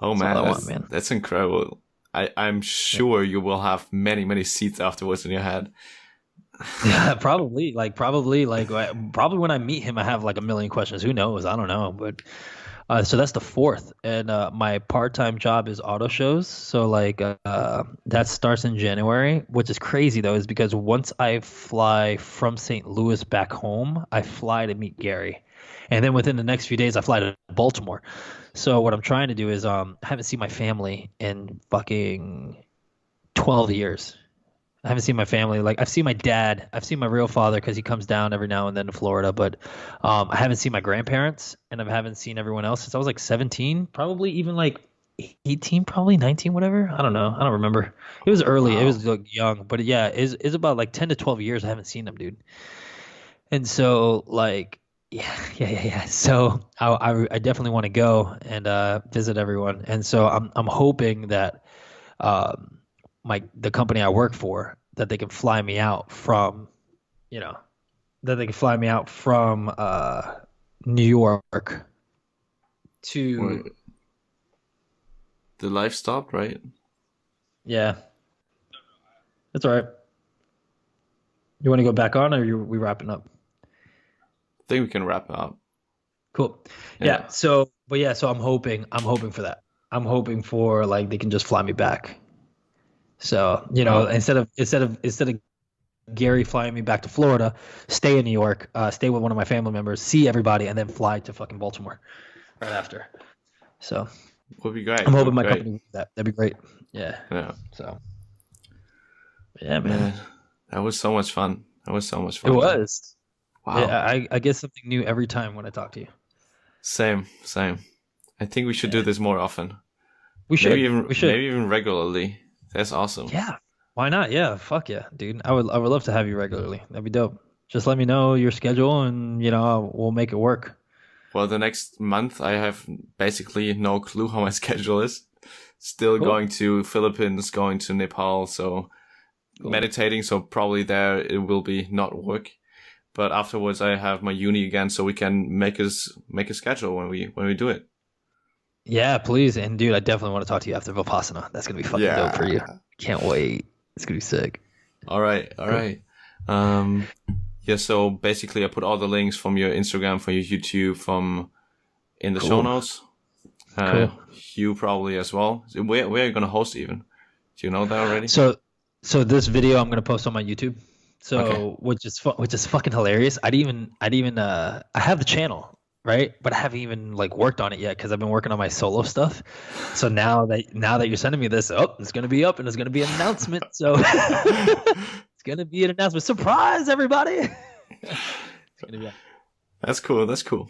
Oh man, that's incredible. I'm sure you will have many, many seats afterwards in your head. Yeah, probably when I meet him, I have like a million questions. Who knows? I don't know, but. So that's the 4th, and my part-time job is auto shows. So like that starts in January, which is crazy though, is because once I fly from St. Louis back home, I fly to meet Gary, and then within the next few days, I fly to Baltimore. So what I'm trying to do is I haven't seen my family in fucking 12 years. I haven't seen my family. Like I've seen my dad. I've seen my real father because he comes down every now and then to Florida. But I haven't seen my grandparents, and I haven't seen everyone else since I was like 17, probably even like 18, probably 19, whatever. I don't know. I don't remember. It was early. It Wow. was like young, but yeah, is about like 10 to 12 years I haven't seen them, dude. And so like, yeah. So I definitely want to go and visit everyone. And so I'm hoping that um, the company I work for, that they can fly me out from, you know, that they can fly me out from New York to, Wait, the live stopped, right? yeah, that's all right. You want to go back on, or we wrapping up? I think we can wrap it up. Cool. Yeah. Yeah. So, but yeah, so I'm hoping for that. I'm hoping for like they can just fly me back. So, Oh, instead of Gary flying me back to Florida, stay in New York, stay with one of my family members, see everybody, and then fly to fucking Baltimore right after. So would be great. I'm Would hoping be my great. company will do that. That'd be great. Yeah. Yeah. So yeah, man. Man, that was so much fun. That was so much It fun, man. was. Wow. Yeah, I get something new every time when I talk to you. Same, same. I think we should do Yeah. this more often. We should. We should. Maybe even regularly. That's awesome. Yeah. Why not? Yeah. Fuck yeah, dude. I would love to have you regularly. That'd be dope. Just let me know your schedule and we'll make it work. Well, the next month I have basically no clue how my schedule is. Still Cool. going to Philippines, going to Nepal, so Cool. meditating, so probably there it will be not work. But afterwards I have my uni again, so we can make a schedule when we do it. Yeah, please. And dude, I definitely want to talk to you after Vipassana. That's gonna be fucking dope for you. Can't wait. It's gonna be sick. All right. Yeah, so basically I put all the links from your Instagram, from your YouTube, in the show Cool. notes. Cool. You probably as well. So where are you gonna host even? Do you know that already? So this video I'm gonna post on my YouTube. So Okay. which is fucking hilarious. I have the channel, right? But I haven't even like worked on it yet because I've been working on my solo stuff. So now that you're sending me this, it's gonna be up and it's gonna be an announcement. So it's gonna be an announcement. Surprise, everybody! It's gonna be That's cool. That's cool.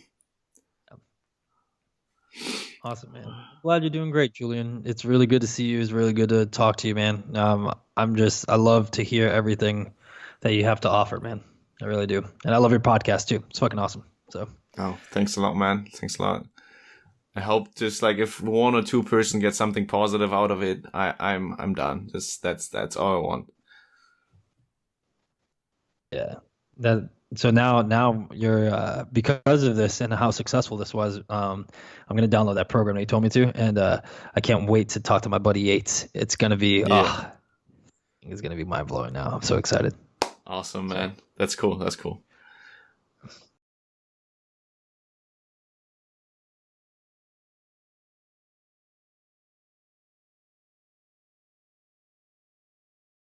awesome, man. Glad you're doing great, Julian. It's really good to see you. It's really good to talk to you, man. I love to hear everything that you have to offer, man. I really do. And I love your podcast too. It's fucking awesome. So Oh, thanks a lot, man. Thanks a lot. I hope just like if one or two person get something positive out of it, I'm done. Just that's all I want. yeah. So now you're because of this and how successful this was, I'm gonna download that program that you told me to, and I can't wait to talk to my buddy Yates. It's gonna be Yeah. it's gonna be mind blowing now. I'm so excited. Awesome, man. That's cool. That's cool.